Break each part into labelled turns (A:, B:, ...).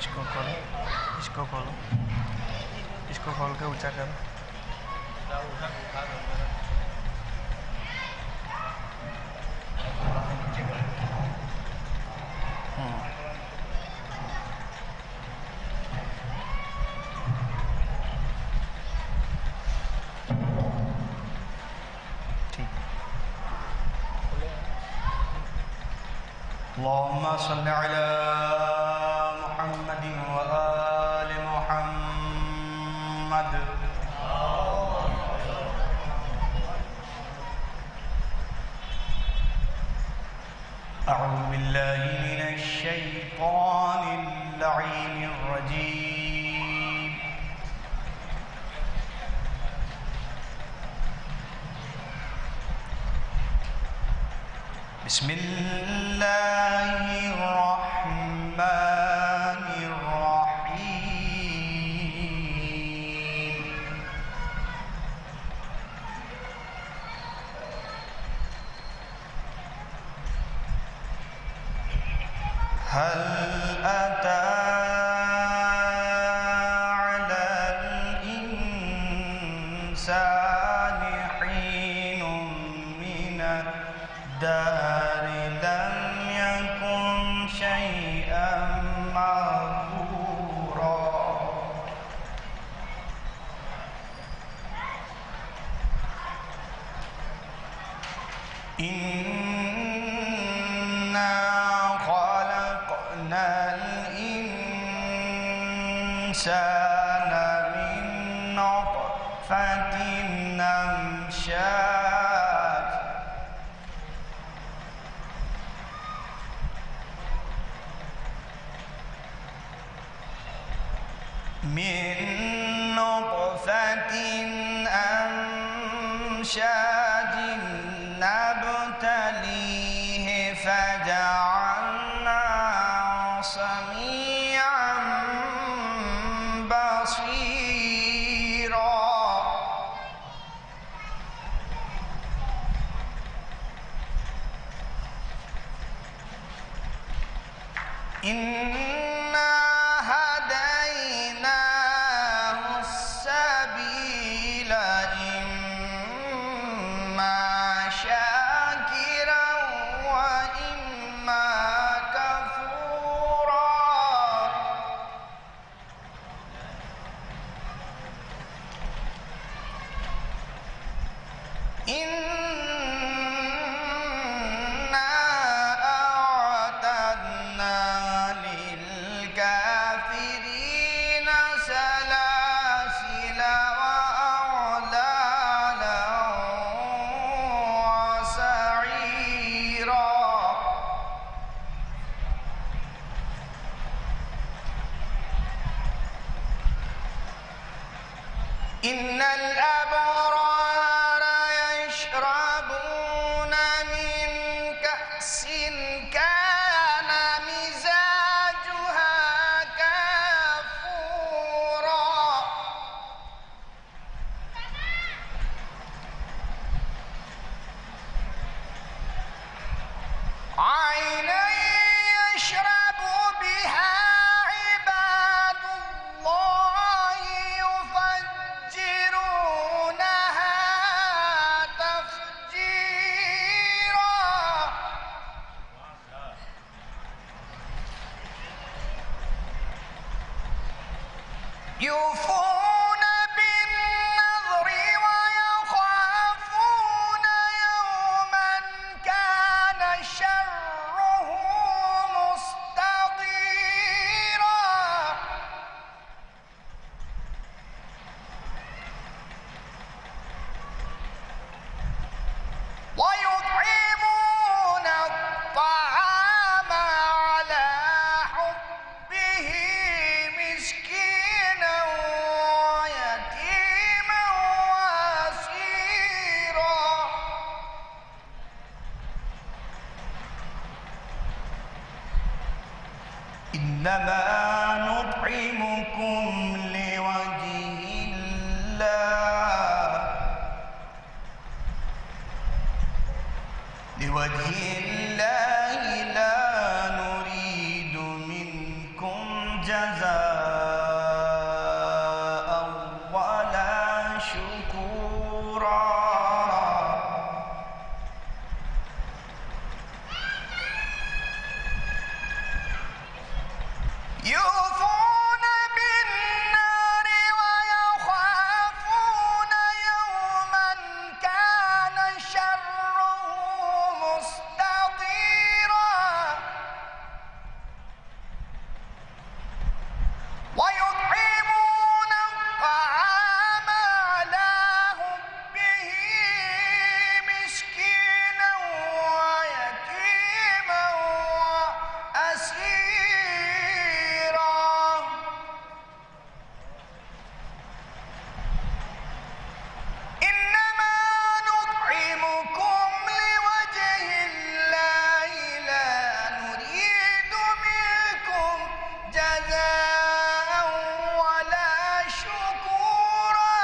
A: اس کو کھول کے اونچا کر.
B: اللهم صل على محمد وآل محمد. أعوذ بالله من الشيطان اللعين الرجيم. بسم الله الرحمن الرحيم. هل أتى على الإنسان حين من الدهر لم يكن شيئا مذكورا. إنا خلقنا الإنسان من نطفة أمشاج نبتليه فجعلناه سميعا بصيرا. إنا هديناه السبيل إما شاكرا وإما كفورا. إنا أعتدنا للكافرين سلاسل وأغلالا وسعيرا. إن الأبرار يشربون من كأس كان مزاجها كافورا. عينا يشرب بها عباد الله يفجرونها تفجيرا. يوفون بالنذر ويخافون يوما كان شره مستطيرا. ويطعمون الطعام على حبه مسكينا ويتيما واسيرا. إنما نطعمكم لوجه الله لا نريد منكم جزاء ولا شكورا يوفون بالنار ويخافون يوما كان شره مستطيرا ويطعمون الطعام على حبه مسكينا ويتيما وأسيرا إنما نطعمكم لوجه الله لا نريد منكم جزاء ولا شكورا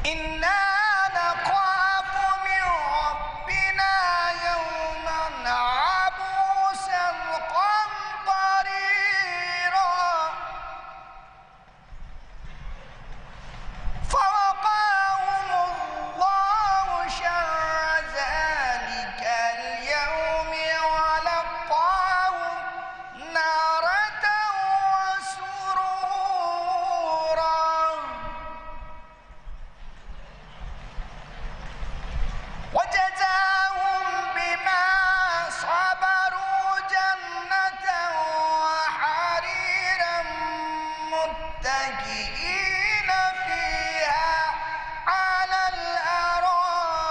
B: إنا نخاف من ربنا يوما عبوسا قمطريرا فوقاهم الله شر ذلك اليوم ولقاهم نارة وسرورا وجزاهم بما صبروا جنة وحريرا متكئين فيها على الأرائك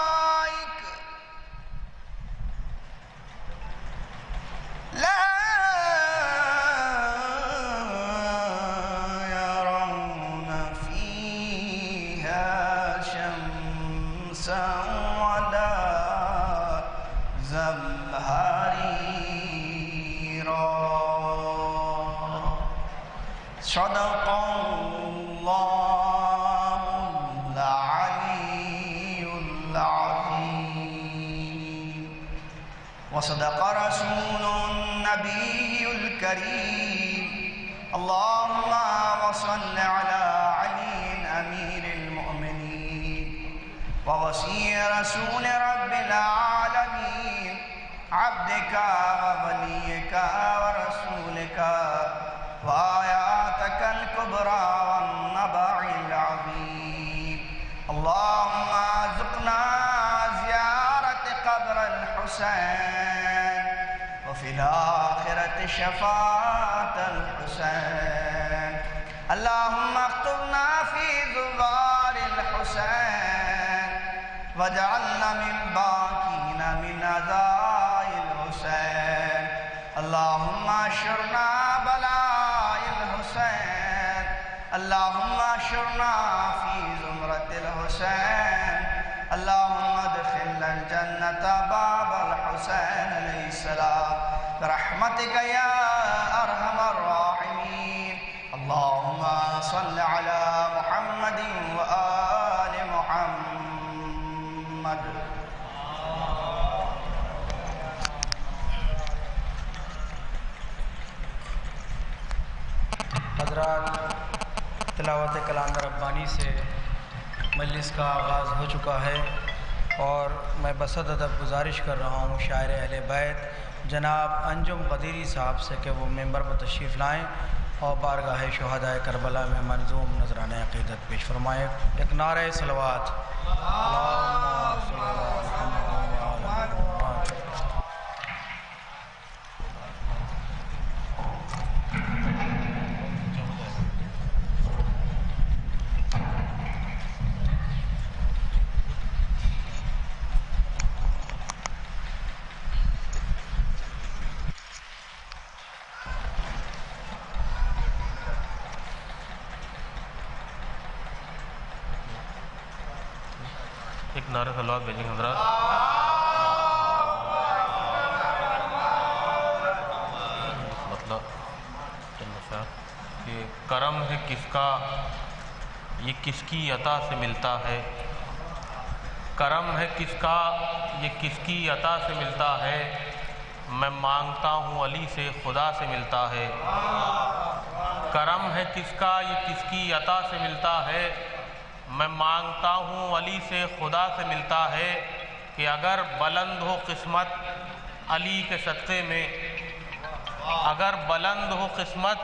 B: لا يرون فيها شمسا ولا زمهريرا صدق الله العلي العظيم وصدق رسول النبي الكريم اللهم وصل على علي أمير المؤمنين ووصي رسول رب العالمين عبدك ووليك ورسولك وآياتك الكبرى والنبع العظيم اللهم ارزقنا زيارة قبر الحسين وفي الآخرة شفاعة الحسين اللهم اكتبنا في ذبار الحسين واجعلنا من باقين من عزاء الحسين اللهم اشرنا بلاء الحسين اللهم اشرنا في زمرة الحسين اللهم ادخلنا الجنة باب الحسين عليه السلام برحمتك يا أرحم الراحمين اللهم صل على محمد وآل محمد
A: حضرات تلاوت کلام ربانی سے مجلس کا آغاز ہو چکا ہے اور میں بصد ادب گزارش کر رہا ہوں شاعر اہل بیت جناب انجم قدیری صاحب سے کہ وہ ممبر پر تشریف لائیں اور بارگاہ شہدائے کربلا میں منظوم نذرانہ عقیدت پیش فرمائیں. ایک نعرہ صلوات اللہم صلی علی محمد و علی محمد.
C: ایک نعرہ صلوات بھیجیں حضرات. مطلب کہ کرم ہے کس کا یہ کس کی عطا سے ملتا ہے، کرم ہے کس کا یہ کس کی عطا سے ملتا ہے، میں مانگتا ہوں علی سے خدا سے ملتا ہے۔ کرم ہے کس کا یہ کس کی عطا سے ملتا ہے، میں مانگتا ہوں علی سے خدا سے ملتا ہے کہ اگر بلند ہو قسمت علی کے صدقے میں، اگر بلند ہو قسمت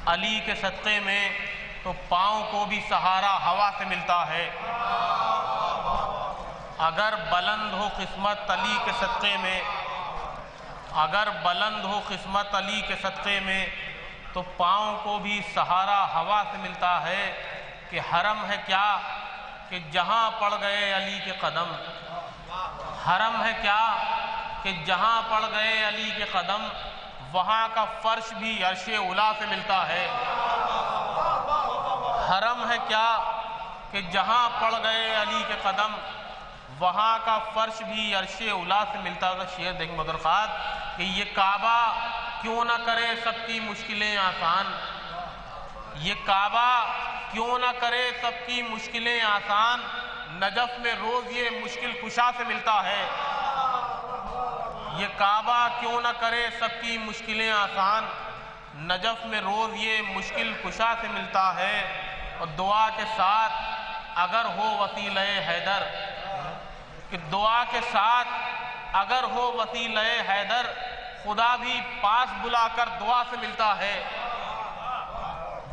C: علی کے صدقے میں تو پاؤں کو بھی سہارا ہوا سے ملتا ہے۔ اگر بلند ہو قسمت علی کے صدقے میں، اگر بلند ہو قسمت علی کے صدقے میں تو پاؤں کو بھی سہارا ہوا سے ملتا ہے کہ حرم ہے کیا کہ جہاں پڑ گئے علی کے قدم، حرم ہے کیا کہ جہاں پڑ گئے علی کے قدم، وہاں کا فرش بھی عرش اولا سے ملتا ہے۔ حرم ہے کیا کہ جہاں پڑ گئے علی کے قدم، وہاں کا فرش بھی عرش اولا سے ملتا ہے۔ شعر دیکھ مدرخات کہ یہ کعبہ کیوں نہ کرے سب کی مشکلیں آسان، یہ کعبہ کیوں نہ کرے سب کی مشکلیں آسان، نجف میں روز یہ مشکل کشا سے ملتا ہے۔ یہ کعبہ کیوں نہ کرے سب کی مشکلیں آسان، نجف میں روز یہ مشکل کشا سے ملتا ہے۔ اور دعا کے ساتھ اگر ہو وسیلہ حیدر، کہ دعا کے ساتھ اگر ہو وسیلہ حیدر، خدا بھی پاس بلا کر دعا سے ملتا ہے۔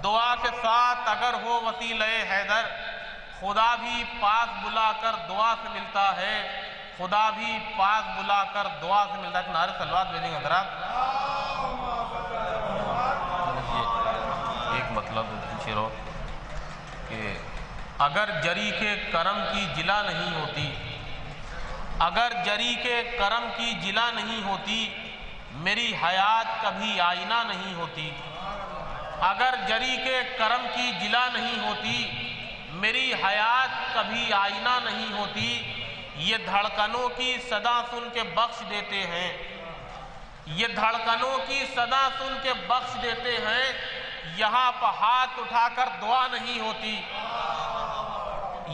C: دعا کے ساتھ اگر ہو وسیلہ حیدر، خدا بھی پاس بلا کر دعا سے ملتا ہے، خدا بھی پاس بلا کر دعا سے ملتا ہے۔ نعرہ صلوات بھیجیں گے حضرات۔ ایک مطلب پیچھے رہو کہ اگر جری کے کرم کی جلا نہیں ہوتی، اگر جری کے کرم کی جلا نہیں ہوتی، میری حیات کبھی آئینہ نہیں ہوتی۔ اگر جری کے کرم کی جلا نہیں ہوتی، میری حیات کبھی آئینہ نہیں ہوتی۔ یہ دھڑکنوں کی صدا سن کے بخش دیتے ہیں، یہ دھڑکنوں کی صدا سن کے بخش دیتے ہیں، یہاں پہ ہاتھ اٹھا کر دعا نہیں ہوتی۔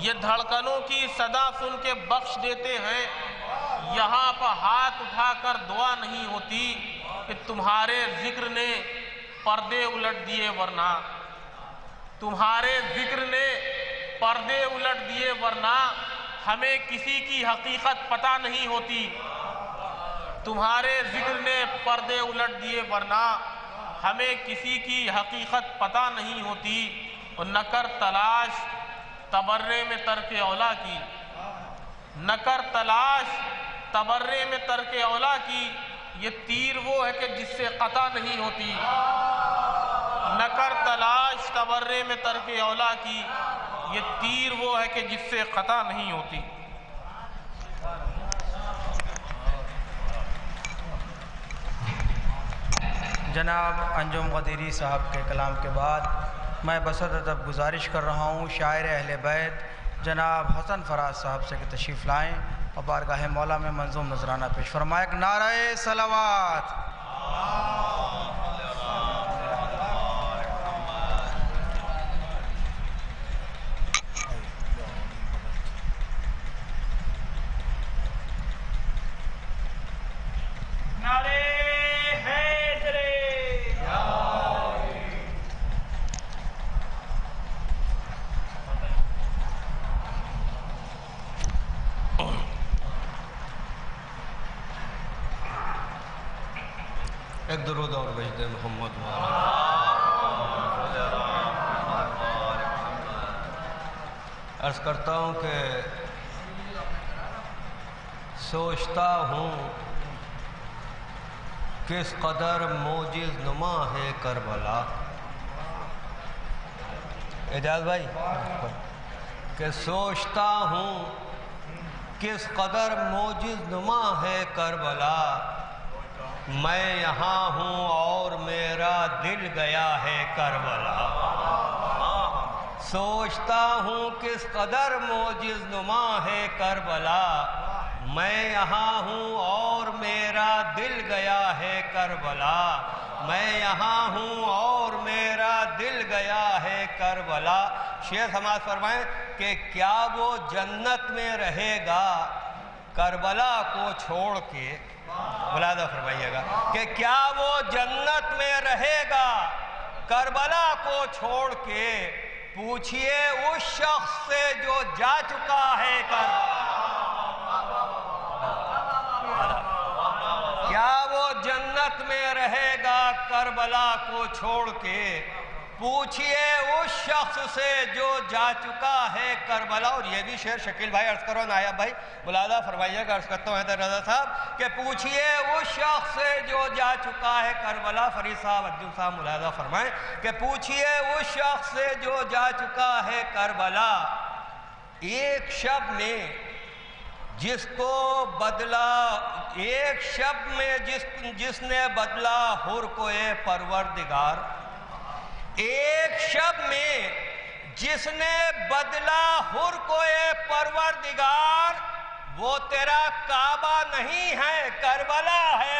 C: یہ دھڑکنوں کی صدا سن کے بخش دیتے ہیں، یہاں پہ ہاتھ اٹھا کر دعا نہیں ہوتی کہ تمہارے ذکر نے پردے الٹ دیے ورنہ، تمہارے ذکر نے پردے الٹ دیے ورنہ ہمیں کسی کی حقیقت پتہ نہیں ہوتی۔ تمہارے ذکر نے پردے الٹ دیے ورنہ ہمیں کسی کی حقیقت پتہ نہیں ہوتی۔ اور نہ کر تلاش تبرے میں ترک اولا کی، نہ کر تلاش تبرے میں ترک اولا کی، یہ تیر وہ ہے کہ جس سے قطع نہیں ہوتی۔ نہ کر تلاش تبرے میں ترک اولا کی، یہ تیر وہ ہے کہ جس سے قطع نہیں ہوتی۔
A: جناب انجم غدیری صاحب کے کلام کے بعد میں بصد ادب گزارش کر رہا ہوں شاعر اہل بیت جناب حسن فراز صاحب سے کہ تشریف لائیں اور بارگاہ مولا میں منظوم نذرانہ پیش فرمائیں۔ ایک نعرہ صلوات۔
D: ایک درود اور بھیج دیں محمد عرض کرتا ہوں کہ سوچتا ہوں کس قدر موجز نما ہے کربلا، اعجاز بھائی، کہ سوچتا ہوں کس قدر موجز نما ہے کربلا، میں یہاں ہوں اور میرا دل گیا ہے کربلا، سوچتا ہوں کس قدر موجز نما ہے کربلا، میں یہاں ہوں اور میرا دل گیا ہے کربلا، میں یہاں ہوں اور میرا دل گیا ہے کربلا۔ شیخ سماعت فرمائیں کہ کیا وہ جنت میں رہے گا کربلا کو چھوڑ کے، ملاحظہ فرمائیے گا کہ کیا وہ جنت میں رہے گا؟ کربلا کو چھوڑ کے پوچھئے اس شخص سے جو جا چکا ہے کیا وہ جنت میں رہے گا؟ کربلا کو چھوڑ کے پوچھئے اس شخص سے جو جا چکا ہے کربلا۔ اور یہ بھی شعر شکیل بھائی عرض کرو، نایاب بھائی ملاحظہ فرمائیے گا، عرض کرتا ہوں حیدر رضا صاحب کہ پوچھئے اس شخص سے جو جا چکا ہے کربلا۔ فرید صاحب، عجب صاحب ملاحظہ فرمائیں کہ پوچھئے اس شخص سے جو جا چکا ہے کربلا۔ ایک شب میں جس کو بدلا، ایک شب میں جس نے بدلا حر کو اے پروردگار، ایک شب میں جس نے بدلا حر کو اے پروردگار، وہ تیرا کعبہ نہیں ہے کربلا ہے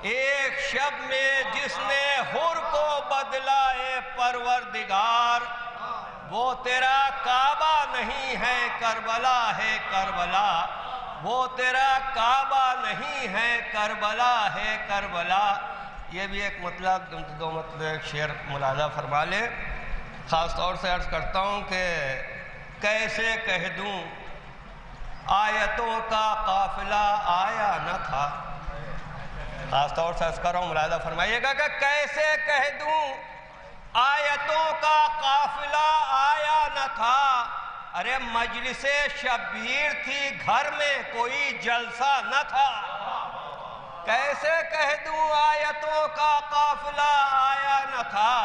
D: ایک شب میں جس نے حر کو بدلا اے پروردگار، وہ تیرا کعبہ نہیں ہے کربلا ہے کربلا، وہ تیرا کعبہ نہیں ہے کربلا ہے کربلا۔ یہ بھی ایک مطلب، دو مطلب ایک شعر ملاحظہ فرما لے۔ خاص طور سے عرض کرتا ہوں کہ کیسے کہہ دوں آیتوں کا قافلہ آیا نہ تھا، خاص طور سے عرض کر رہا ہوں ملاحظہ فرمائیے گا کہ کیسے کہہ دوں آیتوں کا قافلہ آیا نہ تھا۔ ارے مجلس شبیر تھی، گھر میں کوئی جلسہ نہ تھا۔ کیسے کہہ دوں آیتوں کا قافلہ آیا نہ تھا،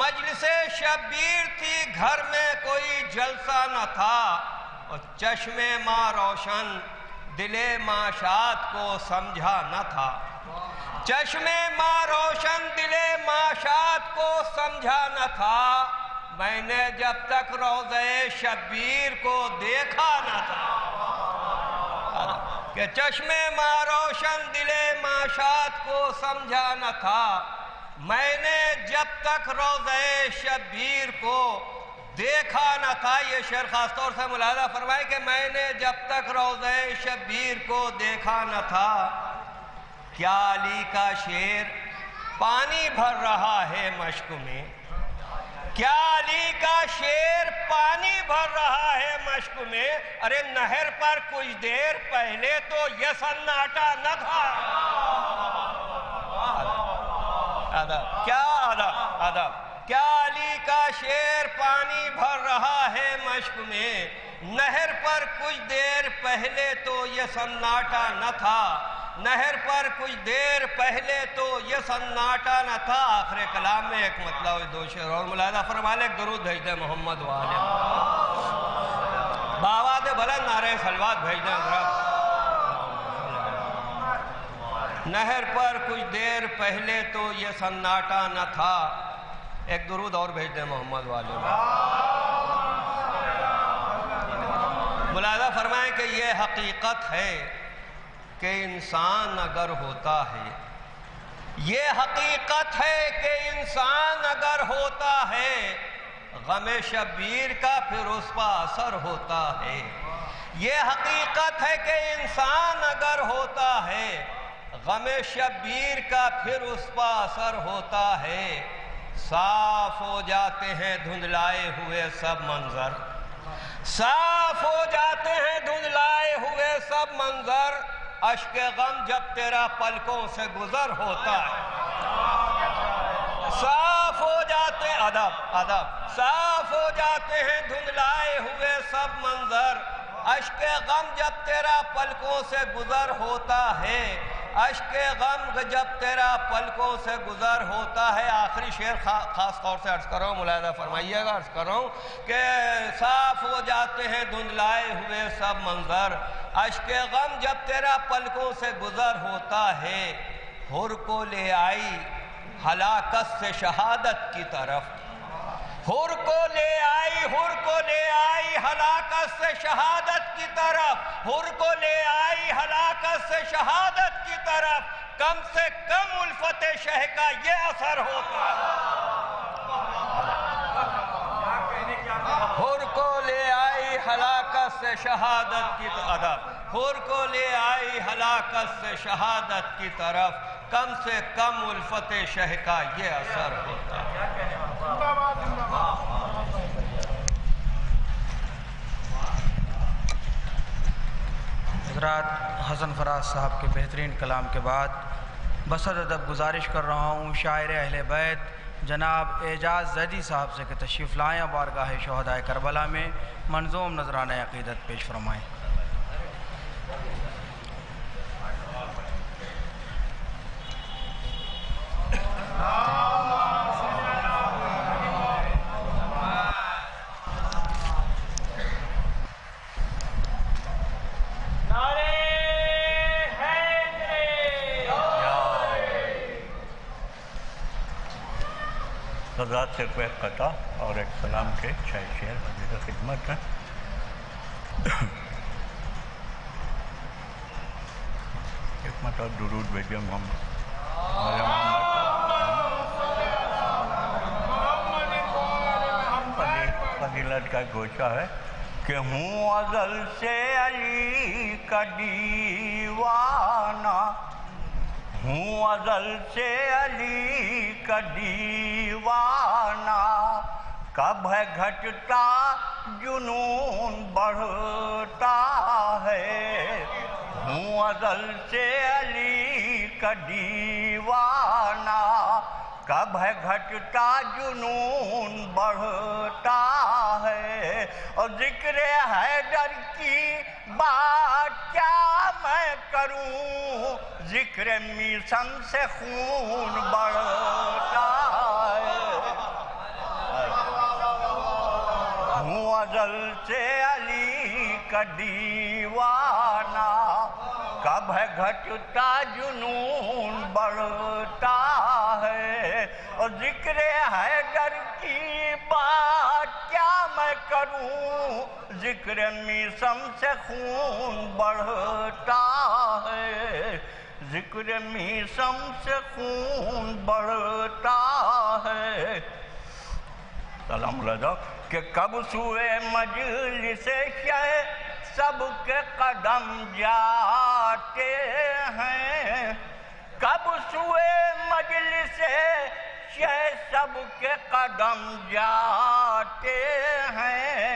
D: مجلس شبیر تھی، گھر میں کوئی جلسہ نہ تھا۔ اور چشم ماں روشن دل ماں شاد کو سمجھا نہ تھا، چشم ماں روشن دل ماں شاد کو سمجھا نہ تھا۔ میں نے جب تک روضہ شبیر کو دیکھا نہ تھا، کہ چشم ماں روشن دل ماں شاد کو سمجھا نہ تھا۔ میں نے جب تک روضہ شبیر کو دیکھا نہ تھا۔ یہ شعر خاص طور سے ملاحظہ فرمائے کہ میں نے جب تک روضہ شبیر کو دیکھا نہ تھا۔ کیا علی کا شعر پانی بھر رہا ہے مشک میں، کیا علی کا شعر پانی بھر رہا ہے مشک میں۔ ارے نہر پر کچھ دیر پہلے تو یہ سناٹا نہ تھا۔ کیا ادب، کیا علی کا شعر پانی بھر رہا ہے مشک میں، نہر پر کچھ دیر پہلے تو یہ سناٹا نہ تھا، نہر پر کچھ دیر پہلے تو یہ سناٹا نہ تھا۔ آخر کلام میں ایک مطلب دو شعر اور ملاحظہ فرما لے، درود بھیج دے محمد والے بآواز بلند نعرہ صلوات بھیج دیں حضرت۔ نہر پر کچھ دیر پہلے تو یہ سناٹا نہ تھا، ایک درود اور بھیج دیں محمد والے۔ ملاحظہ فرمائیں کہ یہ حقیقت ہے کہ انسان اگر ہوتا ہے، یہ حقیقت ہے کہ انسان اگر ہوتا ہے، غم شبیر کا پھر اس پر اثر ہوتا ہے۔ یہ حقیقت ہے کہ انسان اگر ہوتا ہے، غم شبیر کا پھر اس پر اثر ہوتا ہے۔ صاف ہو جاتے ہیں دھندلائے ہوئے سب منظر، صاف ہو جاتے ہیں دھندلائے ہوئے سب منظر، اشک غم جب تیرا پلکوں سے گزر ہوتا ہے۔ صاف ہو جاتے ہیں ادب، صاف ہو جاتے ہیں دھندلائے ہوئے سب منظر، اشک غم جب تیرا پلکوں سے گزر ہوتا ہے، اشک غم جب تیرا پلکوں سے گزر ہوتا ہے۔ آخری شعر خاص طور سے عرض کر رہا ہوں، ملاحظہ فرمائیے گا، عرض کر رہا ہوں کہ صاف ہو جاتے ہیں دھندلائے ہوئے سب منظر، اشک غم جب تیرا پلکوں سے گزر ہوتا ہے۔ حر کو لے آئی ہلاکت سے شہادت کی طرف، حر کو لے آئی، حر کو لے آئی ہلاکت سے شہادت کی طرف، حر کو لے آئی ہلاکت سے شہادت کی طرف، کم سے کم الفت شہ کا یہ اثر ہوتا ہے۔ سے شہادت کی ادب، حور کو لے آئی ہلاکت سے شہادت کی طرف، کم سے کم الفت شہ کا یہ اثر ہوتا ہے۔
A: حضرات، حسن فراز صاحب کے بہترین کلام کے بعد بصد ادب گزارش کر رہا ہوں شاعر اہل بیت جناب اعجاز زیدی صاحب سے کہ تشریف لائیں، بارگاہ شہدائے کربلا میں منظوم نذرانہ عقیدت پیش فرمائیں۔
E: حضرات سے ایک قطع اور ایک سلام کے 6 شعر حضور خدمت ہے۔ ایک مرتبہ درود بھیجیے محمد فضیلت کا گوشہ ہے کہ ہوں ازل سے علی کا دیوانہ، ہوں ازل سے علی کا دیوانہ، کب ہے گھٹتا جنون بڑھتا ہے، ہوں ازل سے علی کا دیوانہ، کب ہے گھٹتا جنون بڑھتا ہے، اور ذکر حیدر کی بات کیا میں کروں، ذکر میثم سے خون بڑھتا ہے، ہوں ازل سے علی کا دیوانہ، کب ہے گھٹتا جنون بڑھتا ہے، اور ذکر حیدر کی بات کیا میں کروں، ذکر میثم سے خون بڑھتا ہے، ذکر میثم سے خون بڑھتا ہے۔ سلام علیہ کہ کب سوئے مجلس شہ سب کے قدم جاتے ہیں، کب سوئے مجلس شہ سب کے قدم جاتے ہیں،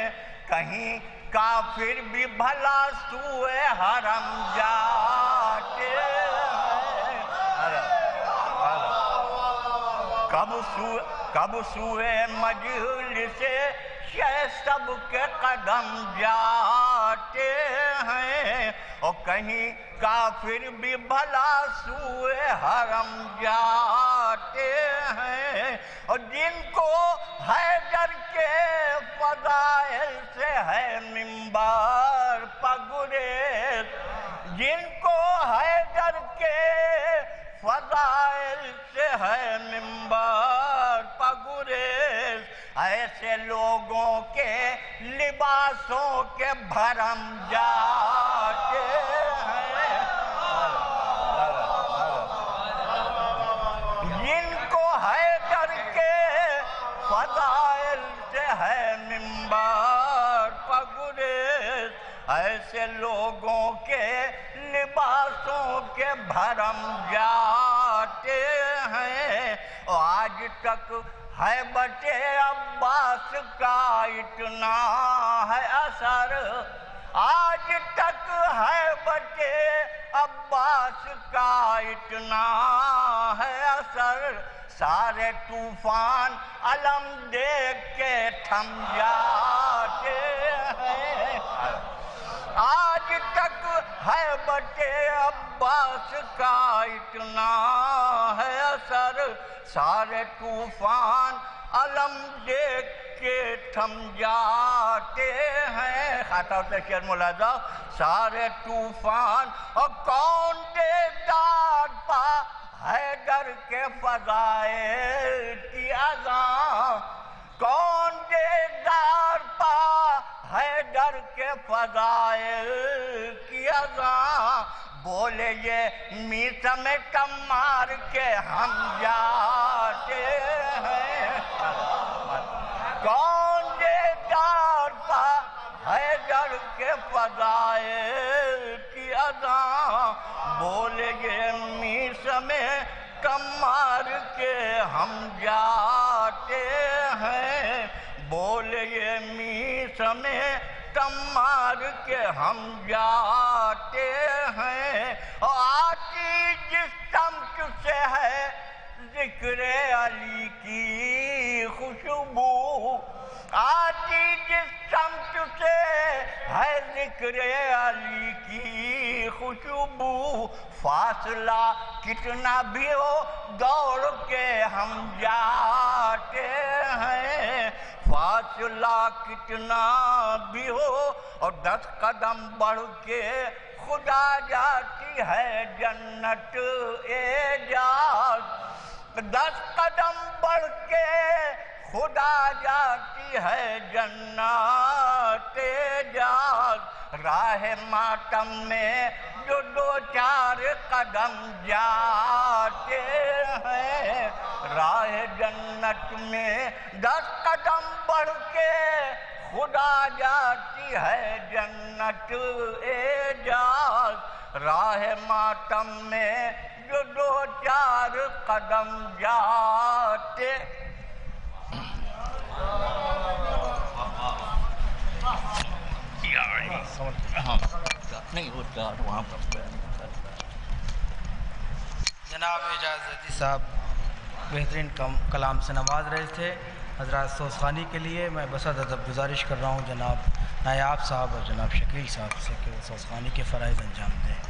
E: کہیں کافر بھی بھلا سوئے حرم جاتے ہیں، کب سوئے مجلس شہ سب کے قدم جاتے ہیں، اور کہیں کافر بھی بھلا سوئے حرم جاتے ہیں، اور جن کو حیدر کے فضائل سے ہے منبر پگریز، جن کو حیدر کے فضائل سے ہے منبر پگریز، ایسے لوگوں کے لباسوں کے بھرم جاتے ہیں، جن کو حیدر کے فضائل سے ہے منبر پگریز، ایسے لوگوں کے لباسوں کے بھرم جاتے ہیں، آج تک ہیبت عباس کا اتنا ہے اثر، آج تک ہیبت عباس کا اتنا ہے اثر، سارے طوفان علم دیکھ کے تھم جاتے ہیں، آج تک ہیبت عباس کا اتنا ہے اثر، سارے طوفان علم دیکھ کے تھم جاتے ہیں۔ خاطہ ہوتا ہے شعر ملاحظہ، سارے طوفان اور کون دیدار پا حیدر کے فضائل کی اذاں، کون دیدار پا حیدر کے فضائل کی اذاں، بولے یہ میثم کمار کے ہم جاتے ہیں، کون دیدار پا حیدر کے فضائل کی اذاں بولے گے میس میں کم مار کے ہم جاتے ہیں، بولے گے میس میں کم مار کے ہم جاتے ہیں، آتی جس سمت سے ہے ذکر علی کی خوشبو، آتی جس سمت سے ہے ذکر علی کی خوشبو، فاصلہ کتنا بھی ہو دوڑ کے ہم جاتے ہیں، فاصلہ کتنا بھی ہو اور 10 قدم بڑھ کے خدا جاتی ہے جنت اعجاز، 10 قدم بڑھ کے خدا جاتی ہے جنت اعجاز، راہ ماتم میں جو 2-4 قدم جاتے ہیں، راہ جنت میں 10 قدم بڑھ کے خدا جاتی ہے جنت اعجاز، راہ ماتم میں جو 2-4 قدم جاتے نہیں ہوتا وہاں پر۔
A: جناب اعجاز زیدی صاحب بہترین کلام سے نواز رہے تھے۔ حضرات سوزخانی کے لیے میں بسط ادب گزارش کر رہا ہوں جناب نایاب صاحب اور جناب شکیل صاحب سے کہ سوزخانی کے فرائض انجام دیں۔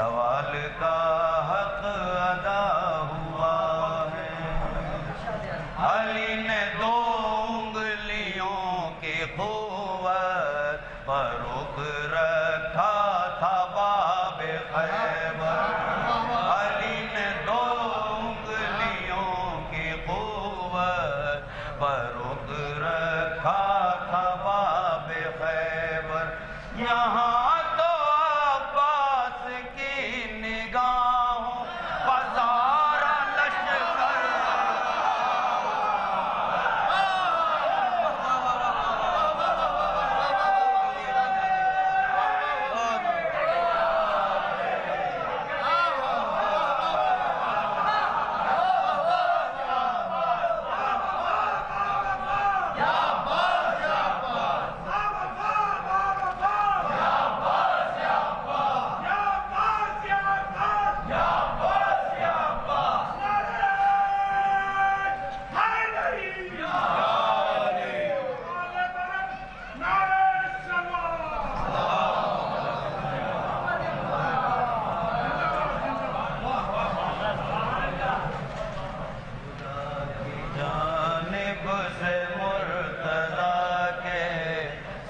B: سوال کا حق ادا ہوا
E: فروغ رکھا تھا باب خیبر، علی نے 2 انگلیوں کی قوت فروغ رکھا تھا باب خیبر، یہاں تو عباس کی نگاہوں پسارا لشکر،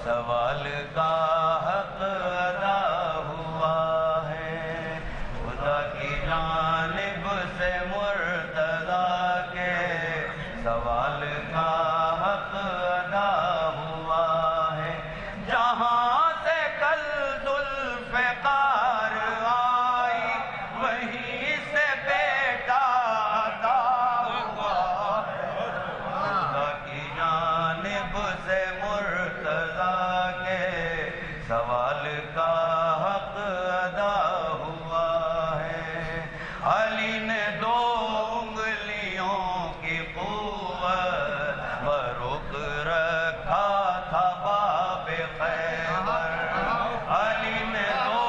E: سوال کا حق ادا ہوا ہے، خدا کی جانب سے مرتضیٰ کے سوال کا حق ادا ہوا ہے، جہاں سے کل ذوالفقار آئی وہیں سے بیٹا عطا ہوا ہے، خدا کی جانب سے مرتضیٰ کے سوال کا حق ادا ہوا ہے، علی نے 2 انگلیوں کی قوت فروغ رکھا تھا باب خیبر، علی نے 2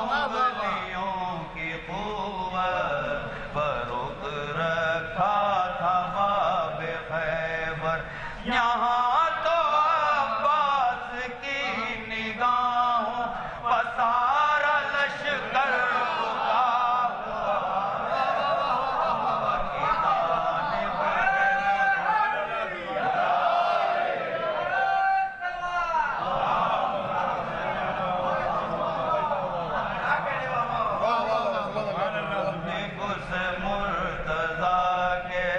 E: انگلیوں کی قوت فروغ رکھا تھا باب خیبر، یہاں تو عباس کی نگاہوں پسارا لشکر مرتضیٰ کے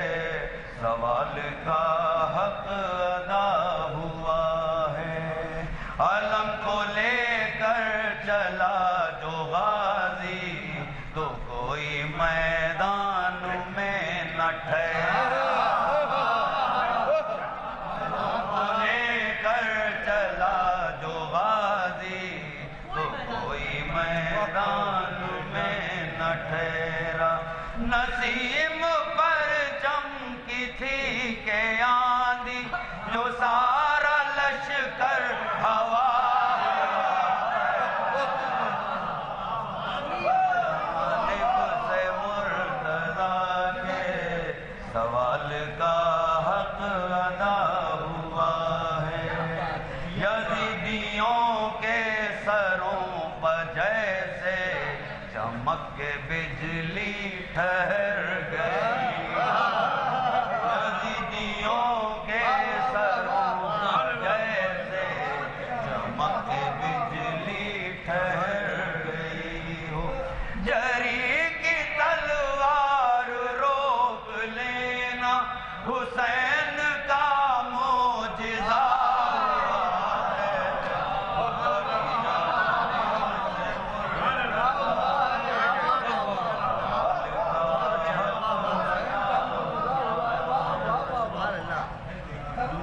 E: سوال کا حق ادا ہوا ہے، علم کو لے کر چلا جو غازی تو کوئی میدان میں نہ ٹھہرا، لے کر چلا جو غازی تو کوئی میدان میں نہ ٹھہرا، نسیم پر چمکی تھی کہ آندھی جو سارا لشکر ہوا، جانب سے مرتضیٰ کے سوال کا حق ادا ہوا ہے، یزیدیوں کے سروں پر جیسے چمک کے بجلی ٹھہر گئی، یزیدیوں کے سروں پر جیسے چمک کے بجلی ٹھہر گئی ہو، جری کی تلوار روک لینا حسین کا معجزہ ہے،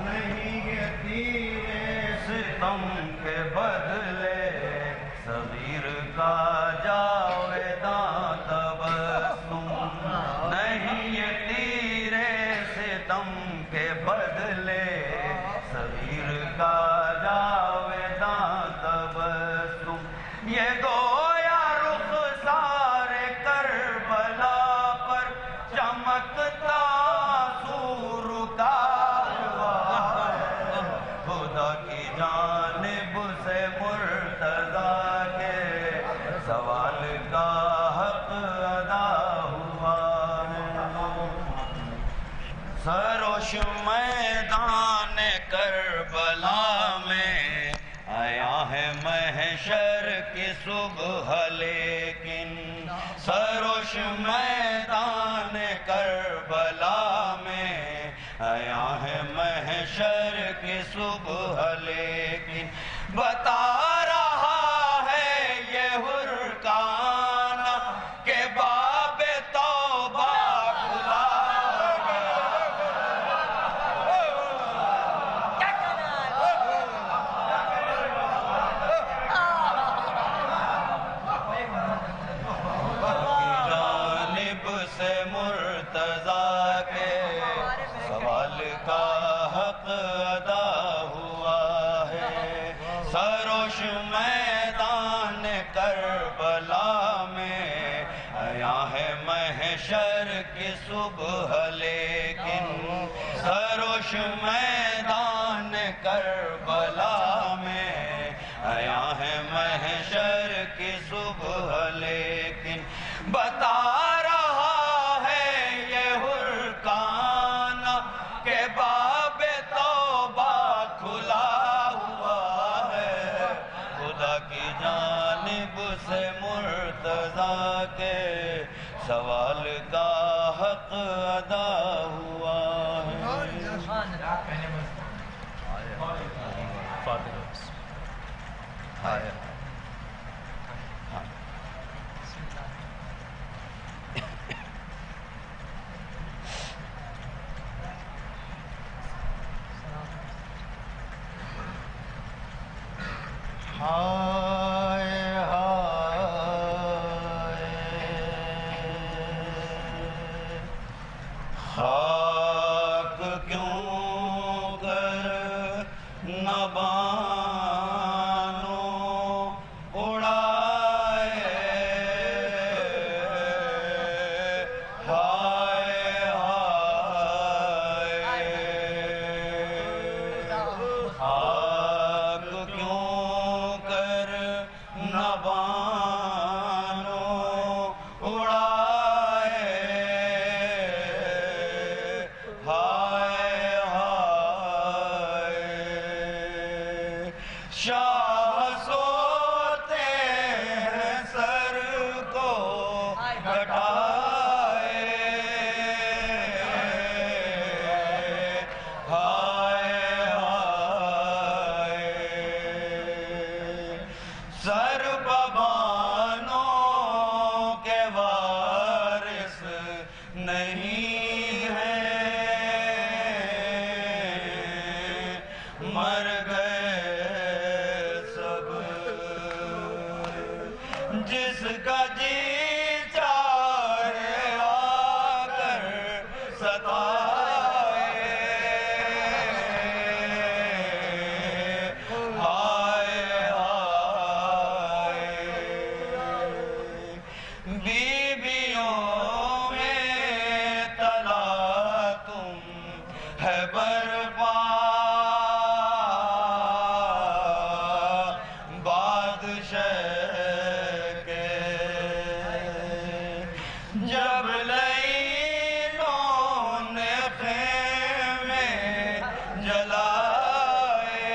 E: نہیں یہ تیرے ستم کے بدلے صغیر کا جاویداں تبسم، نہیں یہ تیرے ستم کے بدلے صغیر کا جاویداں تبسم، یہ گویا رخسار کربلا پر چمکتا سور کا خدا کی جانب سے مرتضیٰ کے سوال کا حق ادا ہوا ہے، سروش میدان کربلا میں آیا ہے
B: محشر کی صبح لیکن سروش میدان کربلا میں آیا ہے محشر کی صبح لیکن بتا رہا ہے یہ حرکان کہ باب توبہ کھلا جانب سے مرتضیٰ کے سوال کا حق ادا ہوا ہے سروش میدان کربلا میں آیا ہے محشر کی صبح لیکن سروش میدان کربلا میں آیا ہے محشر کی صبح لیکن بتا رہا ہے یہ حرکان کہ باب توبہ کھلا ہوا ہے خدا کی جانب سے مرتضیٰ کے سوال کا حق ادا ہوا ہے ہائے خاک کیوں کر نہ بانو اڑائے ہائے خاک کیوں کر نہ بانو اڑائے ہائے شاہ سوتے ہیں سر کو کٹائے سر ببانوں کے وارث نہیں ہیں مر گئے سب جس کا جی چاہے آ کر ستائے بیویوں میں تلاطم ہے برپا بادشاہ کے جب لعینوں نے خیمے جلائے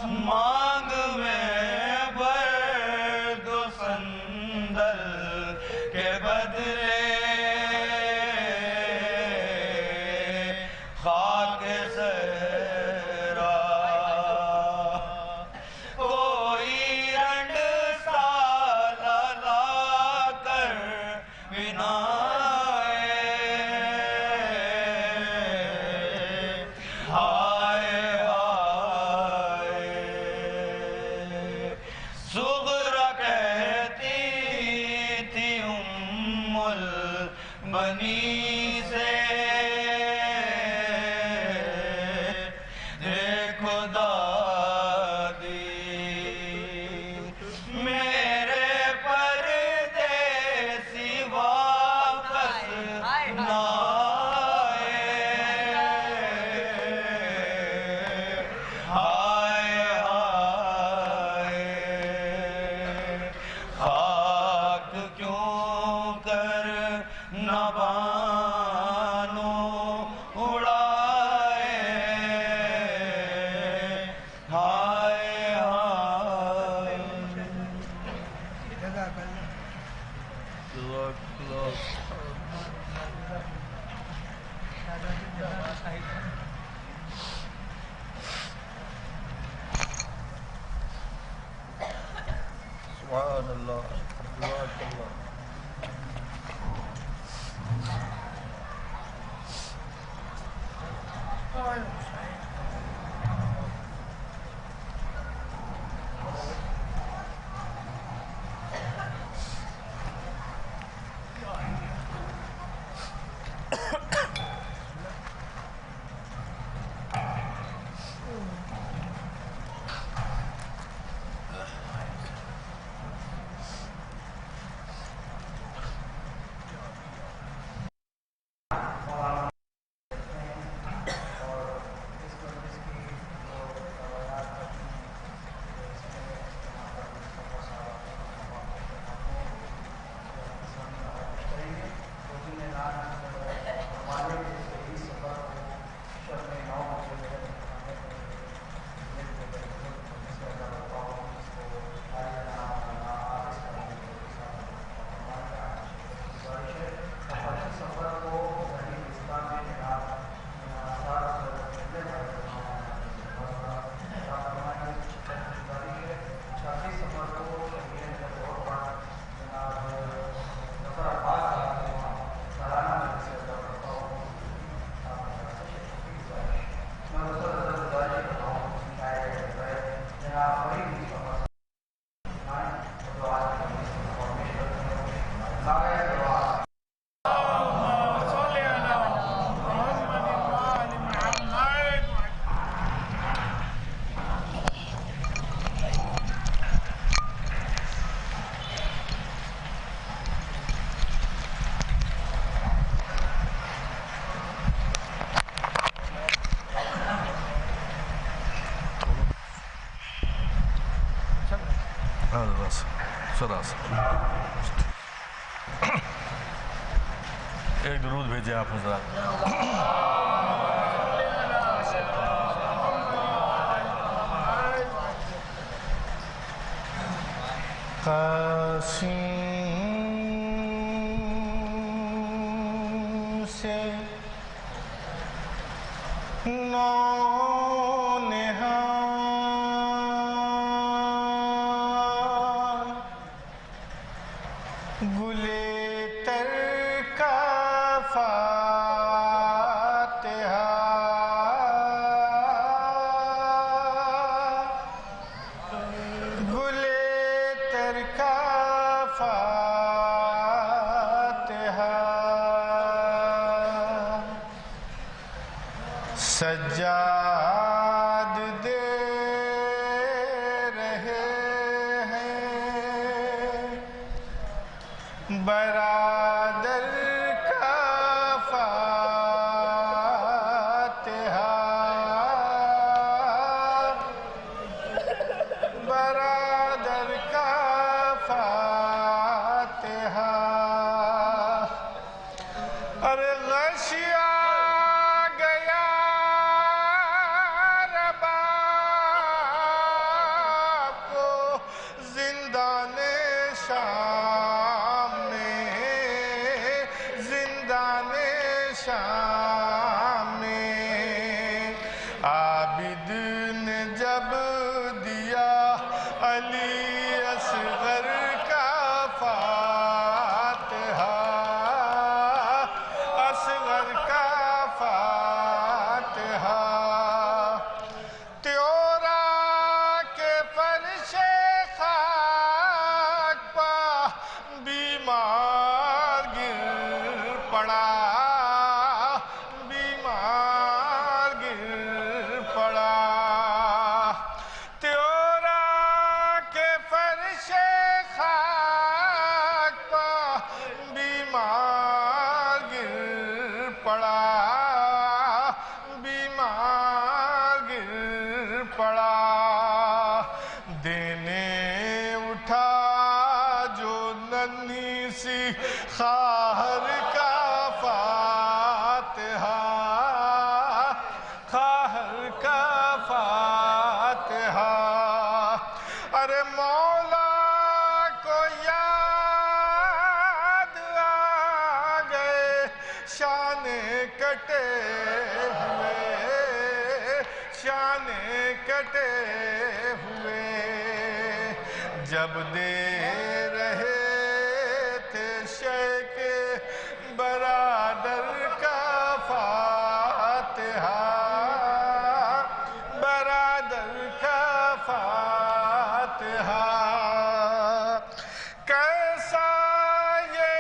B: مانگ میں برد و صندل کے بدلے خاک سہرا کوئی رنڈ سالہ لا کر بنائے سغرا کہتی تھی ام البنی سے دیکھو دادی میرے پردیسی واپس نہ خاک کیوں کر نہ بانو
F: صدا سے ایک درود بھیجیں آپ حضرات. قاسم سے نونہار گلے تر کا فاتحہ گلے تر کا فاتحہ سجاد دے رہے ہیں برادر کا فاتحہ برادر کا فاتحہ ارے غشیا گیا رباب کو زندان شام میں زندان شام میں عابد نے جب دیا علی اصغر کا فاتحہ اصغر کا فاتحہ تیورا کے فرش خاک پا بیمار گر پڑا بیمار گر پڑا تیورا کے فرش خاک پا بیمار گر پڑا بیمار گر پڑا دینے اٹھا جو ننھی سی خواہر کا فاتحہ خواہر کا فاتحہ ارے مولا کو یاد آ گئے شانے کٹے ہوئے شانے کٹے ہوئے جب دے رہے تھے شیخ برادر کا فاتحہ برادر کا فاتحہ کیسا یہ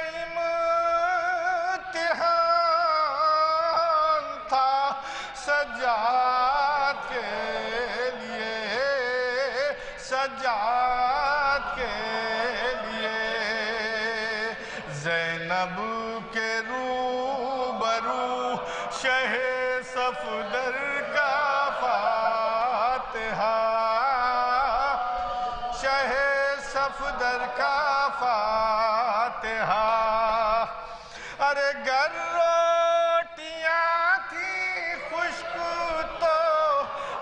F: امتحان تھا سجاد کے لیے سجاد کے لیے زینب کے روبرو شہ صفدر کا فاتحہ شہ صفدر کا فاتحہ ارے گر روٹیاں تھیں خشک تو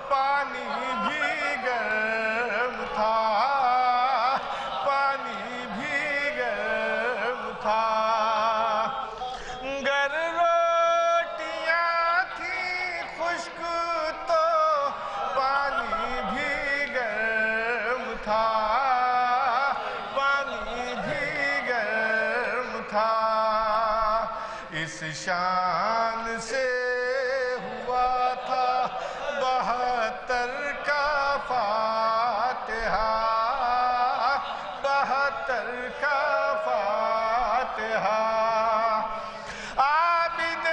F: پانی بھی گرم تھا پانی بھی گرم تھا گر روٹیاں تھیں خشک تو پانی بھی گرم تھا پانی بھی گرم تھا اس شان سے ہوا تھا 72 کا فاتحہ 72 کا فاتحہ عابد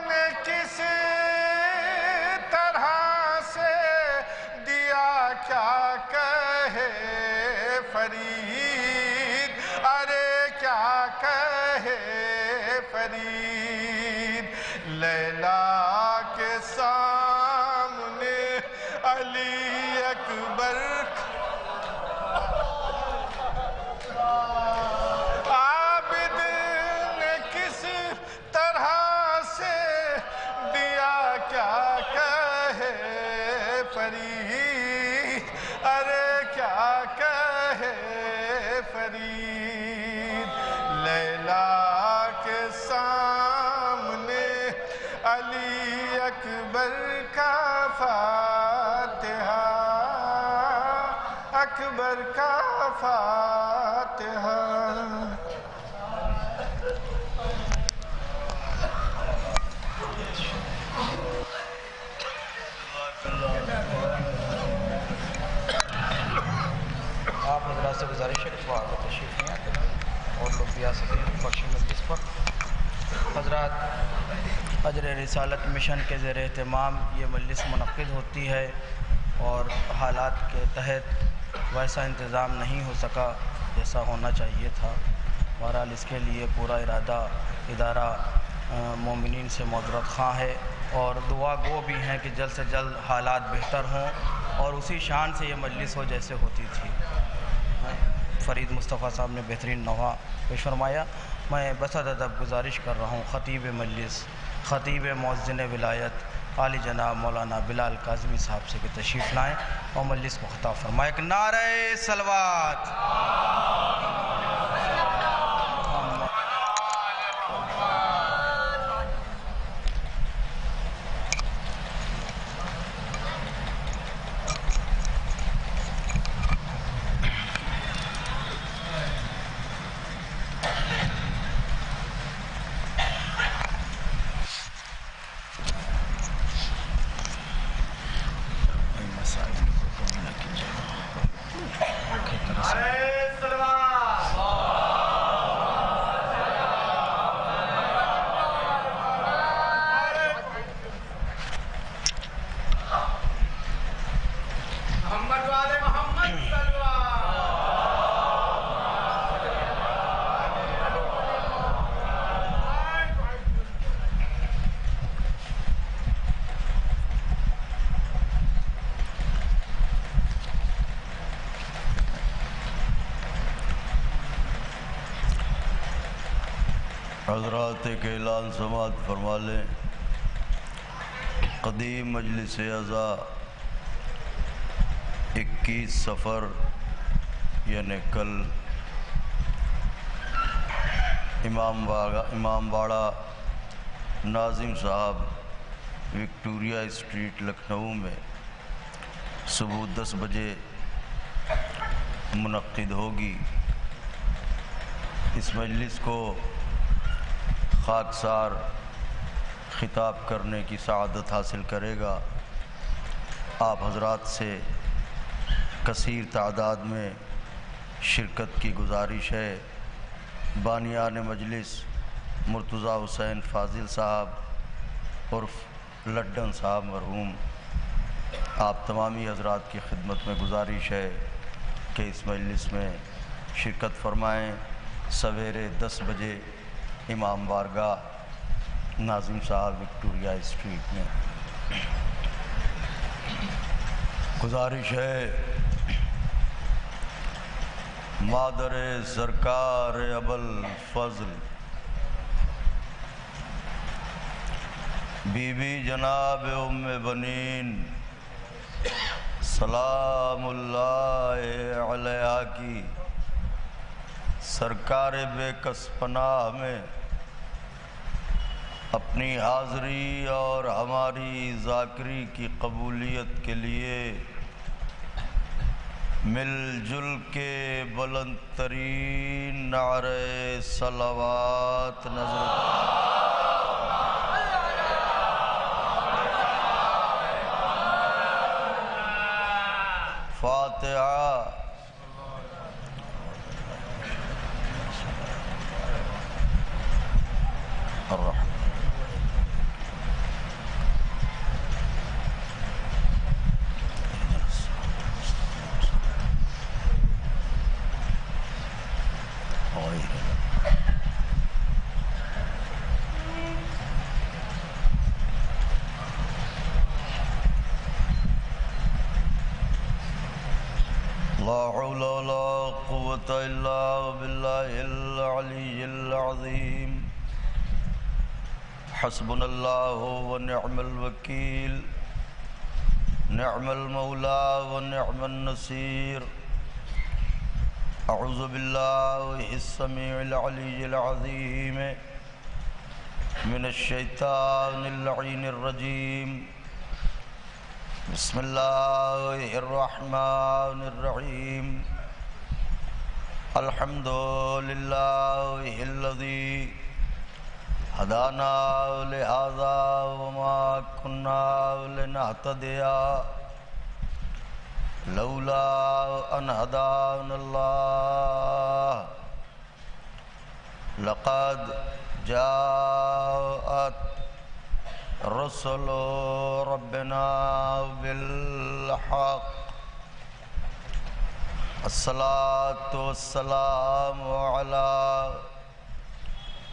F: نے کس طرح سے دیا کیا کہے فرید ارے کیا کہے فرید لیلا کے سامنے علی اکبر علی اکبر کا فاتحہ، اکبر کا فاتحہ۔
A: آپ حضرات سے گزارش ہے کہ وہ آگے تشریف نہیں آتے اور لوگ بھی آ سکیں بخش مجلس پر۔ حضرات، اجر رسالت مشن کے زیر اہتمام یہ مجلس منعقد ہوتی ہے اور حالات کے تحت ویسا انتظام نہیں ہو سکا جیسا ہونا چاہیے تھا۔ بہرحال اس کے لیے پورا ارادہ ادارہ مومنین سے معذرت خواہ ہے اور دعا گو بھی ہیں کہ جلد سے جلد حالات بہتر ہوں اور اسی شان سے یہ مجلس ہو جیسے ہوتی تھی۔ فرید مصطفیٰ صاحب نے بہترین نوحہ پیش فرمایا۔ میں بصد ادب گزارش کر رہا ہوں خطیب مجلس، خطیب مؤذن ولایت عالی جناب مولانا بلال کاظمی صاحب سے کہ تشریف لائیں اور مجلس کو خطاب فرمائیں۔ کہ نعرہ صلوات۔
G: حضرات کے اعلان سماعت فرما لیں۔ قدیم مجلس اعضاء 21 صفر یعنی کل امام باڑہ ناظم صاحب وکٹوریہ اسٹریٹ لکھنؤ میں صبح 10 بجے منعقد ہوگی۔ اس مجلس کو خاکسار خطاب کرنے کی سعادت حاصل کرے گا۔ آپ حضرات سے کثیر تعداد میں شرکت کی گزارش ہے۔ بانیان مجلس مرتضیٰ حسین فاضل صاحب عرف لڈن صاحب مرحوم، آپ تمامی حضرات کی خدمت میں گزارش ہے کہ اس مجلس میں شرکت فرمائیں۔ سویرے 10 بجے امام بارگاہ ناظم صاحب وکٹوریہ اسٹریٹ میں۔ گزارش ہے مادر سرکار ابوالفضل بی بی جناب ام بنین سلام اللہ علیہا کی سرکار بے کس پناہ میں اپنی حاضری اور ہماری ذاکری کی قبولیت کے لیے مل جل کے بلند ترین نعرہ صلوات نظر فاتحہ۔ الرحمن لا حول ولا قوة إلا بالله العلي العظيم حسبنا الله ونعم الوكيل نعم المولى ونعم النصير أعوذ بالله السميع العلي العظيم من الشیطان اللعین الرجیم بسم اللہ الرحمن الرحیم الحمد للہ الذی ہدانا لہذا وما كنا لنهتدي لولا ان ہدانا اللہ لقد جاءت رسل ربنا بالحق الصلاة والسلام على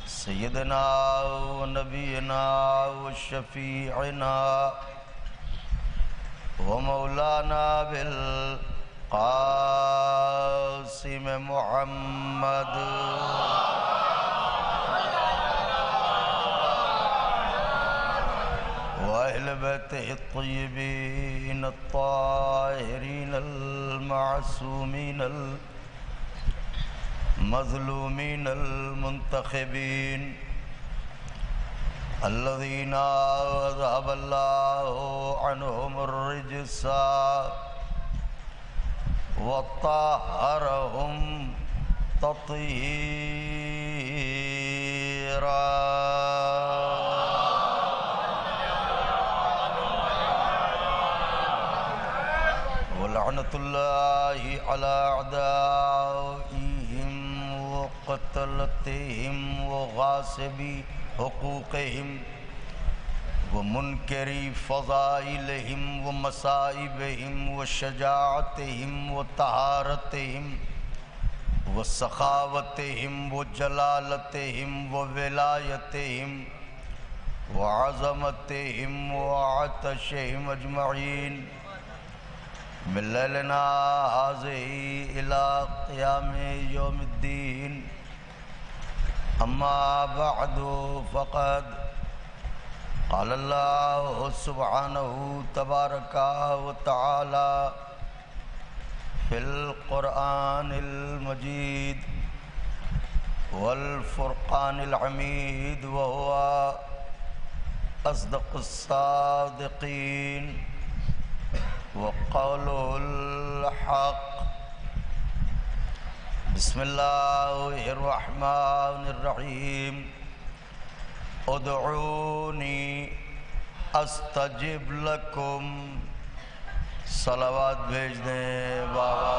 G: سیدنا و نبینا و شفیعنا و مولانا بالقاسم محمد و اہل بیتہ الطیبین الطاہرین المعصومین مظلومین المنتخبین الذین اذهب اللہ عنہم الرجس وطہرہم تطہیرا ولعنۃ اللہ علی اعدائہم وقتلتهم وغاصبي حقوقهم ومنكري فضائلهم ومصائبهم وشجاعتهم وطهارتهم وسخاوتهم وجلالتهم وولايتهم وعظمتهم وعطشهم أجمعين من لیلنا هذه إلى قيام يوم الدين أما بعد فقد قال الله سبحانه تبارك وتعالى في القرآن المجيد والفرقان الحميد وهو أصدق الصادقين وقوله الحق بسم اللہ الرحمن الرحیم ادعونی استجب لکم صلوات بھیج دیں بابا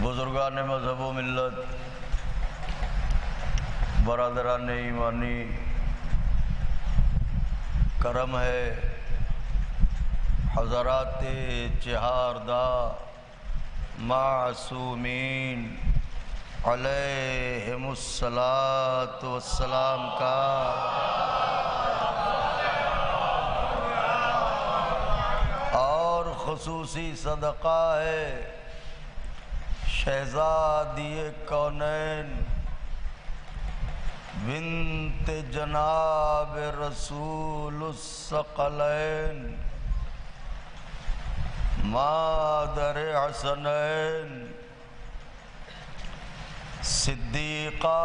G: بزرگان مذہب و ملت برادران ایمانی کرم ہے حضرات چہاردہ معصومین علیہم الصلاۃ والسلام کا اور خصوصی صدقہ ہے شہزادی کونین بنت جناب رسول الثقلین مادر حسنین صدیقہ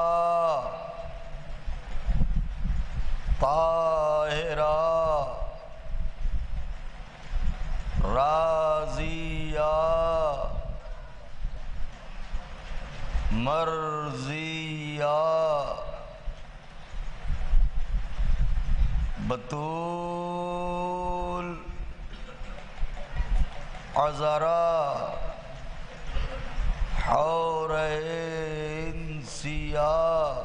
G: طاہرہ راضیہ مرضیہ بطول عذرا حورین سیاہ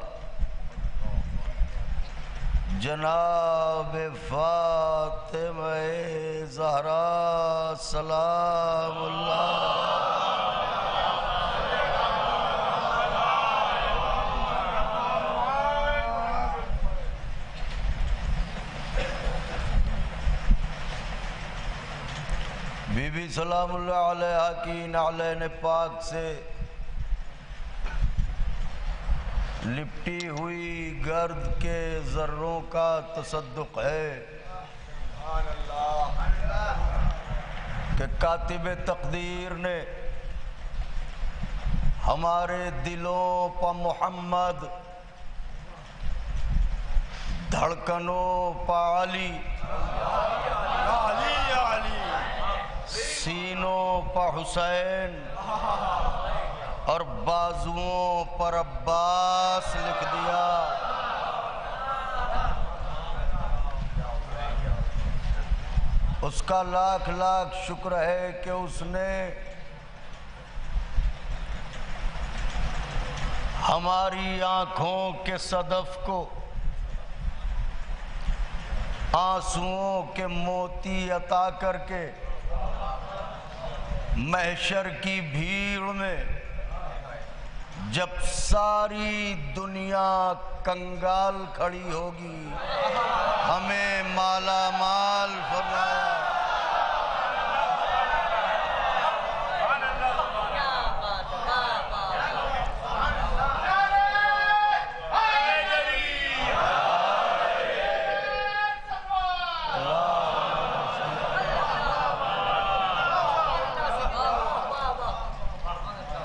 G: جناب فاطمہ زہرا سلام اللہ بی بی سلام اللہ علیہ کی نعلین پاک سے لپٹی ہوئی گرد کے ذروں کا تصدق ہے کاتب تقدیر نے ہمارے دلوں پر محمد، دھڑکنوں پر علی، سینوں پر حسین اور بازوؤں پر عباس لکھ دیا۔ اس کا لاکھ لاکھ شکر ہے کہ اس نے ہماری آنکھوں کے صدف کو آنسوؤں کے موتی عطا کر کے محشر کی بھیڑ میں جب ساری دنیا کنگال کھڑی ہوگی ہمیں مالا مال فرمایا۔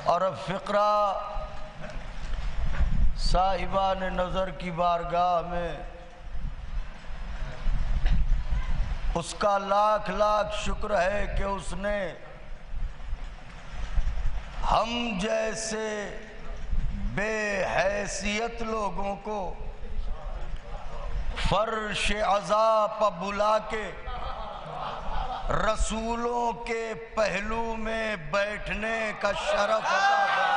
G: اور اب فقرہ صاحبان نظر کی بارگاہ میں اس کا لاکھ لاکھ شکر ہے کہ اس نے ہم جیسے بے حیثیت لوگوں کو فرش عزا پر بلا کے رسولوں کے پہلو میں بیٹھنے کا شرف عطا کیا۔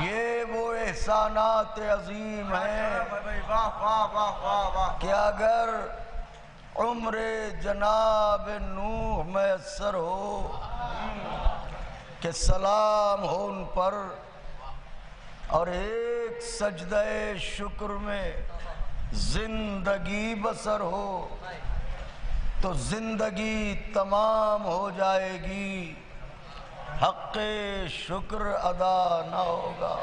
G: یہ وہ احسانات عظیم ہیں کہ اگر عمر جناب نوح میسر ہو کہ سلام ہو ان پر اور ایک سجدہ شکر میں زندگی بسر ہو تو زندگی تمام ہو جائے گی، حق شکر ادا نہ ہوگا۔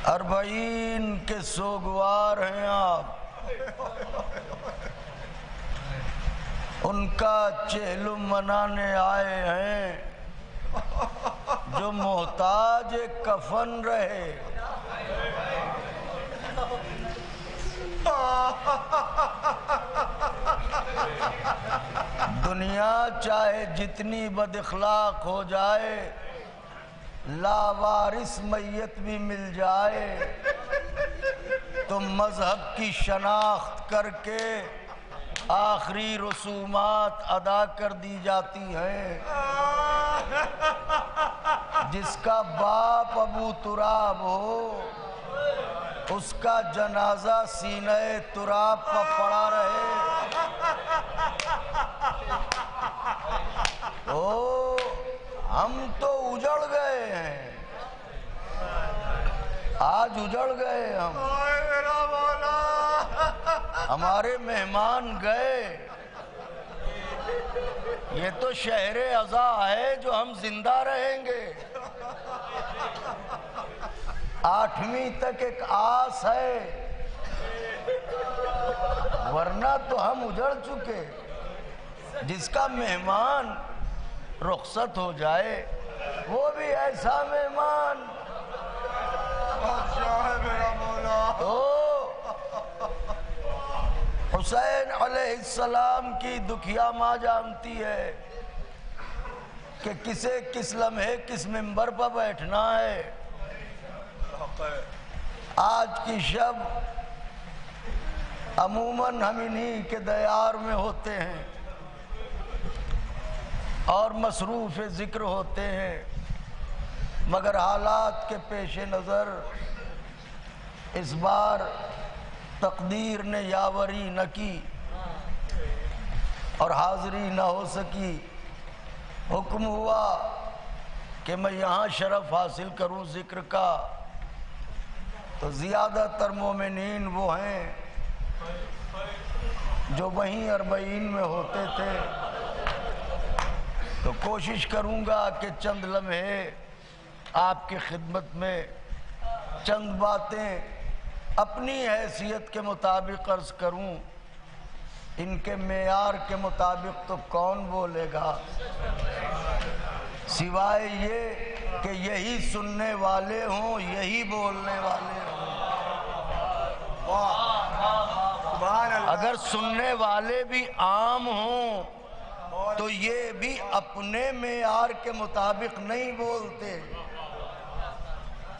G: 40 کے سوگوار ہیں آپ، ان کا چہلم منانے آئے ہیں جو محتاج کفن رہے۔ دنیا چاہے جتنی بد اخلاق ہو جائے، لاوارث میت بھی مل جائے تو مذہب کی شناخت کر کے آخری رسومات ادا کر دی جاتی ہیں۔ جس کا باپ ابو تراب ہو اس کا جنازہ سینہ تراب پر پڑا رہے۔ ہم تو اجڑ گئے ہیں، آج اجڑ گئے ہم، ہمارے مہمان گئے۔ یہ تو شہر عزا ہے جو ہم زندہ رہیں گے۔ 8ویں تک ایک آس ہے، ورنہ تو ہم اجڑ چکے۔ جس کا مہمان رخصت ہو جائے وہ بھی ایسا مہمان تو حسین علیہ السلام کی دکھیا ماں جانتی ہے کہ کسے کس لمحے کس منبر پر بیٹھنا ہے۔ آج کی شب عموماً ہم انہی کے دیار میں ہوتے ہیں اور مصروف ذکر ہوتے ہیں، مگر حالات کے پیش نظر اس بار تقدیر نے یاوری نہ کی اور حاضری نہ ہو سکی۔ حکم ہوا کہ میں یہاں شرف حاصل کروں ذکر کا، تو زیادہ تر مومنین وہ ہیں جو وہیں 40 میں ہوتے تھے، تو کوشش کروں گا کہ چند لمحے آپ کی خدمت میں چند باتیں اپنی حیثیت کے مطابق عرض کروں، ان کے معیار کے مطابق تو کون بولے گا سوائے یہ کہ یہی سننے والے ہوں، یہی بولنے والے ہوں۔ اگر سننے والے بھی عام ہوں تو یہ بھی اپنے معیار کے مطابق نہیں بولتے۔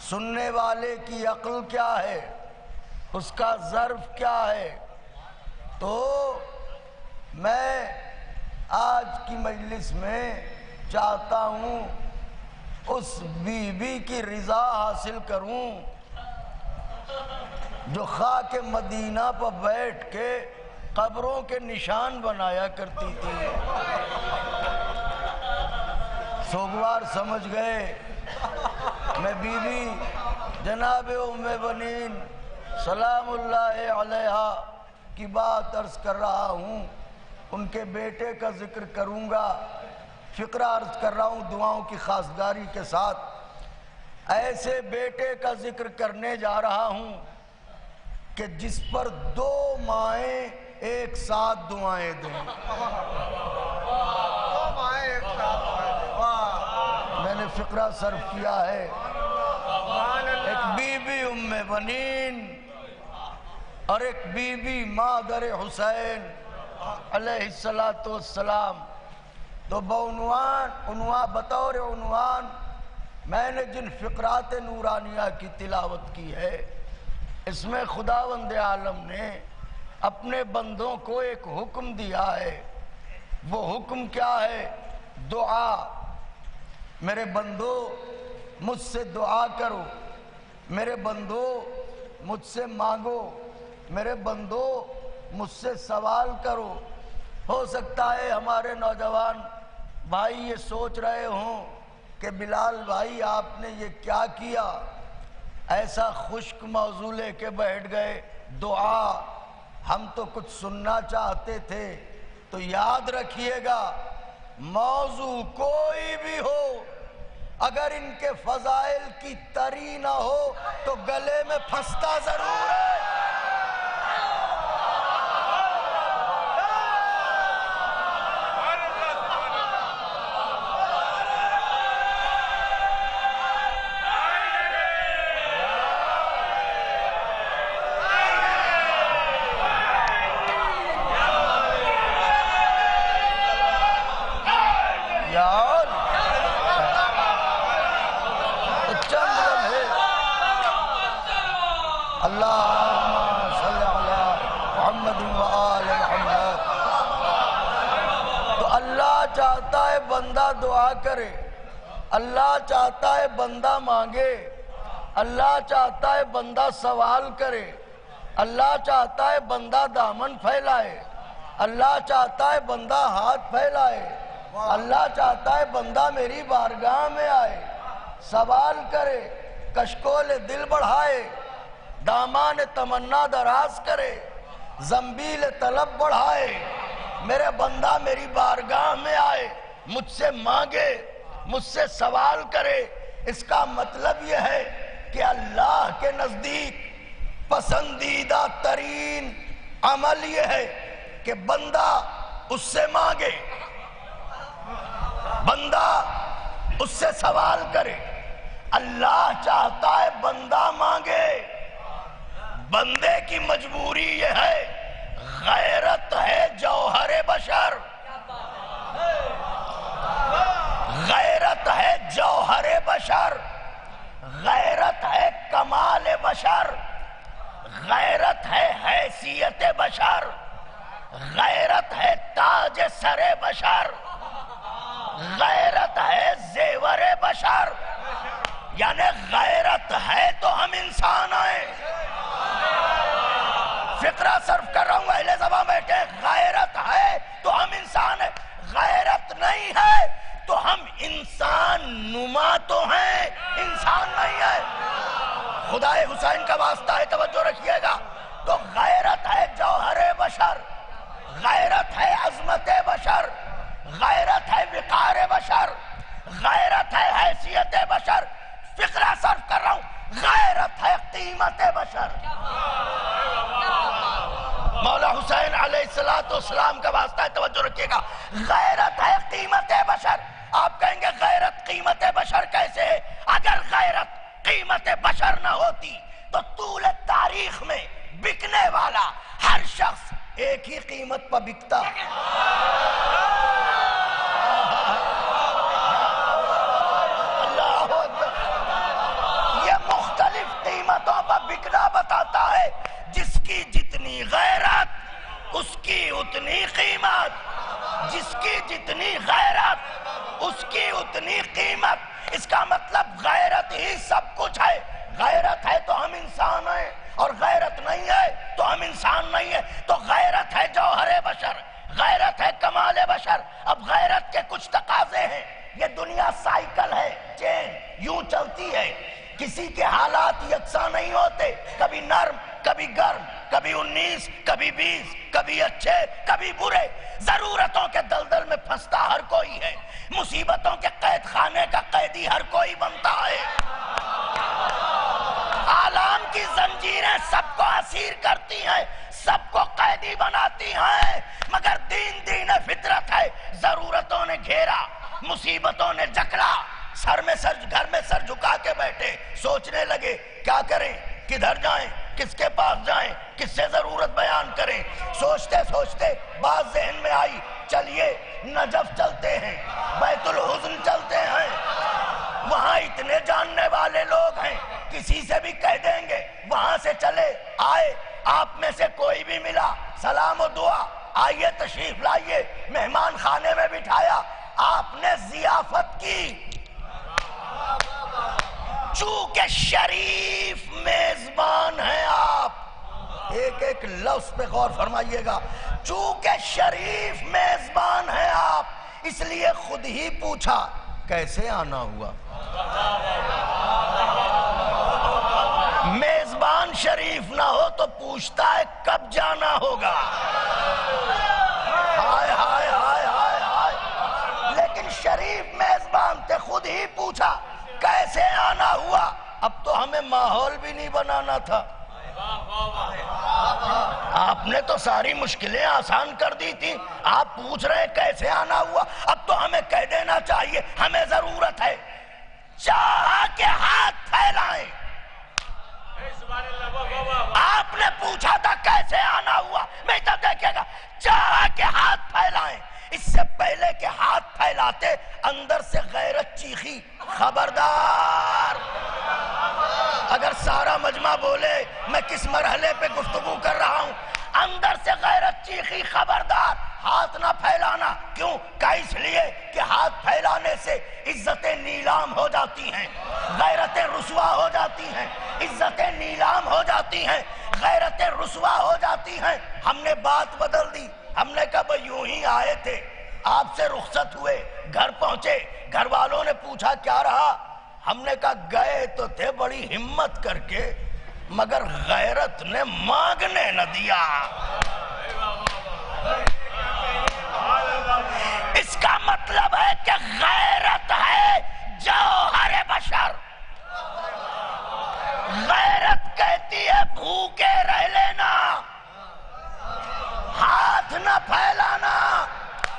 G: سننے والے کی عقل کیا ہے، اس کا ظرف کیا ہے؟ تو میں آج کی مجلس میں چاہتا ہوں اس بی بی کی رضا حاصل کروں جو خاک مدینہ پر بیٹھ کے قبروں کے نشان بنایا کرتی تھی۔ سوگوار سمجھ گئے، میں بی بی جناب ام بنین سلام اللہ علیہا کی بات عرض کر رہا ہوں، ان کے بیٹے کا ذکر کروں گا، فقرہ عرض کر رہا ہوں دعاؤں کی خاصگاری کے ساتھ۔ ایسے بیٹے کا ذکر کرنے جا رہا ہوں کہ جس پر دو مائیں ایک ساتھ دعائیں دیں۔ میں نے فقرہ صرف کیا ہے، ایک بی بی ام بنین اور ایک بی بی مادر حسین علیہ السلام، تو بطور عنوان میں نے جن فقرات نورانیہ کی تلاوت کی ہے، اس میں خداوند عالم نے اپنے بندوں کو ایک حکم دیا ہے۔ وہ حکم کیا ہے؟ دعا۔ میرے بندو مجھ سے دعا کرو، میرے بندو مجھ سے مانگو، میرے بندو مجھ سے سوال کرو۔ ہو سکتا ہے ہمارے نوجوان بھائی یہ سوچ رہے ہوں کہ بلال بھائی آپ نے یہ کیا کیا، ایسا خشک موضوع لے کے بیٹھ گئے۔ دعا، ہم تو کچھ سننا چاہتے تھے۔ تو یاد رکھیے گا، موضوع کوئی بھی ہو، اگر ان کے فضائل کی تری نہ ہو تو گلے میں پھنستا ضرور ہے۔ بندہ دعا کرے، اللہ چاہتا ہے بندہ مانگے، اللہ چاہتا ہے بندہ سوال کرے، اللہ چاہتا ہے بندہ دامن پھیلائے، اللہ چاہتا ہے بندہ ہاتھ پھیلائے، اللہ چاہتا ہے بندہ میری بارگاہ میں آئے، سوال کرے، کشکول دل بڑھائے، دامان تمنا دراز کرے، زنبیل طلب بڑھائے، میرے بندہ میری بارگاہ میں آئے، مجھ سے مانگے، مجھ سے سوال کرے۔ اس کا مطلب یہ ہے کہ اللہ کے نزدیک پسندیدہ ترین عمل یہ ہے کہ بندہ اس سے مانگے، بندہ اس سے سوال کرے۔ اللہ چاہتا ہے بندہ مانگے، بندے کی مجبوری یہ ہے، غیرت ہے جوہر بشر، غیرت ہے جوہر بشر، غیرت ہے کمال بشر، غیرت ہے حیثیت بشر، غیرت ہے تاج سر بشر، غیرت ہے زیور بشر، یعنی غیرت ہے تو ہم انسان ہیں۔ فقرہ صرف کر رہا ہوں، اہل زبان بیٹھے، غیرت ہے تو ہم انسان ہیں، غیرت نہیں ہے تو ہم انسان نما تو ہیں، انسان نہیں ہے۔ خدا حسین کا واسطہ ہے، توجہ رکھیے گا۔ تو غیرت ہے جوہر بشر، غیرت ہے عظمت بشر، غیرت ہے وقار بشر، غیرت ہے حیثیت بشر۔ فقرہ صرف کر رہا ہوں، غیرت ہے قیمت بشر. مولا حسین علیہ السلام کا واسطہ ہے، توجہ رکھیے گا. غیرت ہے قیمت بشر. آپ کہیں گے غیرت قیمت بشر کیسے ہے؟ اگر غیرت قیمت بشر نہ ہوتی تو طول تاریخ میں بکنے والا ہر شخص ایک ہی قیمت پر بکتا. اللہ اکبر. یہ مختلف قیمتوں پر بکنا بتاتا ہے. جس کی جتنی غیرت اس کی اتنی قیمت، جس کی جتنی غیرت اس کی اتنی قیمت. اس کا مطلب غیرت ہی سب کچھ ہے. غیرت ہے تو ہم انسان ہیں، اور غیرت نہیں ہے تو ہم انسان نہیں ہیں. تو غیرت ہے جوہر بشر، غیرت ہے کمال بشر. اب غیرت کے کچھ تقاضے ہیں. یہ دنیا سائیکل ہے، چین یوں چلتی ہے. کسی کے حالات یکساں نہیں ہوتے، کبھی نرم کبھی گرم، کبھی 19 کبھی 20، کبھی اچھے کبھی برے. ضرورتوں کے دلدل میں پھنستا ہر کوئی ہے، مصیبتوں کے قید خانے کا قیدی ہر کوئی بنتا ہے. آلام کی زنجیریں سب کو اسیر کرتی ہیں، سب کو قیدی بناتی ہیں، مگر دین فطرت ہے. ضرورتوں نے گھیرا، مصیبتوں نے جکڑا، گھر میں سر جھکا کے بیٹھے، سوچنے لگے کیا کریں، کدھر جائیں، کس کے پاس جائیں، کس سے ضرورت بیان کریں. سوچتے سوچتے بات ذہن میں آئی، چلیے نجف چلتے ہیں، بیت الحزن چلتے ہیں، وہاں اتنے جاننے والے لوگ ہیں، کسی سے بھی کہہ دیں گے. وہاں سے چلے آئے، آپ میں سے کوئی بھی ملا، سلام و دعا، آئیے تشریف لائیے. مہمان خانے میں بٹھایا، آپ نے ضیافت کی. چونکہ شریف میزبان ہیں آپ، ایک ایک لفظ پہ غور فرمائیے گا. چونکہ شریف میزبان ہیں آپ، اس لیے خود ہی پوچھا کیسے آنا ہوا. میزبان شریف نہ ہو تو پوچھتا ہے کب جانا ہوگا. ہائے ہائے ہائے ہائے ہائے. لیکن شریف میزبان تھے، خود ہی پوچھا کیسے آنا ہوا. اب تو ہمیں ماحول بھی نہیں بنانا تھا. آپ نے تو ساری مشکلیں آسان کر دی تھی، آپ پوچھ رہے ہیں کیسے آنا ہوا. اب تو ہمیں کہہ دینا چاہیے ہمیں ضرورت ہے. چاہا کہ ہاتھ پھیلائیں. آپ نے پوچھا تھا کیسے آنا ہوا، میں تو دیکھے گا چاہا کہ ہاتھ پھیلائیں. اس سے پہلے کہ ہاتھ پھیلاتے اندر سے غیرت چیخی، خبردار. اگر سارا مجمع بولے میں کس مرحلے پہ گفتگو کر رہا ہوں. اندر سے غیرت چیخی، خبردار ہاتھ نہ پھیلانا. کیوں؟ کہ اس لیے کہ ہاتھ پھیلانے سے عزتیں نیلام ہو جاتی ہیں، غیرتیں رسوا ہو جاتی ہیں، عزتیں نیلام ہو جاتی ہیں، غیرتیں رسوا ہو جاتی ہیں. ہم نے بات بدل دی. ہم نے کہا بھئی یوں ہی آئے تھے، آپ سے رخصت ہوئے، گھر پہنچے، گھر والوں نے پوچھا کیا رہا. ہم نے کہا گئے تو تھے بڑی ہمت کر کے، مگر غیرت نے مانگنے نہ دیا. اس کا مطلب ہے کہ غیرت ہے جوہر بشر. غیرت کہتی ہے بھوکے رہ لینا، ہاتھ نہ پھیلانا.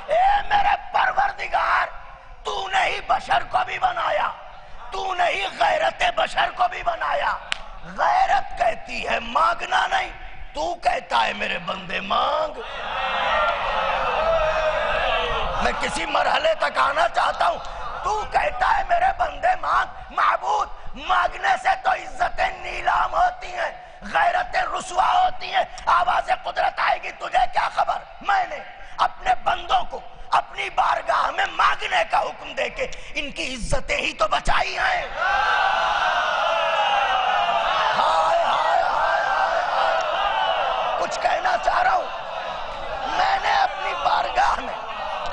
G: اے میرے پروردگار، تو نے ہی بشر کو بھی بنایا، تو نے ہی غیرت بشر کو بھی بنایا. غیرت کہتی ہے مانگنا نہیں، تو کہتا ہے میرے بندے مانگ. میں کسی مرحلے تک آنا چاہتا ہوں. تو کہتا ہے میرے بندے مانگ. معبود، مانگنے سے تو عزتیں نیلام ہوتی ہیں، غیرتیں رسوا ہوتی ہیں. آواز قدرت آئے گی، تجھے کیا خبر. میں نے اپنے بندوں کو اپنی بارگاہ میں مانگنے کا حکم دے کے ان کی عزتیں ہی تو بچائی ہیں. ہائے ہائے ہائے ہائے ہائے. کچھ کہنا چاہ رہا ہوں. میں نے اپنی بارگاہ میں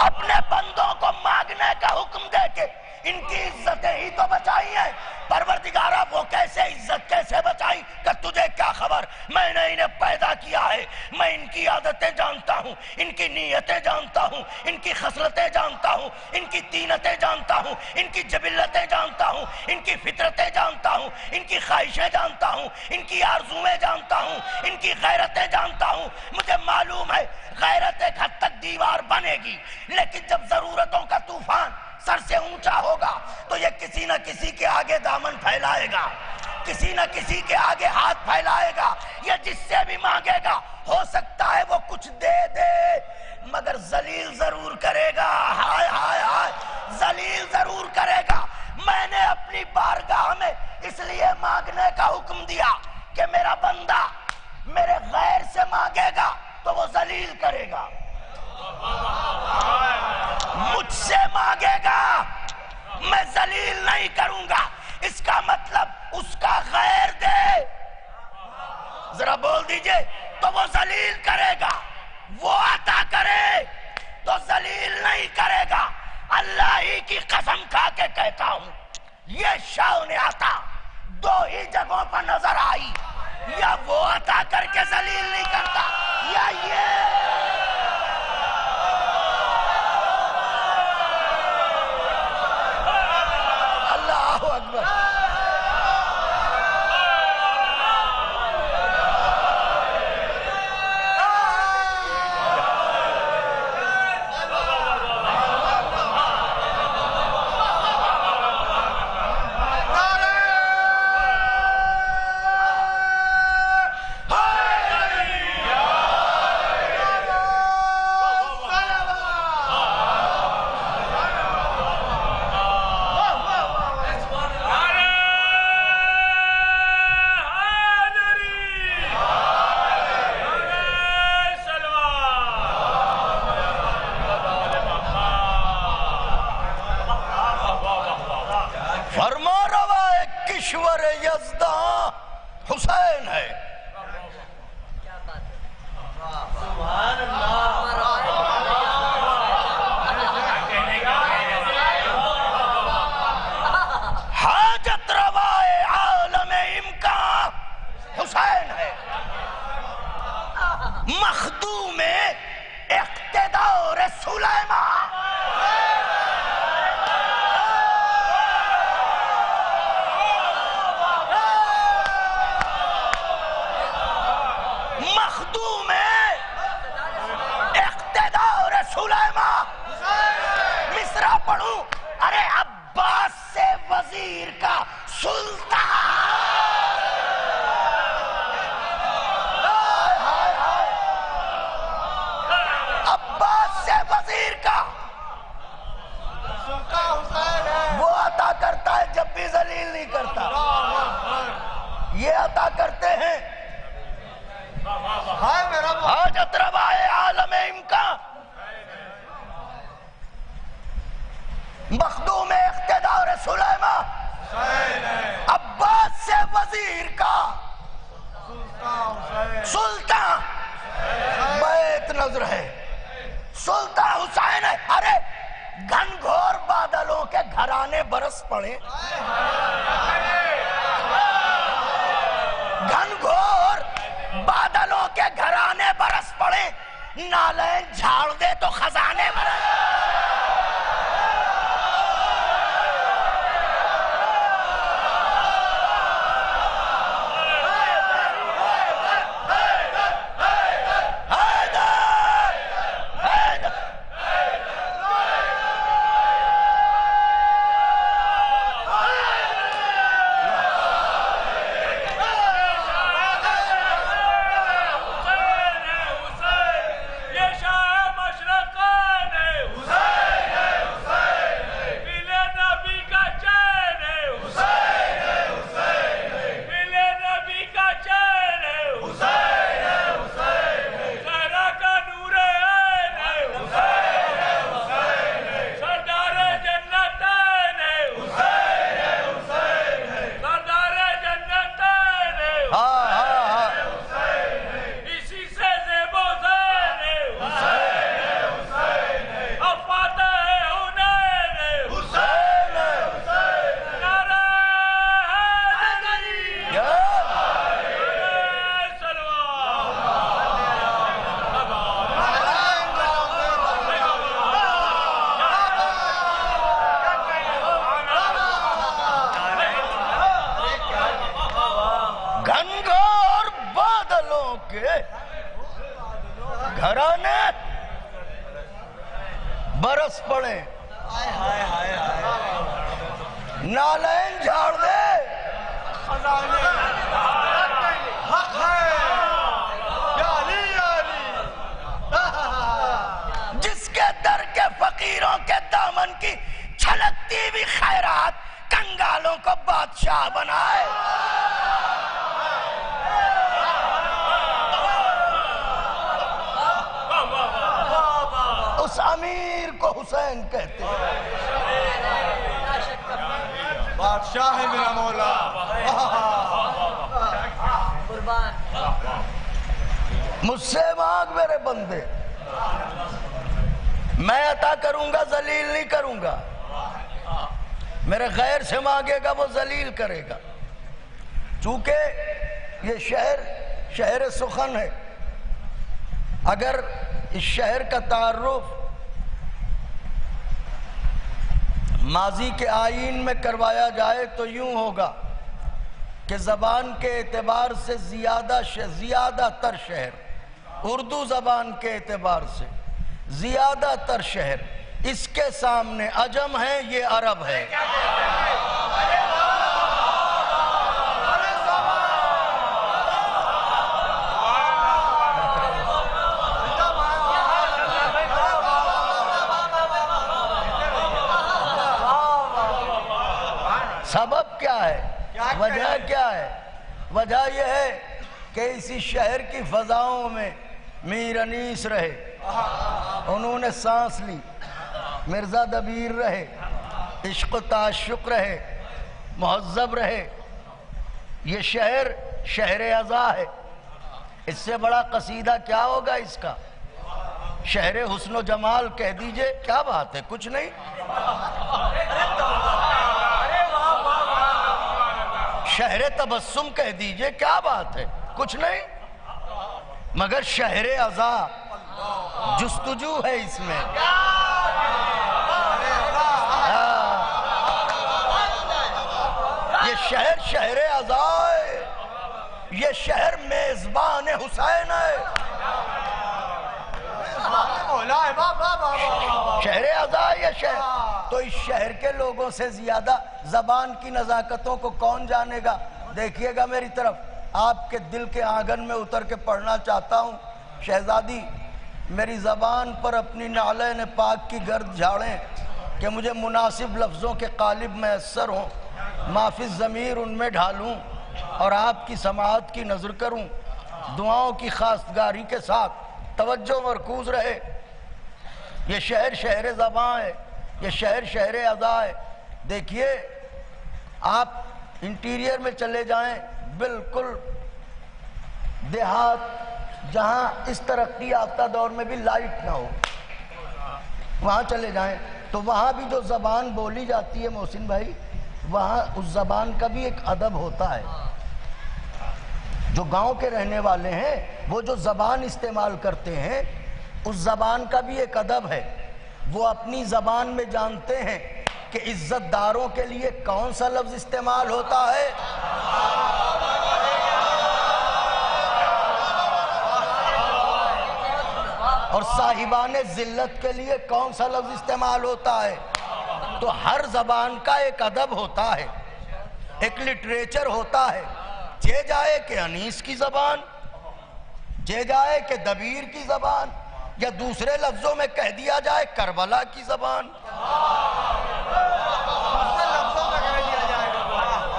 G: اپنے بندوں کو مانگنے کا حکم دے کے ان کی عزتیں ہی تو بچائی ہیں. پروردگارہ وہ کیسے عزت کیسے بچائی کہ تجھے کیا خبر. میں نے انہیں پیدا کیا ہے، میں ان کی عادتیں جانتا ہوں، ان کی نیتیں جانتا ہوں، ان کی خصلتیں جانتا ہوں، ان کی طینتیں جانتا ہوں، ان کی جبلتیں جانتا ہوں، ان کی فطرت فطرتیں جانتا ہوں، ان کی خواہشیں جانتا ہوں، ان کی آرزویں جانتا ہوں، ان کی غیرتیں جانتا ہوں. مجھے معلوم ہے غیرت ایک حد تک دیوار بنے گی، لیکن جب ضرورتوں کا طوفان سر سے اونچا ہوگا تو یہ کسی نہ کسی کے آگے دامن پھیلائے گا، کسی نہ کسی کے آگے ہاتھ پھیلائے گا. یہ جس سے بھی مانگے گا ہو سکتا ہے وہ کچھ دے دے مگر ذلیل ضرور کرے گا. ہائے ہائے ہائے، ذلیل ضرور کرے گا. میں نے اپنی بارگاہ میں اس لیے مانگنے کا حکم دیا کہ میرا بندہ میرے غیر سے مانگے گا تو وہ ذلیل کرے گا، مجھ سے مانگے گا میں ذلیل نہیں کروں گا. اس کا مطلب اس کا غیر دے، ذرا بول دیجئے، تو وہ ذلیل کرے گا. وہ عطا کرے تو ذلیل نہیں کرے گا. اللہ ہی کی قسم کھا کے کہتا ہوں یہ شاؤن عطا دو ہی جگہوں پر نظر آئی، یا وہ عطا کر کے ذلیل نہیں کرتا یا یہ. اللہ اکبر. کشور یزداں حسین ہے. حاجت روائے عالم امکان حسین ہے. مخدوم اقتدار سلیمان مصرع پڑھوں. ارے عباس سے وزیر کا سلطان، عباس سے وزیر کا وہ عطا کرتا ہے جب بھی ذلیل نہیں کرتا. یہ عطا کرتے ہیں حاجت روائے عالم امکان، مخدوم اقتدار سلیمان، عباس سے وزیر کا سلطان. بیت نظر ہے سلطان حسین ہے. ارے گھن گھور بادلوں کے گھرانے برس پڑے، گھن گھور بادلوں کے گھرانے برس پڑے، نالین جھاڑ دے تو خزانے برس.
B: یہ شاہ مشرقان ہے
G: کے گھرانے برس پڑے، نالین جھاڑ دے،
B: حق ہے یا علی یا علی۔
G: جس کے در کے فقیروں کے دامن کی چھلکتی ہوئی خیرات کنگالوں کو بادشاہ بنائے۔ اس امیر کو حسین کہتے ہیں۔
B: بادشاہ ہے میرا مولا۔
G: مجھ سے مانگ میرے بندے، میں عطا کروں گا، ذلیل نہیں کروں گا۔ میرے غیر سے مانگے گا وہ ذلیل کرے گا۔ چونکہ یہ شہر سخن ہے، اگر اس شہر کا تعارف ماضی کے آئین میں کروایا جائے تو یوں ہوگا کہ زبان کے اعتبار سے زیادہ تر شہر، اردو زبان کے اعتبار سے زیادہ تر شہر اس کے سامنے عجم ہے، یہ عرب ہے۔ سبب کیا ہے؟ وجہ کیا ہے؟ وجہ یہ ہے کہ اسی شہر کی فضاؤں میں میر انیس رہے، انہوں نے سانس لی، مرزا دبیر رہے، عشق و تعشق رہے، مہذب رہے۔ یہ شہر عزا ہے۔ اس سے بڑا قصیدہ کیا ہوگا اس کا؟ شہر حسن و جمال کہہ دیجئے، کیا بات ہے؟ کچھ نہیں۔ شہر تبسم کہہ دیجئے، کیا بات ہے؟ کچھ نہیں، مگر شہر عزا جستجو ہے اس میں۔ یہ شہر عزا ہے، یہ شہر میزبان حسین ہے۔ شہر عزا ہے یہ شہر۔ تو اس شہر کے لوگوں سے زیادہ زبان کی نزاکتوں کو کون جانے گا؟ دیکھیے گا میری طرف، آپ کے دل کے آنگن میں اتر کے پڑھنا چاہتا ہوں۔ شہزادی میری زبان پر اپنی نعلین پاک کی گرد جھاڑیں کہ مجھے مناسب لفظوں کے قالب میسر ہوں، معافی ضمیر ان میں ڈھالوں اور آپ کی سماعت کی نظر کروں۔ دعاؤں کی خواستگاری کے ساتھ توجہ مرکوز رہے۔ یہ شہر زبان ہے، یہ شہر عزا ہے۔ دیکھیے آپ انٹیریئر میں چلے جائیں، بالکل دیہات جہاں اس ترقی یافتہ دور میں بھی لائٹ نہ ہو، وہاں چلے جائیں تو وہاں بھی جو زبان بولی جاتی ہے محسن بھائی، وہاں اس زبان کا بھی ایک ادب ہوتا ہے۔ جو گاؤں کے رہنے والے ہیں وہ جو زبان استعمال کرتے ہیں اس زبان کا بھی ایک ادب ہے۔ وہ اپنی زبان میں جانتے ہیں کہ عزت داروں کے لیے کون سا لفظ استعمال ہوتا ہے، اور صاحبان ذلت کے لیے کون سا لفظ استعمال ہوتا ہے۔ تو ہر زبان کا ایک ادب ہوتا ہے، ایک لٹریچر ہوتا ہے۔ جے جائے کہ انیس کی زبان، جے جائے کہ دبیر کی زبان، یا دوسرے لفظوں میں کہہ دیا جائے کربلا کی زبان۔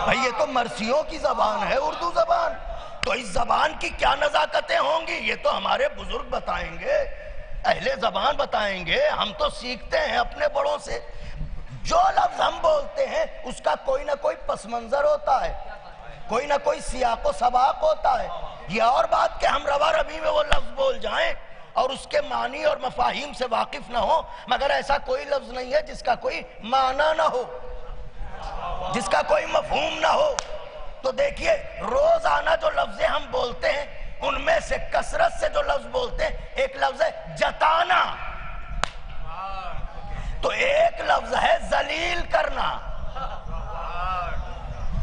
G: بھئی یہ تو مرثیوں کی زبان ہے، اردو زبان۔ تو اس زبان کی کیا نزاکتیں ہوں گی یہ تو ہمارے بزرگ بتائیں گے، اہل زبان بتائیں گے۔ ہم تو سیکھتے ہیں اپنے بڑوں سے۔ جو لفظ ہم بولتے ہیں اس کا کوئی نہ کوئی پس منظر ہوتا ہے، کوئی نہ کوئی سیاق و سباق ہوتا ہے۔ یہ اور بات کہ ہم روا ربی میں وہ لفظ بول جائیں اور اس کے معنی اور مفاہیم سے واقف نہ ہو، مگر ایسا کوئی لفظ نہیں ہے جس کا کوئی معنی نہ ہو، جس کا کوئی مفہوم نہ ہو۔ تو دیکھیے روزانہ جو لفظیں ہم بولتے ہیں ان میں سے کثرت سے جو لفظ بولتے ہیں، ایک لفظ ہے جتانا، تو ایک لفظ ہے ذلیل کرنا۔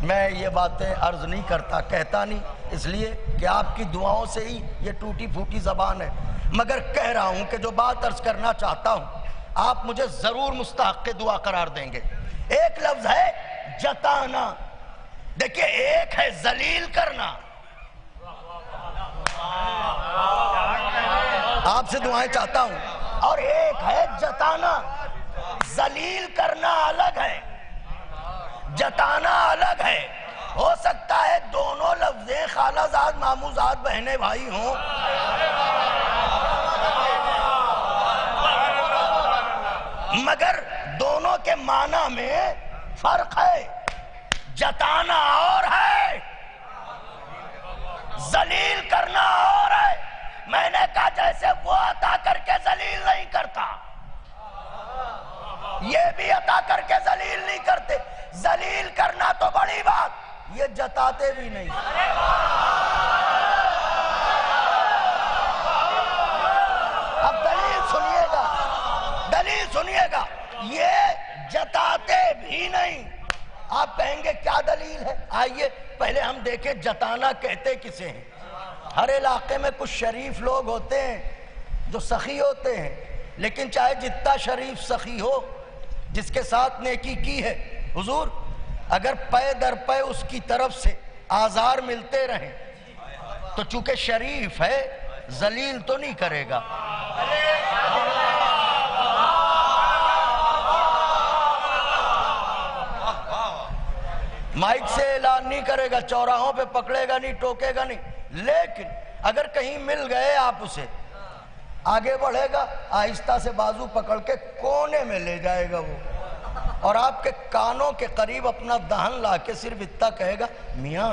G: میں یہ باتیں عرض نہیں کرتا، کہتا نہیں،
H: اس لیے کہ آپ کی دعاؤں سے ہی یہ ٹوٹی پھوٹی زبان ہے، مگر کہہ رہا ہوں کہ جو بات عرض کرنا چاہتا ہوں آپ مجھے ضرور مستحق دعا قرار دیں گے۔ ایک لفظ ہے جتانا، دیکھیے ایک ہے ذلیل کرنا، آپ سے دعائیں چاہتا ہوں، اور ایک ہے جتانا۔ ذلیل کرنا الگ ہے، جتانا الگ ہے۔ ہو سکتا ہے دونوں لفظیں خالہ زاد ماموں زاد بہنیں بھائی ہوں، مگر دونوں کے معنی میں فرق ہے۔ جتانا اور ہے، ذلیل کرنا اور ہے۔ میں نے کہا جیسے وہ عطا کر کے ذلیل نہیں کرتا، یہ بھی عطا کر کے ذلیل نہیں کرتے۔ ذلیل کرنا تو بڑی بات، یہ جتاتے بھی نہیں۔ اب دلیل سنیے گا، دلیل سنیے گا، یہ جتاتے بھی نہیں۔ آپ کہیں گے کیا دلیل ہے؟ آئیے پہلے ہم دیکھیں جتانا کہتے کسے ہیں۔ ہر علاقے میں کچھ شریف لوگ ہوتے ہیں جو سخی ہوتے ہیں، لیکن چاہے جتنا شریف سخی ہو، جس کے ساتھ نیکی کی ہے، حضور اگر پے در پے اس کی طرف سے آزار ملتے رہیں تو چونکہ شریف ہے ذلیل تو نہیں کرے گا۔ مائک سے اعلان نہیں کرے گا، چوراہوں پہ پکڑے گا نہیں، ٹوکے گا نہیں، لیکن اگر کہیں مل گئے آپ اسے، آگے بڑھے گا، آہستہ سے بازو پکڑ کے کونے میں لے جائے گا وہ، اور آپ کے کانوں کے قریب اپنا دہن لا کے صرف اتنا کہے گا، میاں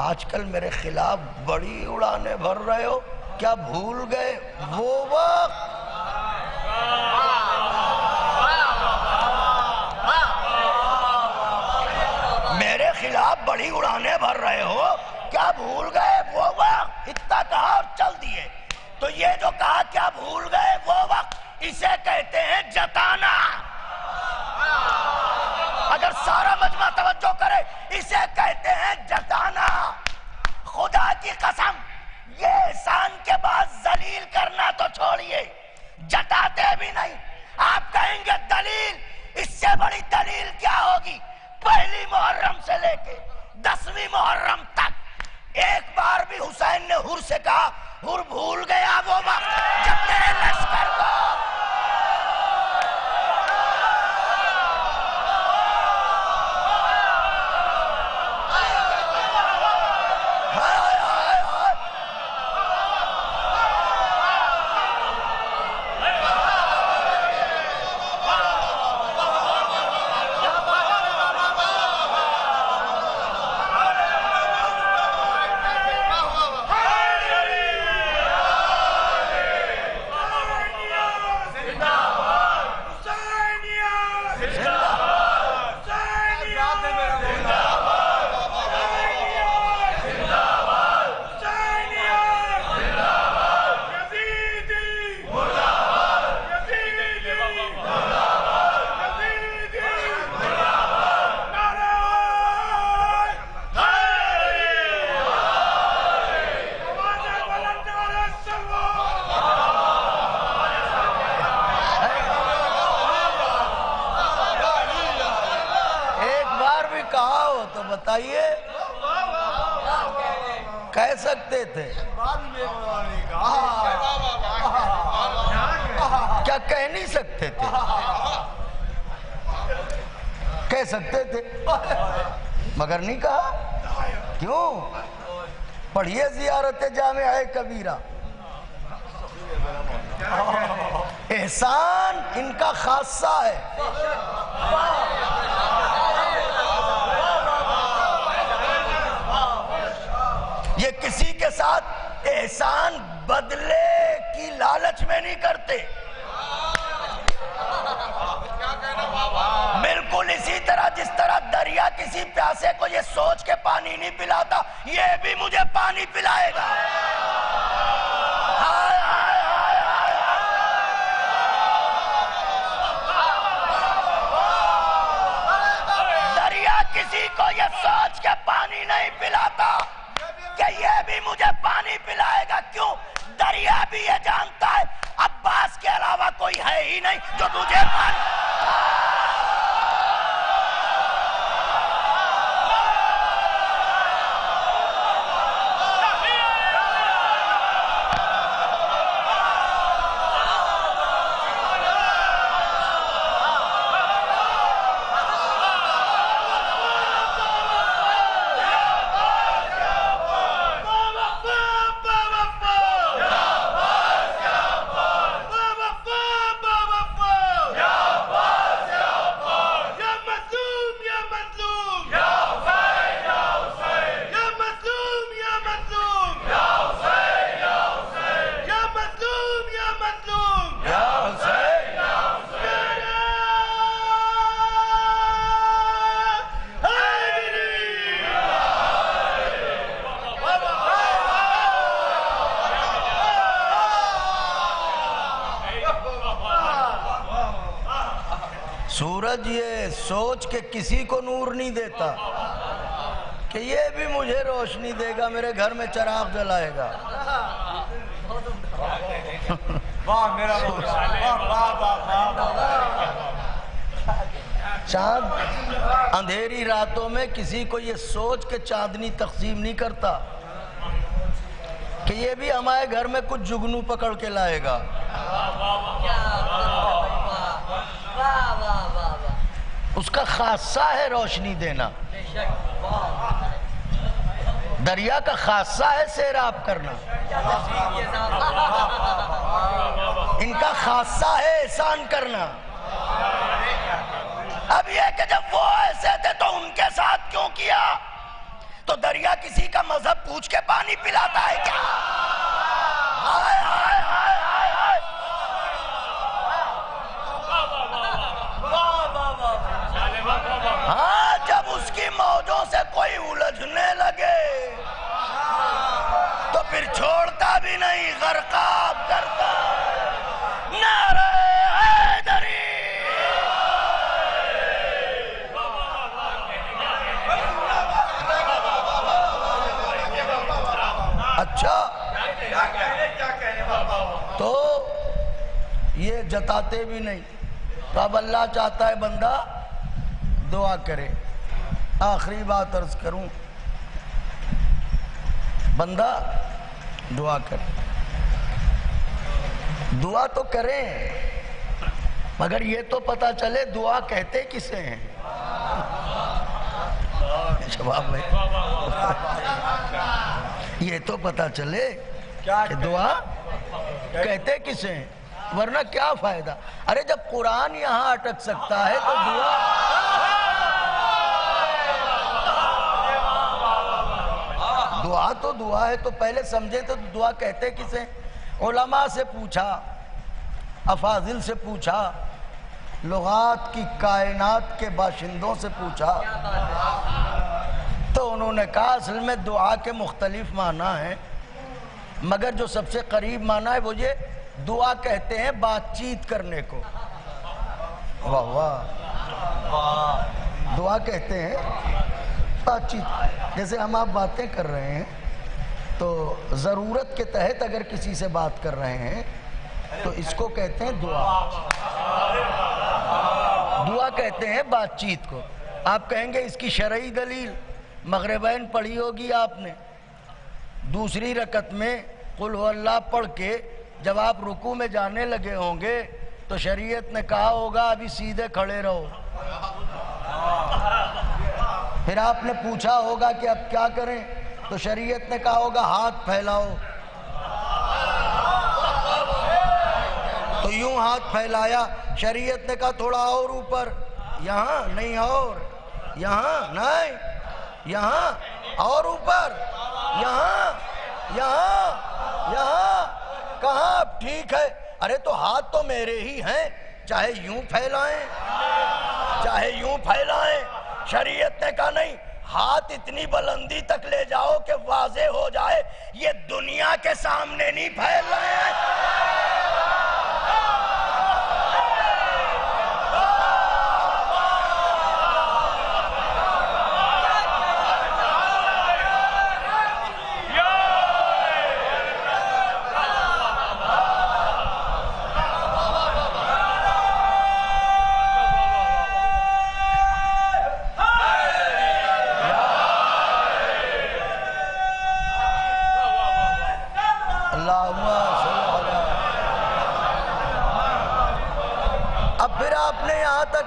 H: آج کل میرے خلاف بڑی اڑانے بھر رہے ہو، کیا بھول گئے وہ وقت؟ میرے خلاف بڑی اڑانے بھر رہے ہو، کیا بھول گئے وہ وقت؟ اتنا کہا اور چل دیے۔ تو یہ جو کہا کیا بھول گئے وہ وقت، اسے کہتے ہیں جتانا۔ اگر سارا مجمع توجہ کرے، اسے کہتے ہیں جتانا۔ خدا کی قسم یہ احسان کے بعد ذلیل کرنا تو چھوڑیے، جتاتے بھی نہیں۔ آپ کہیں گے دلیل، اس سے بڑی دلیل کیا ہوگی؟ پہلی محرم سے لے کے 10ویں محرم تک ایک بار بھی حسین نے حر سے کہا حر بھول گیا وہ وقت جب تیرے لشکر کو بتائیے کہہ سکتے تھے کیا کہہ نہیں سکتے تھے؟ کہہ سکتے تھے مگر نہیں کہا۔ کیوں؟ پڑھیے زیارت جامعہ کبیرہ، احسان ان کا خاصہ ہے۔ یہ کسی کے ساتھ احسان بدلے کی لالچ میں نہیں کرتے۔ بالکل اسی طرح جس طرح دریا کسی پیاسے کو یہ سوچ کے پانی نہیں پلاتا یہ بھی مجھے پانی پلائے گا۔ دریا کسی کو یہ سوچ کے پانی نہیں پلاتا کہ یہ سورج یہ سوچ کے کسی کو نور نہیں دیتا کہ یہ بھی مجھے روشنی دے گا، میرے گھر میں چراغ جلائے گا۔
B: واہ میرا مولا، واہ واہ واہ۔
H: چاند اندھیری راتوں میں کسی کو یہ سوچ کے چاندنی تقسیم نہیں کرتا کہ یہ بھی ہمارے گھر میں کچھ جگنو پکڑ کے لائے گا۔ اس کا خاصہ ہے روشنی دینا، دریا کا خاصہ ہے سیراب کرنا، ان کا خاصہ ہے احسان کرنا۔ اب یہ کہ جب وہ ایسے تھے تو ان کے ساتھ کیوں کیا؟ تو دریا کسی کا مذہب پوچھ کے پانی پلاتا ہے کیا؟ ہائے ہائے ہائے ہائے ہائے۔ ہاں جب اس کی موجوں سے کوئی الجھنے لگے تو پھر چھوڑتا بھی نہیں، غرقاب کرتا۔ نعرہ حیدری! اچھا تو یہ جتاتے بھی نہیں، تو اب اللہ چاہتا ہے بندہ دعا کرے۔ آخری بات عرض کروں، بندہ دعا کرے، دعا تو کریں مگر یہ تو پتا چلے دعا کہتے کسے ہیں۔ شباب بھائی یہ تو پتا چلے کہ دعا کہتے کسے ہیں، ورنہ کیا فائدہ؟ ارے جب قرآن یہاں اٹک سکتا ہے تو دعا تو دعا ہے، تو پہلے سمجھے تو دعا کہتے کسے؟ علماء سے پوچھا، افاضل سے پوچھا، لغات کی کائنات کے باشندوں سے پوچھا، تو انہوں نے کہا اصل میں دعا کے مختلف معنی ہیں، مگر جو سب سے قریب معنی ہے وہ یہ دعا کہتے ہیں بات چیت کرنے کو۔ واہ واہ، دعا کہتے ہیں بات چیت، جیسے ہم آپ باتیں کر رہے ہیں تو ضرورت کے تحت اگر کسی سے بات کر رہے ہیں تو اس کو کہتے ہیں دعا۔ دعا کہتے ہیں بات چیت کو۔ آپ کہیں گے اس کی شرعی دلیل؟ مغربین پڑھی ہوگی آپ نے، دوسری رکعت میں قل هو اللہ پڑھ کے جب آپ رکوع میں جانے لگے ہوں گے تو شریعت نے کہا ہوگا ابھی سیدھے کھڑے رہو، پھر آپ نے پوچھا ہوگا کہ اب کیا کریں، تو شریعت نے کہا ہوگا ہاتھ پھیلاؤ، تو یوں ہاتھ پھیلایا، شریعت نے کہا تھوڑا اور اوپر، یہاں نہیں اور یہاں نہیں، یہاں اور اوپر، یہاں یہاں یہاں، کہاں اب ٹھیک ہے؟ ارے تو ہاتھ تو میرے ہی ہیں، چاہے یوں پھیلائیں چاہے یوں پھیلائیں۔ شریعت نے کہا نہیں، ہاتھ اتنی بلندی تک لے جاؤ کہ واضح ہو جائے یہ دنیا کے سامنے نہیں پھیل رہے ہیں۔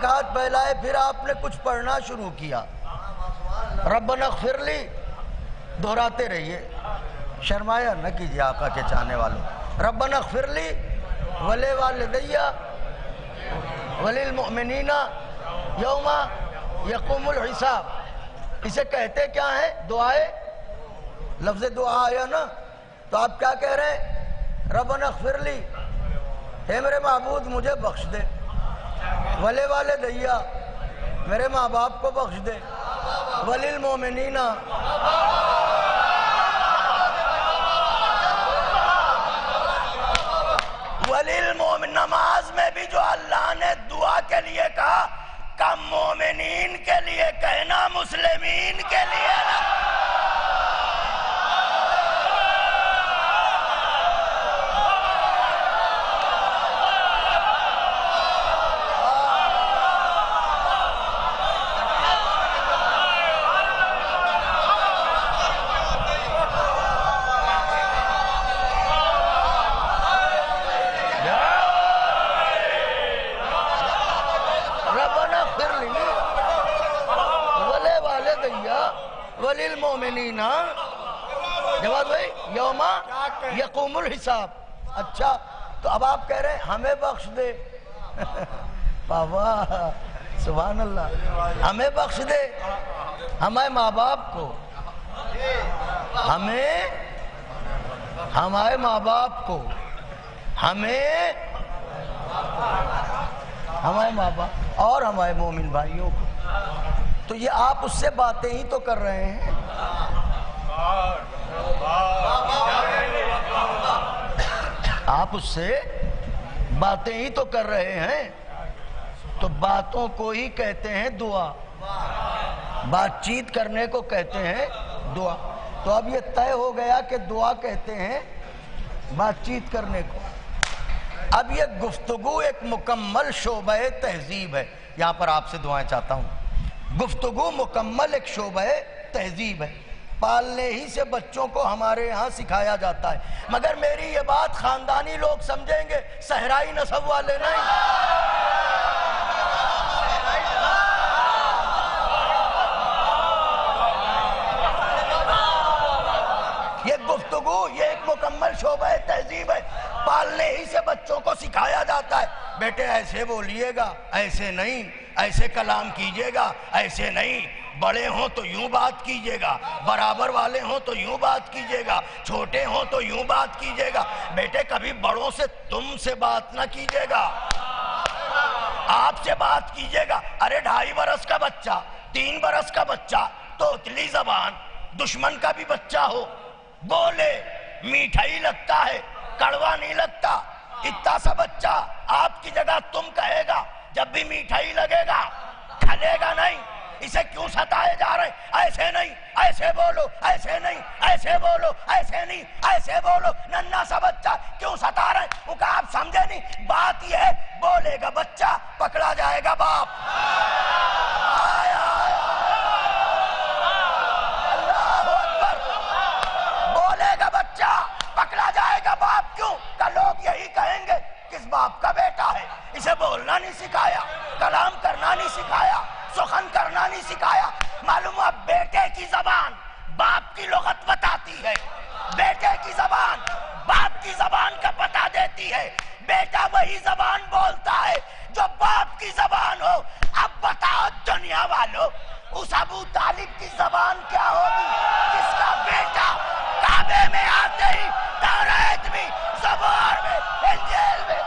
H: ہاتھ پھیلائے، پھر آپ نے کچھ پڑھنا شروع کیا، ربنا اغفر لی، دہراتے رہیے، شرمایا نہ کیجیے آقا کے چاہنے والوں۔ ربنا اغفر لی ولوالدی وللمؤمنین یوم یقوم الحساب، اسے کہتے کیا ہیں؟ دعائے، لفظ دعا آیا نا، تو آپ کیا کہہ رہے ہیں؟ ربنا اغفر لی، اے میرے معبود مجھے بخش دے، ولی والدیہ، میرے ماں باپ کو بخش دے، وللمؤمنین، وللمؤمن، نماز میں بھی جو اللہ نے دعا کے لیے کہا، مومنین کے لیے کہنا مسلمین کے لیے نا۔ وَلِلْمُؤْمِنِينَ جواد بھائی یوما یقوم الحساب۔ اچھا تو اب آپ کہہ رہے ہیں ہمیں بخش دے بابا سبحان اللہ، ہمیں بخش دے، ہمارے ماں باپ کو، ہمیں، ہمارے ماں باپ کو، ہمیں، ہمارے ماں باپ اور ہمارے مومن بھائیوں کو۔ تو یہ آپ اس سے باتیں ہی تو کر رہے ہیں۔ آپ اس سے باتیں ہی تو کر رہے ہیں، تو باتوں کو ہی کہتے ہیں دعا، بات چیت کرنے کو کہتے ہیں دعا۔ تو اب یہ طے ہو گیا کہ دعا کہتے ہیں بات چیت کرنے کو۔ اب یہ گفتگو ایک مکمل شعبہ تہذیب ہے، یہاں پر آپ سے دعائیں چاہتا ہوں۔ گفتگو مکمل ایک شعبہ تہذیب ہے، پالنے ہی سے بچوں کو ہمارے یہاں سکھایا جاتا ہے، مگر میری یہ بات خاندانی لوگ سمجھیں گے، صحرائی نسب والے نہیں۔ یہ گفتگو یہ ایک مکمل شعبہ تہذیب ہے، پالنے ہی سے بچوں کو سکھایا جاتا ہے، بیٹے ایسے بولیے گا، ایسے نہیں، ایسے کلام کیجئے گا، ایسے نہیں، بڑے ہوں تو یوں بات کیجئے گا، برابر والے ہوں تو یوں بات کیجئے گا، چھوٹے ہوں تو یوں بات کیجئے گا۔ بیٹے کبھی بڑوں سے تم سے بات نہ کیجئے گا، آپ سے بات کیجئے گا۔ ارے 2.5 برس کا بچہ، 3 برس کا بچہ، توتلی زبان، دشمن کا بھی بچہ ہو، بولے میٹھا ہی لگتا ہے، کڑوا نہیں لگتا۔ اتنا سا بچہ آپ کی جگہ تم کہے گا، جب بھی میٹھا ہی لگے گا، کھلے گا نہیں۔ اسے کیوں ستائے جا رہے ہیں؟ ایسے نہیں، ایسے بولو، ایسے نہیں، ایسے بولو، ایسے نہیں، ایسے بولو۔ ننھا سا بچہ کیوں ستا رہے ہیں؟ وہ کہا آپ سمجھے نہیں، بات یہ ہے بولے گا بچہ پکڑا جائے گا باپ۔ اللہ اکبر، بولے گا بچہ پکڑا جائے گا باپ۔ کیوں کہ لوگ یہی کہیں گے کس باپ کا بیٹا ہے، اسے بولنا نہیں سکھایا، کلام کرنا نہیں سکھایا، سخن کرنا نہیں سکھایا۔ معلوم ہوا بیٹے کی زبان باپ کی لغت بتاتی ہے، بیٹے کی زبان باپ کی زبان کا پتہ دیتی ہے۔ بیٹا وہی زبان بولتا ہے جو باپ کی زبان ہو۔ اب بتاؤ دنیا والوں، اس ابو طالب کی زبان کیا ہوگی جس کا بیٹا کعبے میں آتے ہی تورات میں، زبور میں، انجیل میں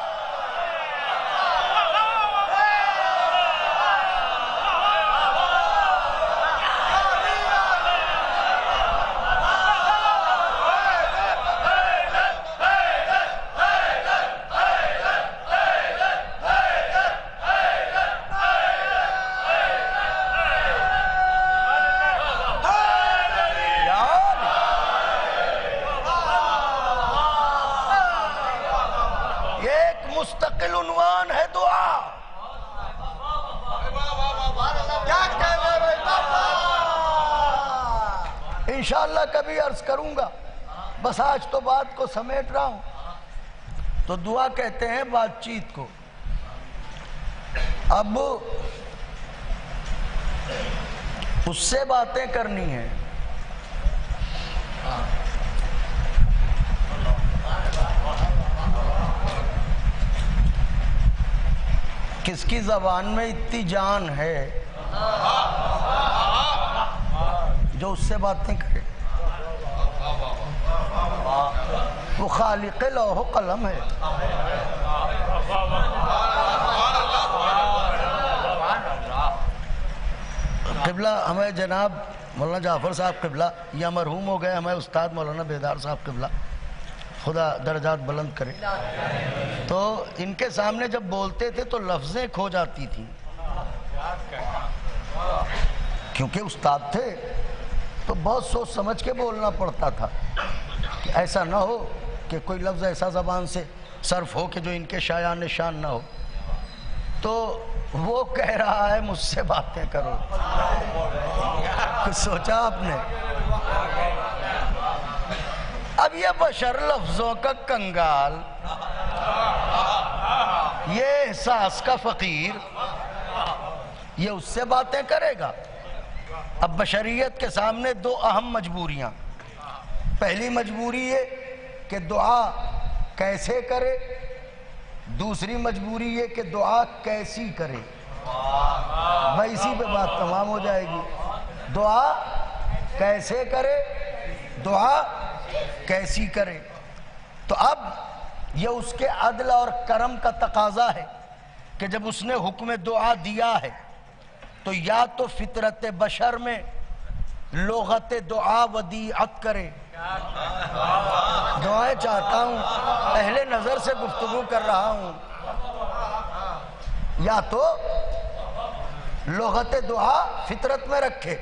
H: مستقل عنوان ہے دعا۔ انشاءاللہ کبھی عرض کروں گا، بس آج تو بات کو سمیٹ رہا ہوں۔ تو دعا کہتے ہیں بات چیت کو۔ اب اس سے باتیں کرنی ہیں، کس کی زبان میں اتنی جان ہے جو اس سے باتیں کرے؟ وہ خالق لوح و قلم ہے۔ قبلہ ہمیں جناب مولانا جعفر صاحب قبلہ یا مرحوم ہو گئے ہمیں استاد مولانا بیدار صاحب قبلہ، خدا درجات بلند کرے، تو ان کے سامنے جب بولتے تھے تو لفظیں کھو جاتی تھیں۔ کیونکہ استاد تھے تو بہت سوچ سمجھ کے بولنا پڑتا تھا کہ ایسا نہ ہو کہ کوئی لفظ ایسا زبان سے صرف ہو کہ جو ان کے شایان نشان نہ ہو. تو وہ کہہ رہا ہے مجھ سے باتیں کرو. کچھ سوچا آپ نے؟ اب یہ بشر لفظوں کا کنگال، یہ احساس کا فقیر، یہ اس سے باتیں کرے گا. اب بشریت کے سامنے دو اہم مجبوریاں. پہلی مجبوری یہ کہ دعا کیسے کرے، دوسری مجبوری یہ کہ دعا کیسی کرے. بھائی اسی پہ بات تمام ہو جائے گی. دعا کیسے کرے، دعا کیسی کرے. تو اب یہ اس کے عدل اور کرم کا تقاضا ہے کہ جب اس نے حکم دعا دیا ہے تو یا تو فطرت بشر میں لغت دعا ودیعت کرے. دعائیں چاہتا ہوں، پہلے نظر سے گفتگو کر رہا ہوں. یا تو لغت دعا فطرت میں رکھے،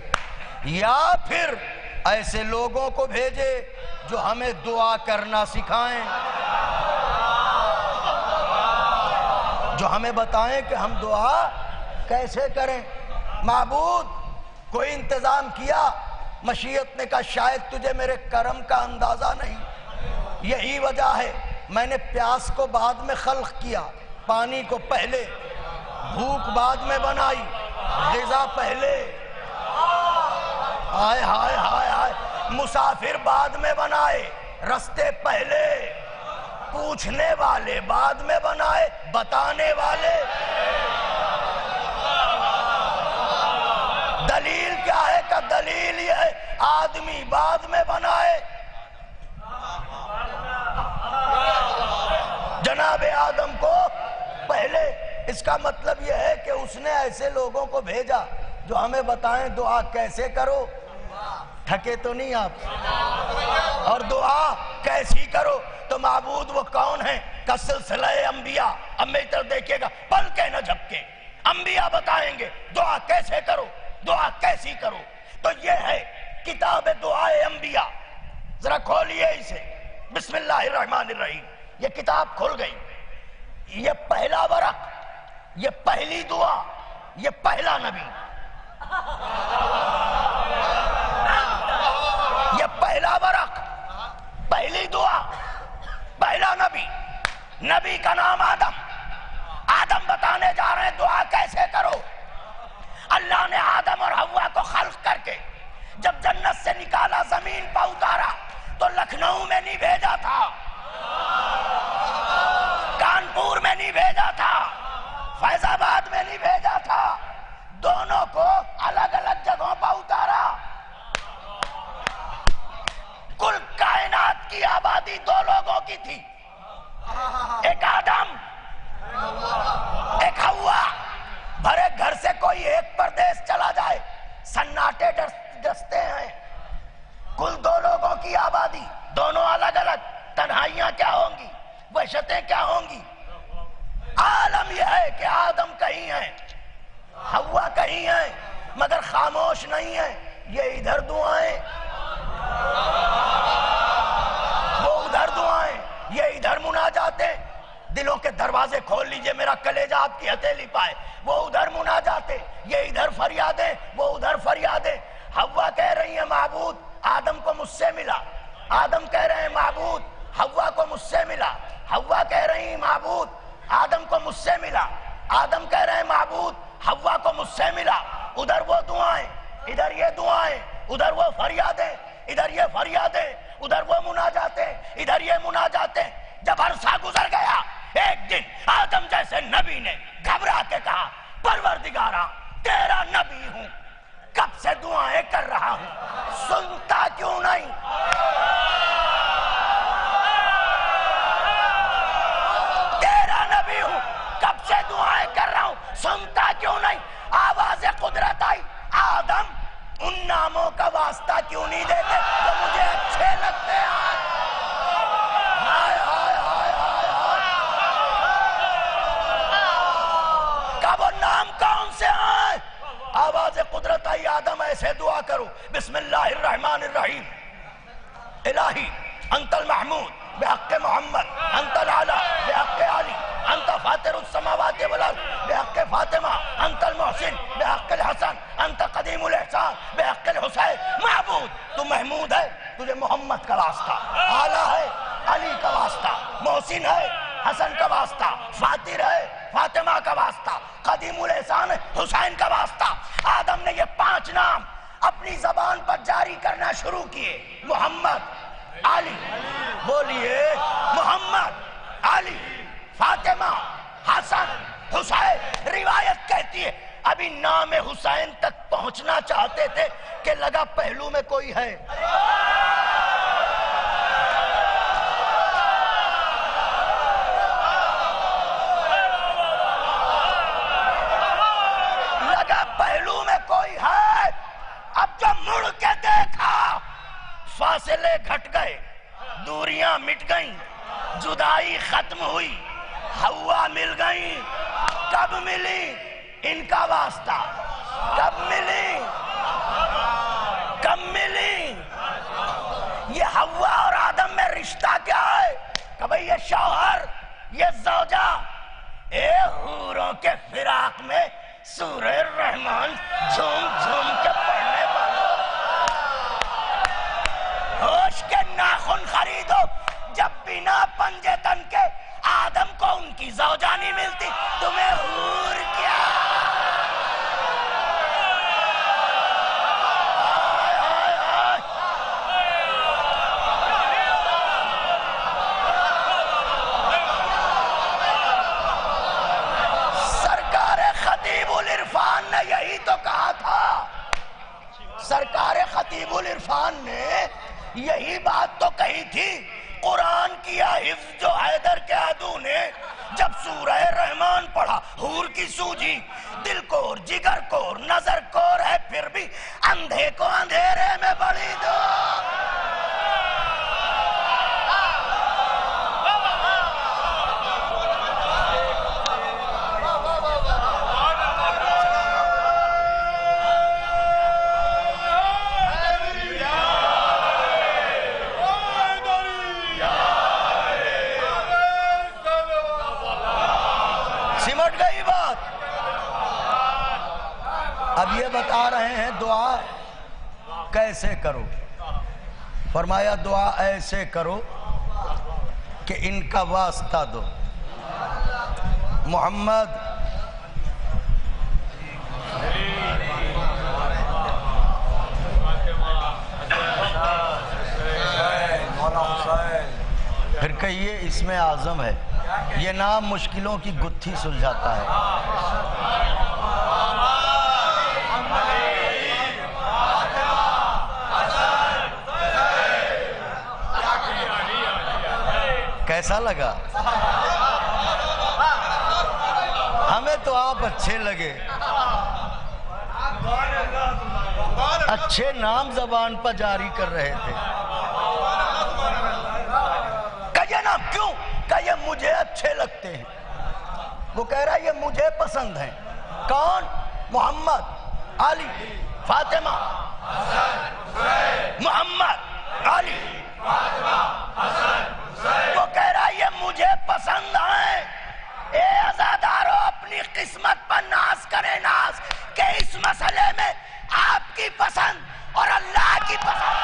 H: یا پھر ایسے لوگوں کو بھیجے جو ہمیں دعا کرنا سکھائیں، جو ہمیں بتائیں کہ ہم دعا کیسے کریں. معبود کوئی انتظام کیا، مشیت نے کہا شاید تجھے میرے کرم کا اندازہ نہیں. یہی وجہ ہے میں نے پیاس کو بعد میں خلق کیا، پانی کو پہلے، بھوک بعد میں بنائی، غذا پہلے. ہائے ہائے ہائے ہائے، مسافر بعد میں بنائے، رستے پہلے، پوچھنے والے بعد میں بنائے، بتانے والے. دلیل کیا ہے کہ دلیل یہ ہے آدمی بعد میں بنائے. جناب آدم کو پہلے. اس کا مطلب یہ ہے کہ اس نے ایسے لوگوں کو بھیجا جو ہمیں بتائیں دعا کیسے کرو. تھکے تو نہیں آپ؟ اور دعا کیسی کرو. تو معبود وہ کون ہیں کا سلسلہ انبیاء. اب میری طرف دیکھیے گا، پل کے نہ جھپکے، انبیاء بتائیں گے دعا کیسے کرو، دعا کیسی کرو. تو یہ ہے کتاب دعائے انبیاء. ذرا کھولیے اسے. بسم اللہ الرحمن الرحیم. یہ کتاب کھل گئی. یہ پہلا ورق، یہ پہلی دعا، یہ پہلا نبی. یہ پہلا ورق، پہلی دعا، پہلا نبی. نبی کا نام آدم. آدم بتانے جا رہے ہیں دعا کیسے کرو. اللہ نے آدم اور حوا کو خلق کر کے جب جنت سے نکالا، زمین پہ اتارا تو لکھنؤ میں نہیں بھیجا تھا، کانپور میں نہیں بھیجا تھا، فیض آباد میں نہیں بھیجا تھا. دونوں کو الگ الگ جگہوں پہ اتارا. کل کائنات کی آبادی دو لوگوں کی تھی، ایک آدم، ایک حوا. بھرے گھر سے کوئی ایک پردیس چلا جائے سناٹے ڈستے ہیں. کل دو لوگوں کی آبادی، دونوں الگ الگ. تنہائیاں کیا ہوں گی، وحشتیں کیا ہوں گی. عالم یہ ہے کہ آدم کہیں ہیں، حوا کہیں ہیں، مگر خاموش نہیں ہیں. یہ ادھر دعائیں، وہ ادھر دعائیں، یہ ادھر مناجاتیں. دلوں کے دروازے کھول لیجئے، میرا کلیجہ آپ کی ہتھیلی پائے. وہ ادھر مناجاتیں، یہ ادھر فریادیں، وہ ادھر فریادیں. حوا کہہ رہی ہیں معبود آدم کو مجھ سے ملا. آدم کہہ رہے ہیں معبود حوا کو مجھ سے ملا. حوا کہہ رہی ہیں معبود آدم کو مجھ سے ملا. آدم کہہ رہے ہیں معبود حوا کو مجھ سے ملا. ادھر وہ دعائیں، ادھر یہ دعائیں، ادھر وہ فریادیں، ادھر یہ فریادیں، ادھر وہ مناجاتیں، ادھر یہ مناجاتیں. جب عرصہ گزر گیا، ایک دن آدم جیسے نبی نے گھبرا کے کہا پروردگارا تیرا نبی ہوں، کب سے دعائیں کر رہا ہوں، سنتا کیوں نہیں. تیرا نبی ہوں، کب سے دعائیں کر رہا ہوں، سنتا کیوں نہیں. آواز قدرت آئی، آدم ان ناموں کا واسطہ کیوں نہیں دے الرحمن الرحیم الہی انت المحمود بحق محمد، انت العلا بحق علی، انت فاطر السماوات والارض بحق فاطمہ، انت المحسن بحق الحسن، انت قدیم الاحسان بحق الحسین۔ معبود تو محمود ہے، تجھے محمد کا واسطہ، اعلیٰ ہے علی کا واسطہ، محسن ہے حسن کا واسطہ، فاطر ہے فاطمہ کا واسطہ، قدیم الاحسان ہے حسین کا واسطہ۔ آدم نے یہ 5 نام اپنی زبان پر جاری کرنا شروع کیے، محمد، علی، بولیے محمد، علی، فاطمہ، حسن، حسین۔ روایت کہتی ہے ابھی نام حسین تک پہنچنا چاہتے تھے کہ لگا پہلو میں کوئی ہے۔ لگا پہلو میں کوئی ہے۔ اب جو مڑ کے دیکھا فاصلے گھٹ گئے، دوریاں مٹ گئیں، جدائی ختم ہوئی، ہوا مل گئی۔ کب ملی ان کا واسطہ؟ کب ملی؟ کب ملی؟ یہ ہوا اور آدم میں رشتہ کیا ہے کہ بھئی یہ شوہر، یہ زوجہ، اے حوروں کے فراق میں سورہ الرحمن جھوم جھوم کے پڑھنے والا، ہوش کے ناخن خریدو۔ جب بنا پنجے تن کے آدم کو ان کی زوجہ نہیں ملتی، تمہیں حور کیا؟ سرکار خطیب العرفان نے یہی تو کہا تھا، سرکار خطیب العرفان نے یہی بات تو کہی تھی۔ قرآن کیا حفظ جو حیدر کے عدو نے جب سورہ رحمان پڑھا، حور کی سوجی، دل کور، جگر کور، نظر کور ہے، پھر بھی اندھے کو اندھیرے میں بڑی دو۔ سمٹ گئی بات۔ اب یہ بتا رہے ہیں دعا کیسے کرو۔ فرمایا دعا ایسے کرو کہ ان کا واسطہ دو۔ محمد، پھر کہیے اسم اعظم ہے، یہ نام مشکلوں کی گتھی سلجھاتا ہے۔ کیسا لگا؟ ہمیں تو آپ اچھے لگے، اچھے نام زبان پر جاری کر رہے تھے۔ کہ یہ نام کیوں؟ کہ یہ مجھے اچھے لگتے ہیں۔ وہ کہہ رہا ہے یہ مجھے پسند ہیں۔ کون؟ محمد، علی، فاطمہ، محمد، علی، وہ کہہ رہا ہے یہ مجھے پسند ہیں۔ اے عزادارو، اپنی قسمت پر ناز کرے ناز کہ اس مسئلے میں آپ کی پسند اور اللہ کی پسند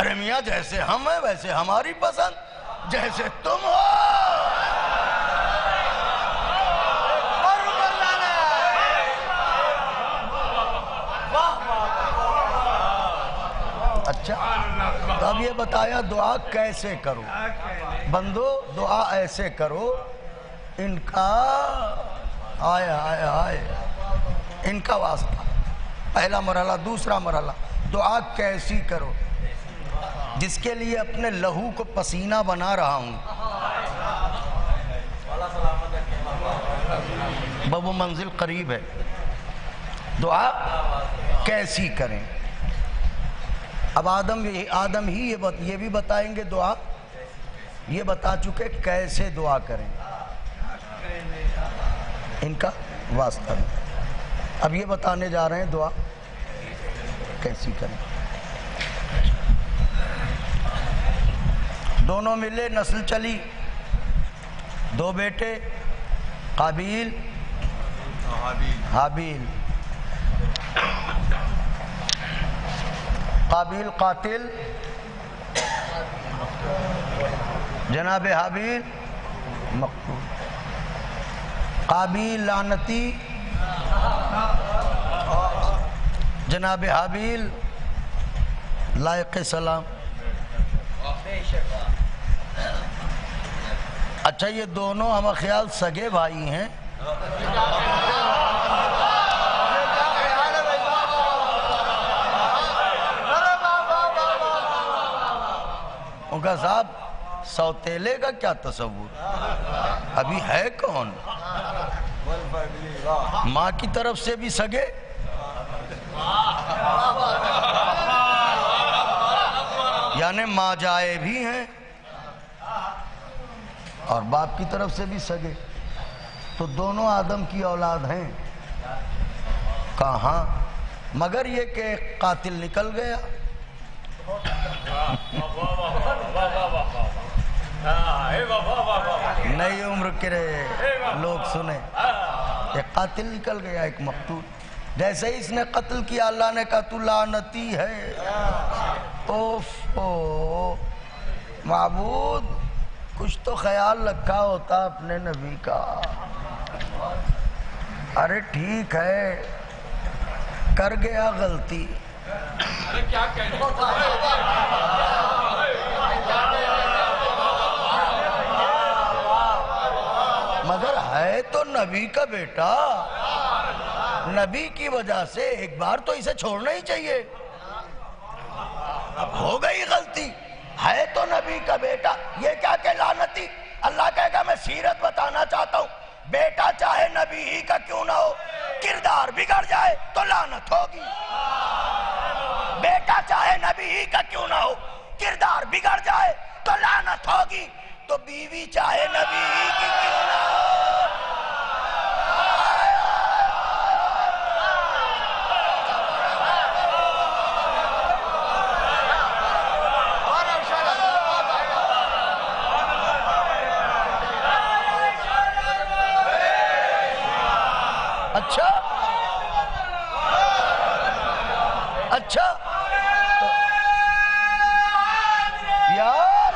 H: ارے میاں جیسے ہم ہیں ویسے ہماری پسند، جیسے تم ہو۔ اچھا تو اب یہ بتایا دعا کیسے کرو؟ بندو دعا ایسے کرو، ان کا آئے آئے آئے ان کا واسطہ، پہلا مرحلہ۔ دوسرا مرحلہ دعا کیسی کرو؟ جس کے لیے اپنے لہو کو پسینہ بنا رہا ہوں، وہ منزل قریب ہے۔ دعا کیسی کریں؟ اب آدم ہی یہ بھی بتائیں گے دعا، یہ بتا چکے کیسے دعا کریں ان کا واسطہ میں۔ اب یہ بتانے جا رہے ہیں دعا کیسی کریں۔ دونوں ملے، نسل چلی، دو بیٹے قابیل حابیل۔ قابیل قاتل، جناب حابیل مقتول۔ قابیل لعنتی، جناب حابیل لائق سلام۔ اچھا یہ دونوں ہمیں خیال سگے بھائی ہیں؟ ان کا صاحب سوتیلے کا کیا تصور؟ ابھی ہے کون؟ ماں کی طرف سے بھی سگے، یعنی ماں جائے بھی ہیں اور باپ کی طرف سے بھی سگے، تو دونوں آدم کی اولاد ہیں۔ کہاں؟ مگر یہ کہ ایک قاتل نکل گیا، نئی عمر کے لوگ سنیں، ایک قاتل نکل گیا ایک مقتول۔ جیسے ہی اس نے قتل کیا اللہ نے کہا تو لعنتی ہے۔ اوف او معبود، کچھ تو خیال رکھا ہوتا اپنے نبی کا۔ ارے ٹھیک ہے کر گیا غلطی، مگر ہے تو نبی کا بیٹا، نبی کی وجہ سے ایک بار تو اسے چھوڑنا ہی چاہیے۔ اب ہو گئی غلطی، ہے تو نبی کا بیٹا، یہ کیا کہ لعنتی؟ اللہ کہے گا میں سیرت بتانا چاہتا ہوں، بیٹا چاہے نبی ہی کا کیوں نہ ہو، کردار بگڑ جائے تو لعنت ہوگی۔ بیٹا چاہے نبی ہی کا کیوں نہ ہو، کردار بگڑ جائے تو لعنت ہوگی۔ تو بیوی چاہے نبی ہی کی کیوں نہ ہو، اچھا اچھا یار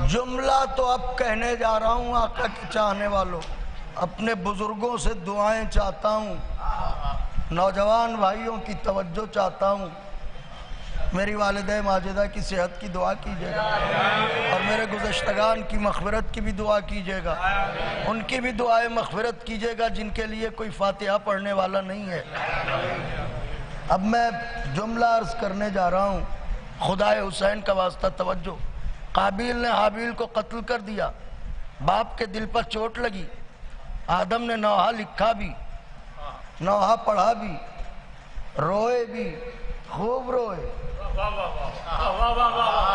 H: جملہ تو اب کہنے جا رہا ہوں آقا کے چاہنے والوں، اپنے بزرگوں سے دعائیں چاہتا ہوں، نوجوان بھائیوں کی توجہ چاہتا ہوں۔ میری والدہ ماجدہ کی صحت کی دعا کیجیے گا اور میرے گزشتگان کی مغفرت کی بھی دعا کیجیے گا، ان کی بھی دعائیں مغفرت کیجیے گا جن کے لیے کوئی فاتحہ پڑھنے والا نہیں ہے۔ اب میں جملہ عرض کرنے جا رہا ہوں، خدائے حسین کا واسطہ توجہ۔ قابیل نے حابیل کو قتل کر دیا، باپ کے دل پر چوٹ لگی، آدم نے نوحہ لکھا بھی، نوحہ پڑھا بھی، روئے بھی، خوب روئے۔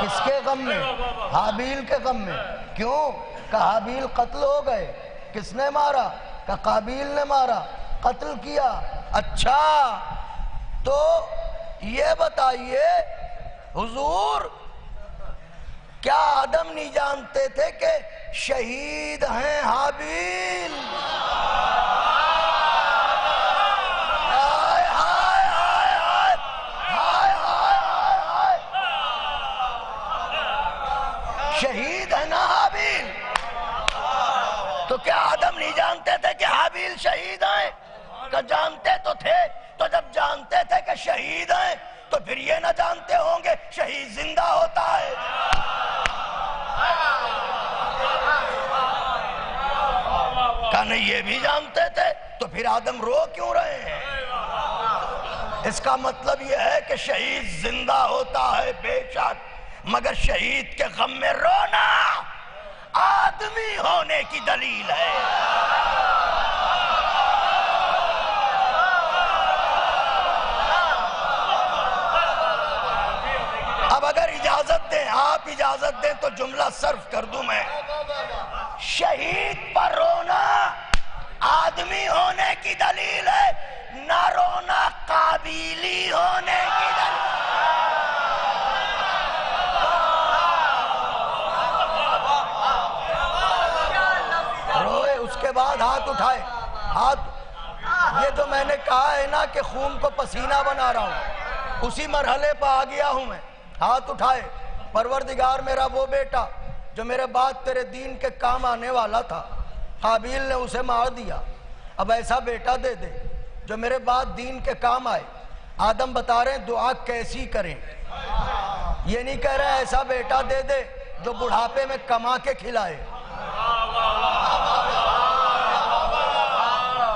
H: کس کے غم میں؟ حابیل کے غم میں۔ کیوں؟ کہ حابیل قتل ہو گئے، کس نے مارا؟ کہ قابیل نے مارا، قتل کیا۔ اچھا تو یہ بتائیے حضور کیا آدم نہیں جانتے تھے کہ شہید ہیں حابیل؟ نہیں جانتے تھے کہ حابیل شہید ہیں؟ کہ جانتے تو تھے، تو جب جانتے تھے کہ شہید ہیں تو پھر یہ نہ جانتے ہوں گے شہید زندہ ہوتا ہے؟ کہ نہیں یہ بھی جانتے تھے تو پھر آدم رو کیوں رہے ہیں؟ اس کا مطلب یہ ہے کہ شہید زندہ ہوتا ہے بے شک، مگر شہید کے غم میں رونا آدمی ہونے کی دلیل ہے۔ اب اگر اجازت دیں، آپ اجازت دیں تو جملہ صرف کر دوں میں، شہید پر رونا آدمی ہونے کی دلیل ہے، نہ رونا قابیلی ہونے کی دلیل۔ روئے اس کے بعد ہاتھ اٹھائے، ہاتھ، یہ جو میں نے کہا ہے نا کہ خون کو پسینہ بنا رہا ہوں، اسی مرحلے پہ آ گیا ہوں میں۔ ہاتھ اٹھائے، پروردگار میرا وہ بیٹا جو میرے بعد تیرے دین کے کام آنے والا تھا، حابیل نے اسے مار دیا، اب ایسا بیٹا دے دے جو میرے بعد دین کے کام آئے۔ آدم بتا رہے ہیں دعا کیسی کریں، یہ نہیں کہہ رہے ایسا بیٹا دے دے جو بڑھاپے میں کما کے کھلائے،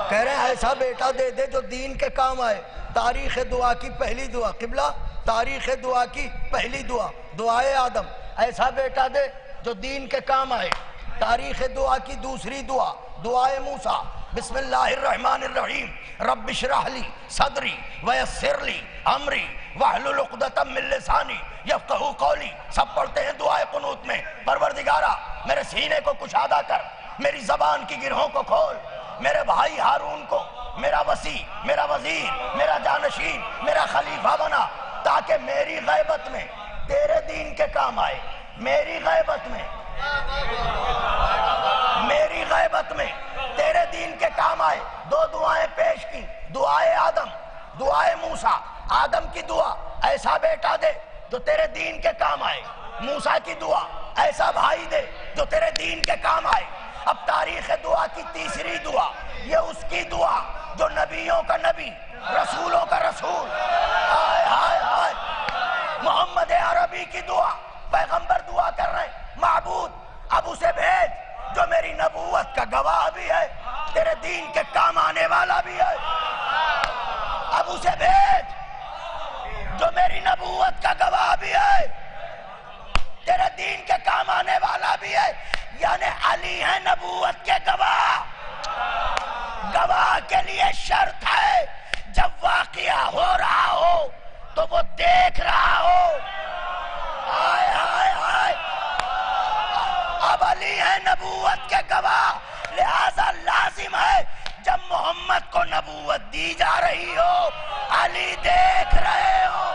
H: کہہ رہے ہیں ایسا بیٹا دے دے جو دین کے کام آئے۔ تاریخ دعا کی پہلی دعا، قبلہ تاریخ دعا کی پہلی دعا دعائے آدم، ایسا بیٹا دے جو دین کے کام آئے۔ تاریخ دعا کی دوسری دعا دعائے موسیٰ، بسم اللہ الرحمن الرحیم، رب اشرح لی صدری ویسر لی امری واحلل عقدۃ من لسانی یفقہوا قولی۔ سب پڑھتے ہیں دعائے قنوت میں، پروردگارا میرے سینے کو کشادہ کر، میری زبان کی گرہوں کو کھول، میرے بھائی ہارون کو میرا وسیع، میرا وزیر، میرا جانشین، میرا خلیفہ بنا، تاکہ میری غیبت میں تیرے دین کے کام آئے، میری غیبت میں تیرے دین کے کام آئے۔ دو دعائیں پیش کی، دعائے آدم، دعائے موسیٰ۔ آدم کی دعا ایسا بیٹا دے جو تیرے دین کے کام آئے، موسیٰ کی دعا ایسا بھائی دے جو تیرے دین کے کام آئے۔ اب تاریخ دعا کی تیسری دعا، یہ اس کی دعا جو نبیوں کا نبی، رسولوں کا رسول، ہائے ہائے ہائے، محمد عربی کی دعا، پیغمبر دعا کر رہے ہیں، معبود اب اسے بھیج جو میری نبوت کا گواہ بھی ہے، تیرے دین کے کام آنے والا بھی ہے، اب اسے بھیج جو میری نبوت کا گواہ بھی ہے، تیرے دین کے کام آنے والا بھی ہے۔ یعنی علی ہے نبوت کے گواہ، گواہ کے لیے شرط ہے جب واقعہ ہو رہا ہو تو وہ دیکھ رہا ہو، ہائے ہائے ہائے، اب علی ہے نبوت کے گواہ، لہذا لازم ہے جب محمد کو نبوت دی جا رہی ہو علی دیکھ رہے ہو۔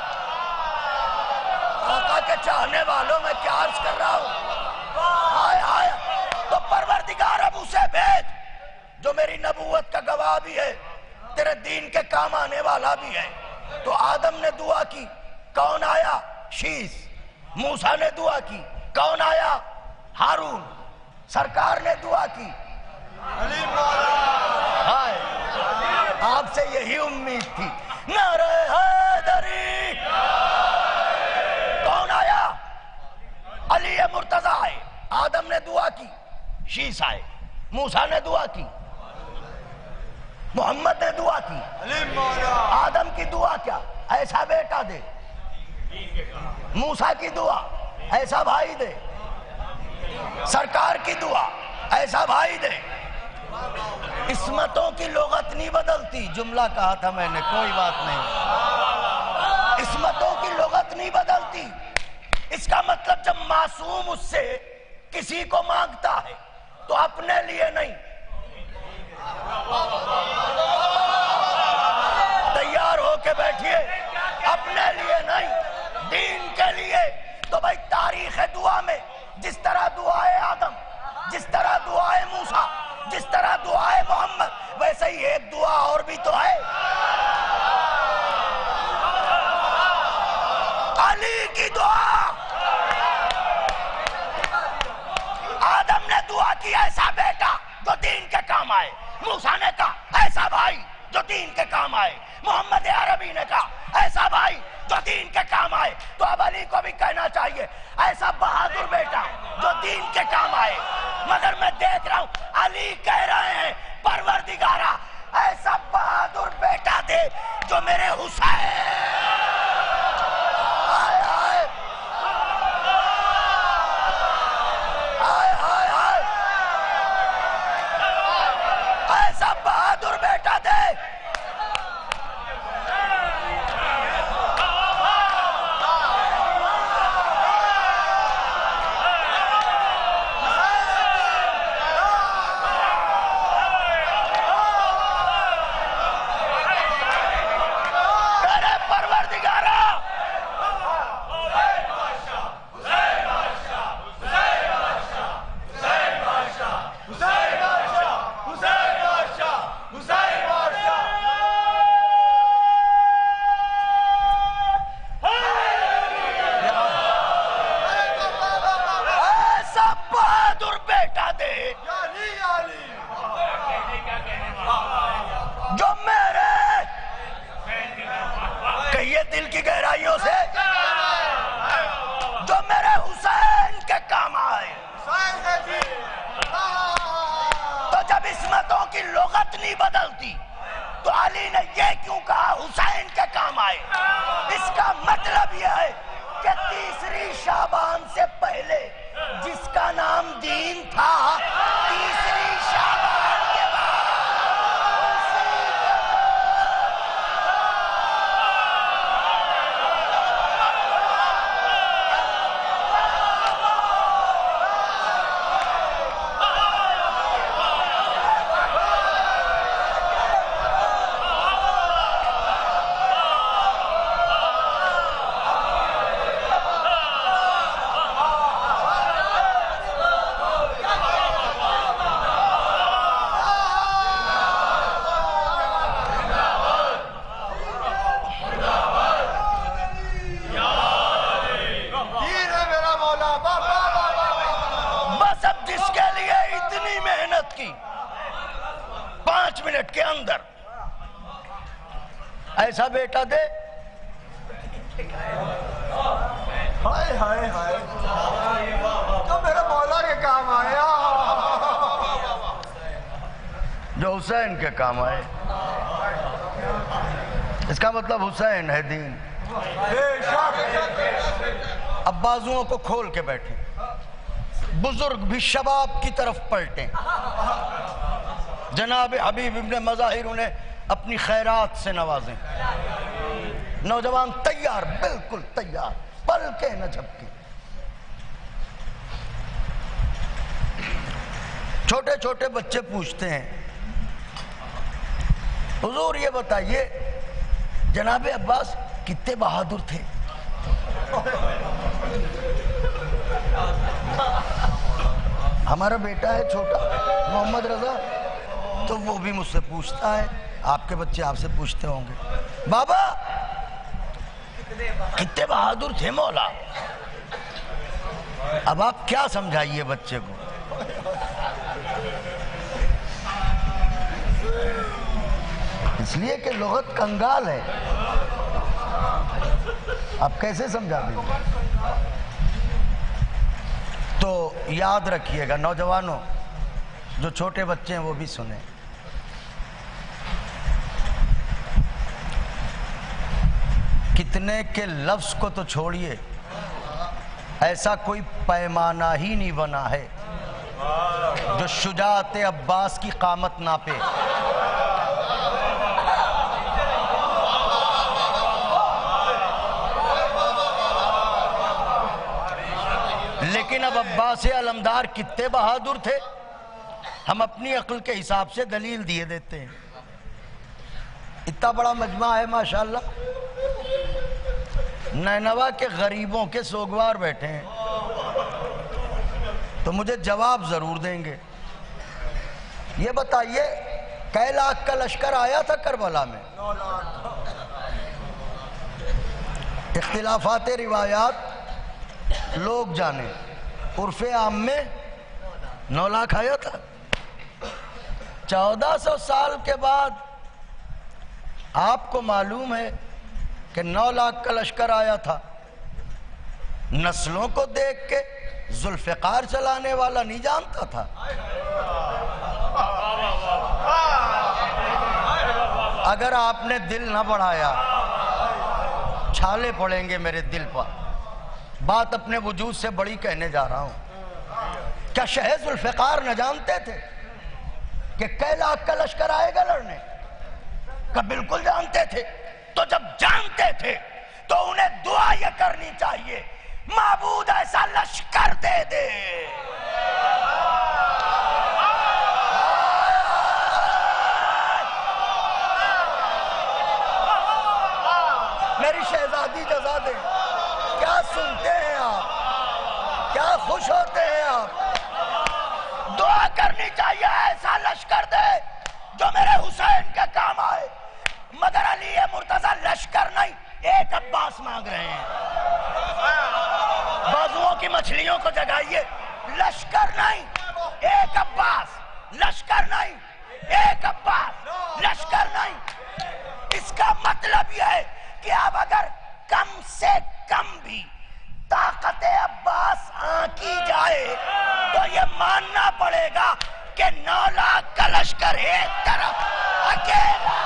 H: آقا کے چاہنے والوں میں کیا عرض کر رہا ہوں، ہائے ہائے، تو پروردگار اب اسے بھیج جو میری نبوت کا گواہ بھی ہے، تیرے دین کے کام آنے والا بھی ہے۔ تو آدم نے دعا کی، کون آیا؟ شیس۔ موسیٰ نے دعا کی، کون آیا؟ ہارون۔ سرکار نے دعا کی، ہائے، آپ سے یہی امید تھی، نعرہ حیدری۔ کون آیا؟ علی مرتضیٰ آئے۔ آدم نے دعا کی، شیس آئے۔ موسیٰ نے دعا کی، محمد نے دعا کی۔ آدم کی دعا کیا؟ ایسا بیٹا دے۔ موسیٰ کی دعا ایسا بھائی دے۔ سرکار کی دعا ایسا بھائی دے۔ عصمتوں کی لغت نہیں بدلتی، جملہ کہا تھا میں نے، کوئی بات نہیں، عصمتوں کی لغت نہیں بدلتی۔ اس کا مطلب جب معصوم اس سے کسی کو مانگتا ہے تو اپنے لیے نہیں، تیار ہو کے بیٹھیے، اپنے لیے نہیں، دین کے لیے۔ تو بھائی تاریخ دعا میں جس طرح دعائے آدم، جس طرح دعائے موسیٰ، جس طرح دعائے محمد، ویسے ہی ایک دعا اور بھی تو ہے، علی کی دعا۔ آدم نے دعا کی ایسا بیٹا جو دین کے کام کام آئے، موسیٰ نے کہا ایسا بھائی جو دین کے کام آئے، محمد عربی نے کہا ایسا بھائی جو دین کے کام آئے، تو اب علی کو بھی کہنا چاہیے ایسا بہادر بیٹا جو دین کے کام آئے۔ مگر میں دیکھ رہا ہوں علی کہہ رہے ہیں پروردگارا ایسا بہادر بیٹا دے جو میرے حسین آئے آئے آئے آئے آئے ایسا بہادر بیٹا دے۔ ایسا بیٹا دے
F: ہائے ہائے ہائے تو میرے مولا کے کام آیا،
G: جو حسین کے کام آئے۔ اس کا مطلب حسین ہے دین۔ اب بازوؤں کو کھول کے بیٹھیں، بزرگ بھی شباب کی طرف پلٹیں۔ جناب حبیب ابن مظاہر انہیں اپنی خیرات سے نوازیں۔ نوجوان تیار، بالکل تیار، پل کے نہ جھپکیں۔ چھوٹے چھوٹے بچے پوچھتے ہیں حضور یہ بتائیے جناب عباس کتنے بہادر تھے؟ ہمارا بیٹا ہے چھوٹا محمد رضا، تو وہ بھی مجھ سے پوچھتا ہے، آپ کے بچے آپ سے پوچھتے ہوں گے بابا کتنے بہادر تھے مولا۔ اب آپ کیا سمجھائیے بچے کو؟ اس لیے کہ لغت کنگال ہے، آپ کیسے سمجھا دیں گے؟ تو یاد رکھیے گا نوجوانوں، جو چھوٹے بچے ہیں وہ بھی سنیں۔ کتنے کے لفظ کو تو چھوڑیے، ایسا کوئی پیمانہ ہی نہیں بنا ہے جو شجاعت عباس کی قامت ناپے۔ لیکن اب عباس علمدار کتنے بہادر تھے، ہم اپنی عقل کے حساب سے دلیل دیے دیتے ہیں۔ اتنا بڑا مجمع ہے ماشاءاللہ، نینوا کے غریبوں کے سوگوار بیٹھے ہیں، تو مجھے جواب ضرور دیں گے۔ یہ بتائیے کئی لاکھ کا لشکر آیا تھا کربلا میں؟ اختلافات روایات لوگ جانے، عرف عام میں 9 لاکھ آیا تھا۔
H: 1400 سال کے بعد آپ کو معلوم ہے کہ 9 لاکھ کا لشکر آیا تھا. نسلوں کو دیکھ کے ذوالفقار چلانے والا نہیں جانتا تھا. اگر آپ نے دل نہ بڑھایا چھالے پڑیں گے میرے دل پر. بات اپنے وجود سے بڑی کہنے جا رہا ہوں. کیا شہ ذوالفقار نہ جانتے تھے کہ کئی لاکھ کا لشکر آئے گا لڑنے؟ کہ بالکل جانتے تھے. تو جب جانتے تھے تو انہیں دعا یہ کرنی چاہیے معبود ایسا لشکر دے دے. میری شہزادی جزا دیں. کیا سنتے ہیں آپ؟ کیا خوش ہوتے ہیں آپ؟ دعا کرنی چاہیے ایسا لشکر دے جو میرے حسین کے کام آئے. مگر علی مرتضیٰ لشکر نہیں، ایک عباس مانگ رہے ہیں. بازوؤں کی مچھلیوں کو جگائیے. لشکر نہیں، ایک عباس. لشکر نہیں، ایک عباس. لشکر نہیں. اس کا مطلب یہ ہے کہ اب اگر کم سے کم بھی طاقت عباس آنکی جائے تو یہ ماننا پڑے گا کہ 9 لاکھ کا لشکر ایک طرف، اکیلا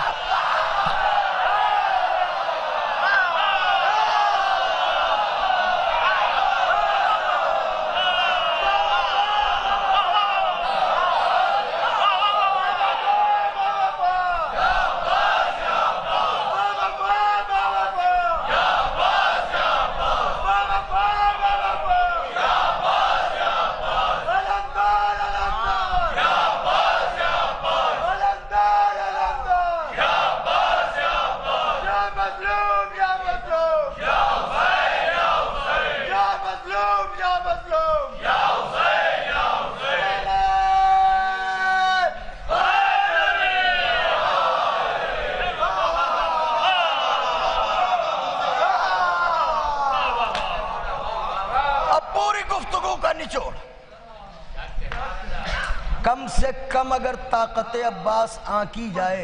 H: کم سے کم اگر طاقت عباس آنکی جائے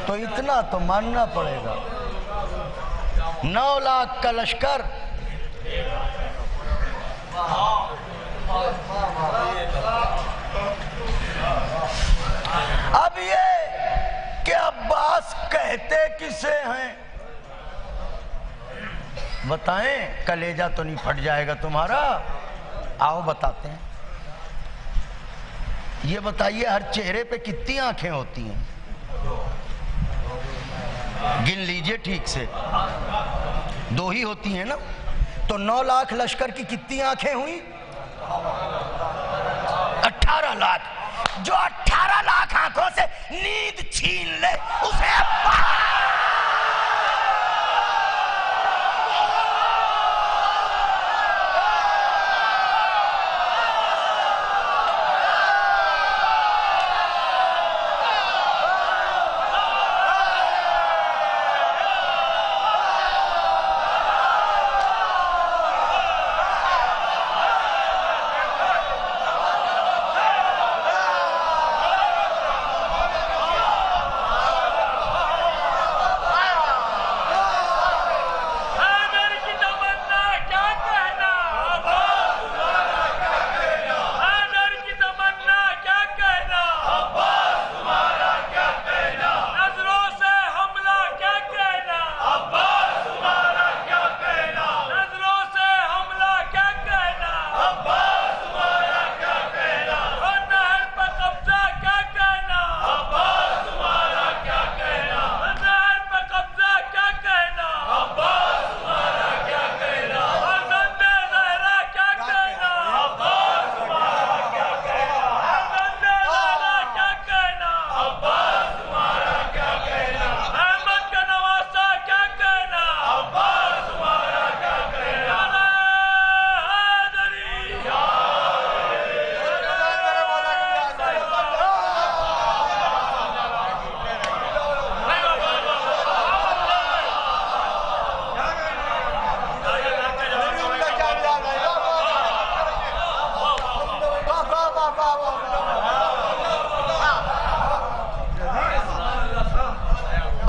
H: تو اتنا تو ماننا پڑے گا. 9 لاکھ کا لشکر اب یہ کہ عباس کہتے کسے ہیں بتائیں. کلیجہ تو نہیں پھٹ جائے گا تمہارا؟ آؤ بتاتے ہیں. یہ بتائیے ہر چہرے پہ کتنی آنکھیں ہوتی ہیں؟ گن لیجئے ٹھیک سے. 2 ہی ہوتی ہیں نا. تو 9 لاکھ لشکر کی کتنی آنکھیں ہوئی؟ 18 لاکھ. جو 18 لاکھ آنکھوں سے نیند چھین لے اسے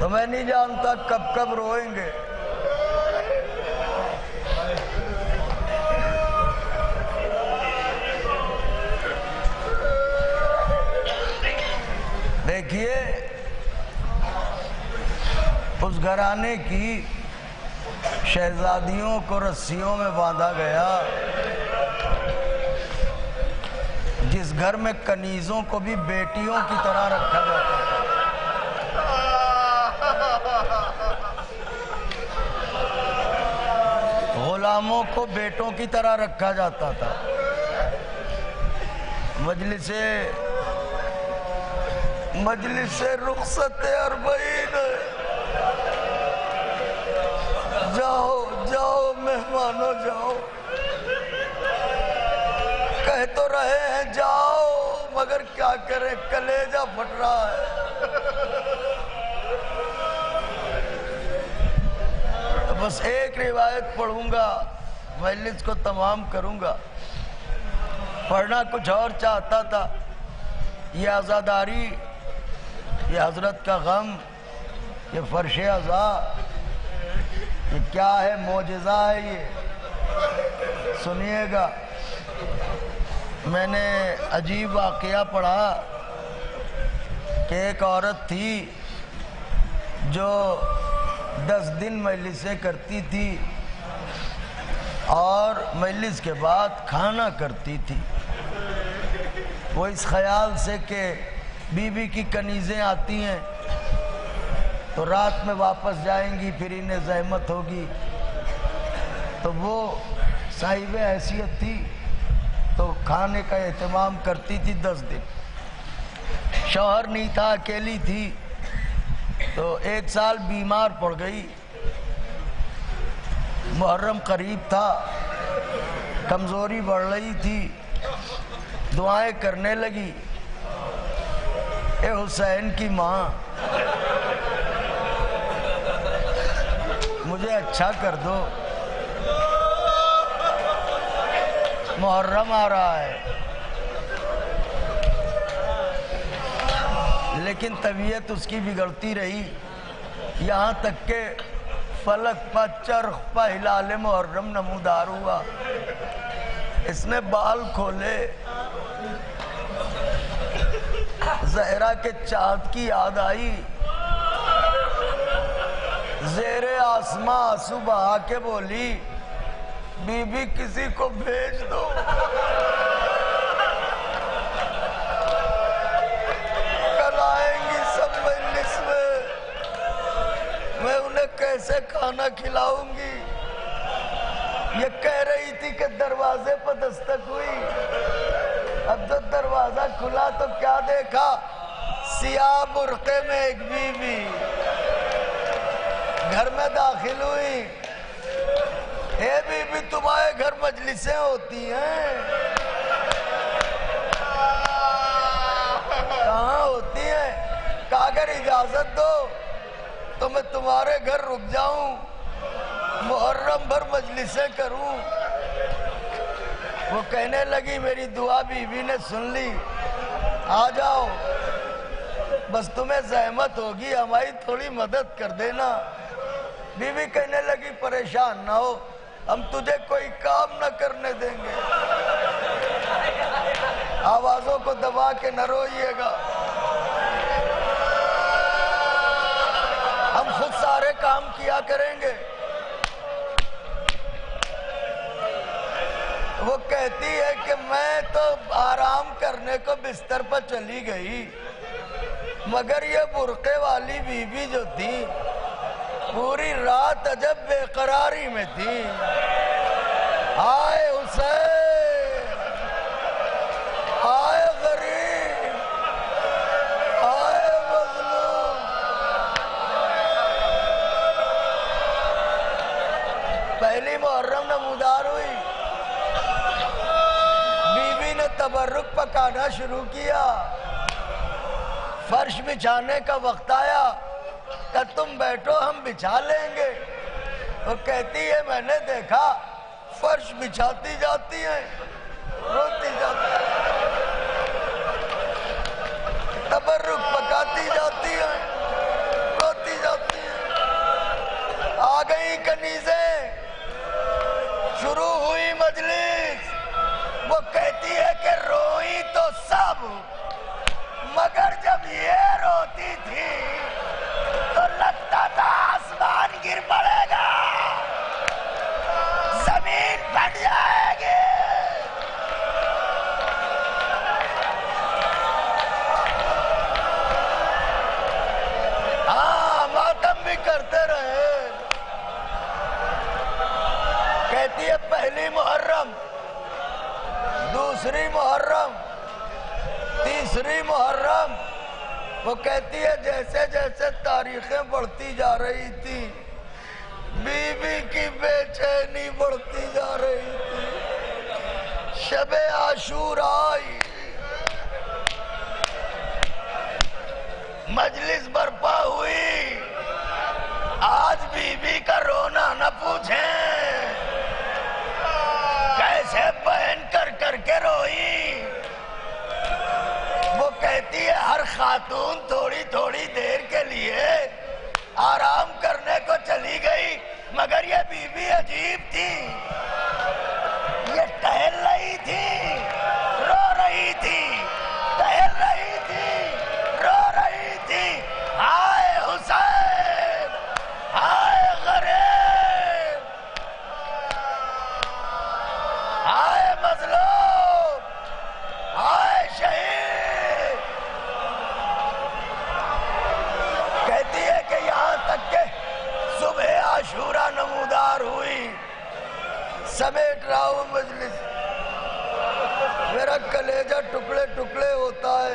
H: تو میں نہیں جانتا کب کب روئیں گے. دیکھیے اس گھرانے کی شہزادیوں کو رسیوں میں باندھا گیا، جس گھر میں کنیزوں کو بھی بیٹیوں کی طرح رکھا جاتا تھا. غلاموں کو بیٹوں کی طرح رکھا جاتا تھا. مجلس رخصت اربعین، جاؤ جاؤ مہمانوں جاؤ، کہہ تو رہے ہیں جاؤ مگر کیا کریں کلیجہ پھٹ رہا ہے. تو بس ایک روایت پڑھوں گا، مجلس کو تمام کروں گا. پڑھنا کچھ اور چاہتا تھا. یہ عزاداری، یہ حضرت کا غم، یہ فرش عزا، یہ کیا ہے؟ معجزہ ہے. یہ سنیے گا. میں نے عجیب واقعہ پڑھا کہ ایک عورت تھی جو 10 دن مجلسیں کرتی تھی اور مجلس کے بعد کھانا کرتی تھی. وہ اس خیال سے کہ بیوی کی کنیزیں آتی ہیں تو رات میں واپس جائیں گی، پھر انہیں زحمت ہوگی. تو وہ صاحب حیثیت تھی تو کھانے کا اہتمام کرتی تھی 10 دن. شوہر نہیں تھا، اکیلی تھی. تو 1 سال بیمار پڑ گئی. محرم قریب تھا، کمزوری بڑھ رہی تھی. دعائیں کرنے لگی، اے حسین کی ماں مجھے اچھا کر دو، محرم آ رہا ہے. لیکن طبیعت اس کی بگڑتی رہی، یہاں تک کہ فلک پا چرخ پا ہلال محرم نمودار ہوا. اس نے بال کھولے، زہرا کے چاند کی یاد آئی. زیر آسماں آنسو بہا کے بولی، بی بی کسی کو بھیج دو. کل آئیں گی سب مجلس میں انہیں کیسے کھانا کھلاؤں گی. یہ کہہ رہی تھی کہ دروازے پر دستک ہوئی. اب جب دروازہ کھلا تو کیا دیکھا؟ سیاہ برقعے میں ایک بیوی گھر میں داخل ہوئی. اے بیوی تمہارے گھر مجلسیں ہوتی ہیں؟ کہاں ہوتی ہیں؟ کہا اگر اجازت دو تو میں تمہارے گھر رک جاؤں، محرم بھر مجلسیں کروں. وہ کہنے لگی میری دعا بیوی نے سن لی، آ جاؤ، بس تمہیں زحمت ہوگی، ہماری تھوڑی مدد کر دینا. بیوی کہنے لگی پریشان نہ ہو، ہم تجھے کوئی کام نہ کرنے دیں گے. آوازوں کو دبا کے نہ روئیے گا، ہم خود سارے کام کیا کریں گے. وہ کہتی ہے کہ میں تو آرام کرنے کو بستر پر چلی گئی، مگر یہ برقعے والی بیوی جو تھی پوری رات عجب بے قراری میں تھی. آئے حسین، آئے غریب، آئے مظلوم. پہلی محرم نمودار ہوئی، بیوی نے تبرک پکانا شروع کیا. فرش بچھانے کا وقت آیا کہ تم بیٹھو ہم بچھا لیں گے. وہ کہتی ہے میں نے دیکھا فرش بچھاتی جاتی ہیں، روتی جاتی ہیں، تبرک پکاتی جاتی ہیں، روتی جاتی کنیزیں، شروع ہوئی مجلس، وہ کہتی ہے کہ روئی تو سب مگر جب یہ روتی تھی تو لگتا تھا آسمان گر پڑے گا، زمین پھٹ جائے گی۔ ہاں ماتم بھی کرتے رہے۔ کہتی ہے پہلی محرم، دوسری محرم، تیسری محرم، وہ کہتی ہے جیسے جیسے تاریخیں بڑھتی جا رہی تھی بی بی کی بے چینی بڑھتی جا رہی تھی۔ شب عاشورا آئی، مجلس برپا ہوئی، آج بی بی کا رونا نہ پوچھیں، کیسے بہن کر کر کے روئی۔ وہ کہتی ہے ہر خاتون تھوڑی تھوڑی دیر کے لیے آرام کرنے کو چلی گئی، مگر یہ بی بی عجیب تھی، یہ ٹہل رہی تھی، رو رہی تھی، ٹہل رہی تھی، رو رہی تھی۔ ہائے حسین، ہائے غریب، ہائے مظلوم، ہائے شہید۔ کہتی ہے کہ یہاں تک کہ صبح عاشورا نمودار ہوئی، سمیٹ رہا ہوں مجلس، میرا کلیجہ ٹکڑے ٹکڑے ہوتا ہے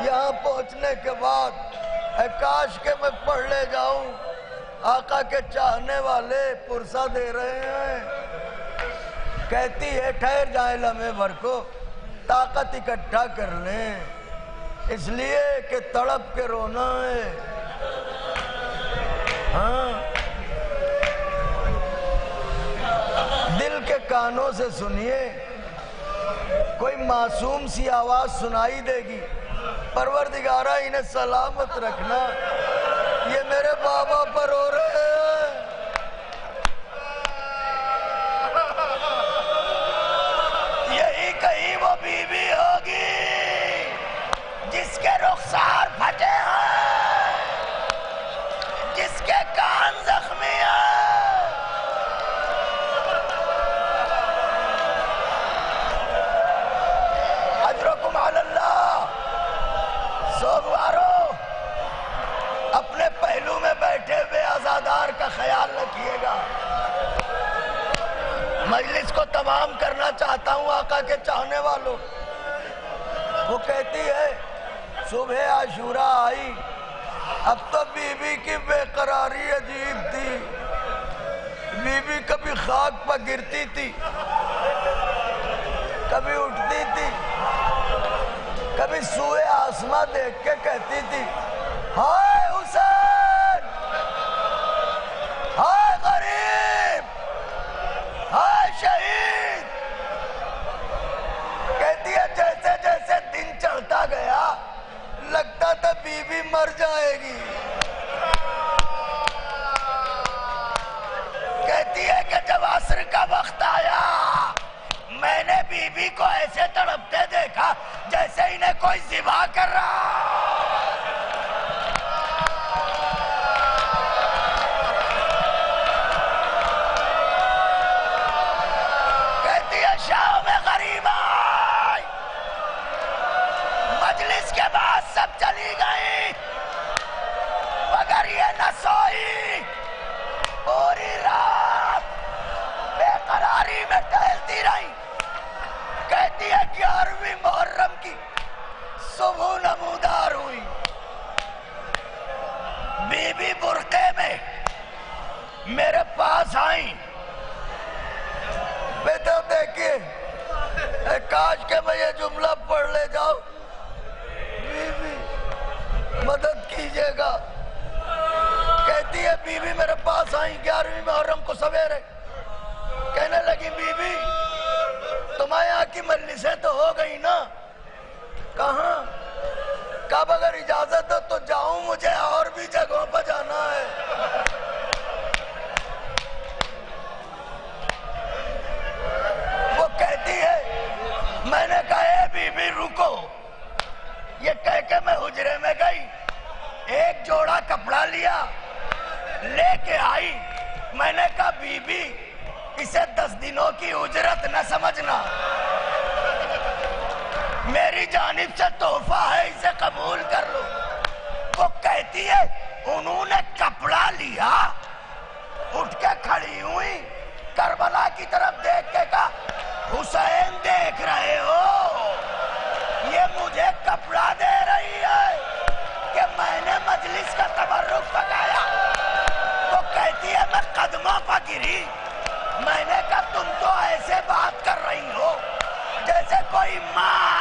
H: یہاں پہنچنے کے بعد۔ اے کاش کہ میں پڑھ لے جاؤں، آقا کے چاہنے والے پرسہ دے رہے ہیں۔ کہتی ہے ٹھہر جائیں لمحے بھر کو، طاقت اکٹھا کر لیں، اس لیے کہ تڑپ کے رونا ہے۔ ہاں دل کے کانوں سے سنیے، کوئی معصوم سی آواز سنائی دے گی، پروردگارہ انہیں سلامت رکھنا، یہ میرے بابا پر رو رہے ہیں۔ یہی کہیں وہ بی بی ہوگی جس کے رخسار پھٹے ہیں، جس کے کان زخمی ہیں۔ اجرکم علی اللہ۔ سوگوارو، اپنے پہلو میں بیٹھے ہوئے عزادار کا خیال رکھیے گا۔ مجلس کو تمام کرنا چاہتا ہوں آقا کے چاہنے والوں۔ وہ کہتی ہے صبح عاشورا آئی، اب تو بی بی کی بے قراری عجیب تھی، بی بی کبھی خاک پر گرتی تھی، کبھی اٹھتی تھی، کبھی سوئے آسماں دیکھ کے کہتی تھی ہائے حسین، ہائے غریب، ہائے شہید۔ کہتی ہے جیسے جیسے دن چڑھتا گیا لگتا تھا بی بی مر جائے گی۔ کہتی ہے کہ جب عصر کا وقت آیا میں نے بی بی کو ایسے تڑپتے دیکھا جیسے انہیں کوئی ذبح کر رہا۔ کہتی ہے شام غریب آئی، مجلس کے بعد سب چلی گئی مگر یہ نہ سوئی، پوری رات بے قراری میں ٹہلتی رہی۔ کہتی ہے 11ویں محرم کی صبح نمودار ہوئی، بی بی برقعے میں میرے پاس آئیں۔ بیٹا دیکھیے، کاش کہ میں یہ جملہ پڑھ لے جاؤں، بی بی مدد کیجئے گا۔ کہتی ہے بی بی میرے پاس آئیں 11ویں محرم کو سویرے، کہنے لگی بی بی تمہارے یہاں کی مجلسیں تو ہو گئی نا؟ کہاں؟ کب اگر اجازت ہو تو جاؤں، مجھے اور بھی جگہوں پر جانا ہے۔ لے کے آئی. میں نے کہا بی بی اسے 10 دنوں کی اجرت نہ سمجھنا, میری جانب سے تحفہ ہے, اسے قبول کر لو. وہ کہتی ہے انہوں نے کپڑا لیا, اٹھ کے کھڑی ہوئی, کربلا کی طرف دیکھ کے کہا حسین دیکھ رہے ہو, یہ مجھے کپڑا دے رہی ہے کہ میں نے مجلس کا تبرک پکایا. وہ کہتی ہے میں قدموں پر گری. میں نے کہا تم تو ایسے بات کر رہی ہو جیسے کوئی ماں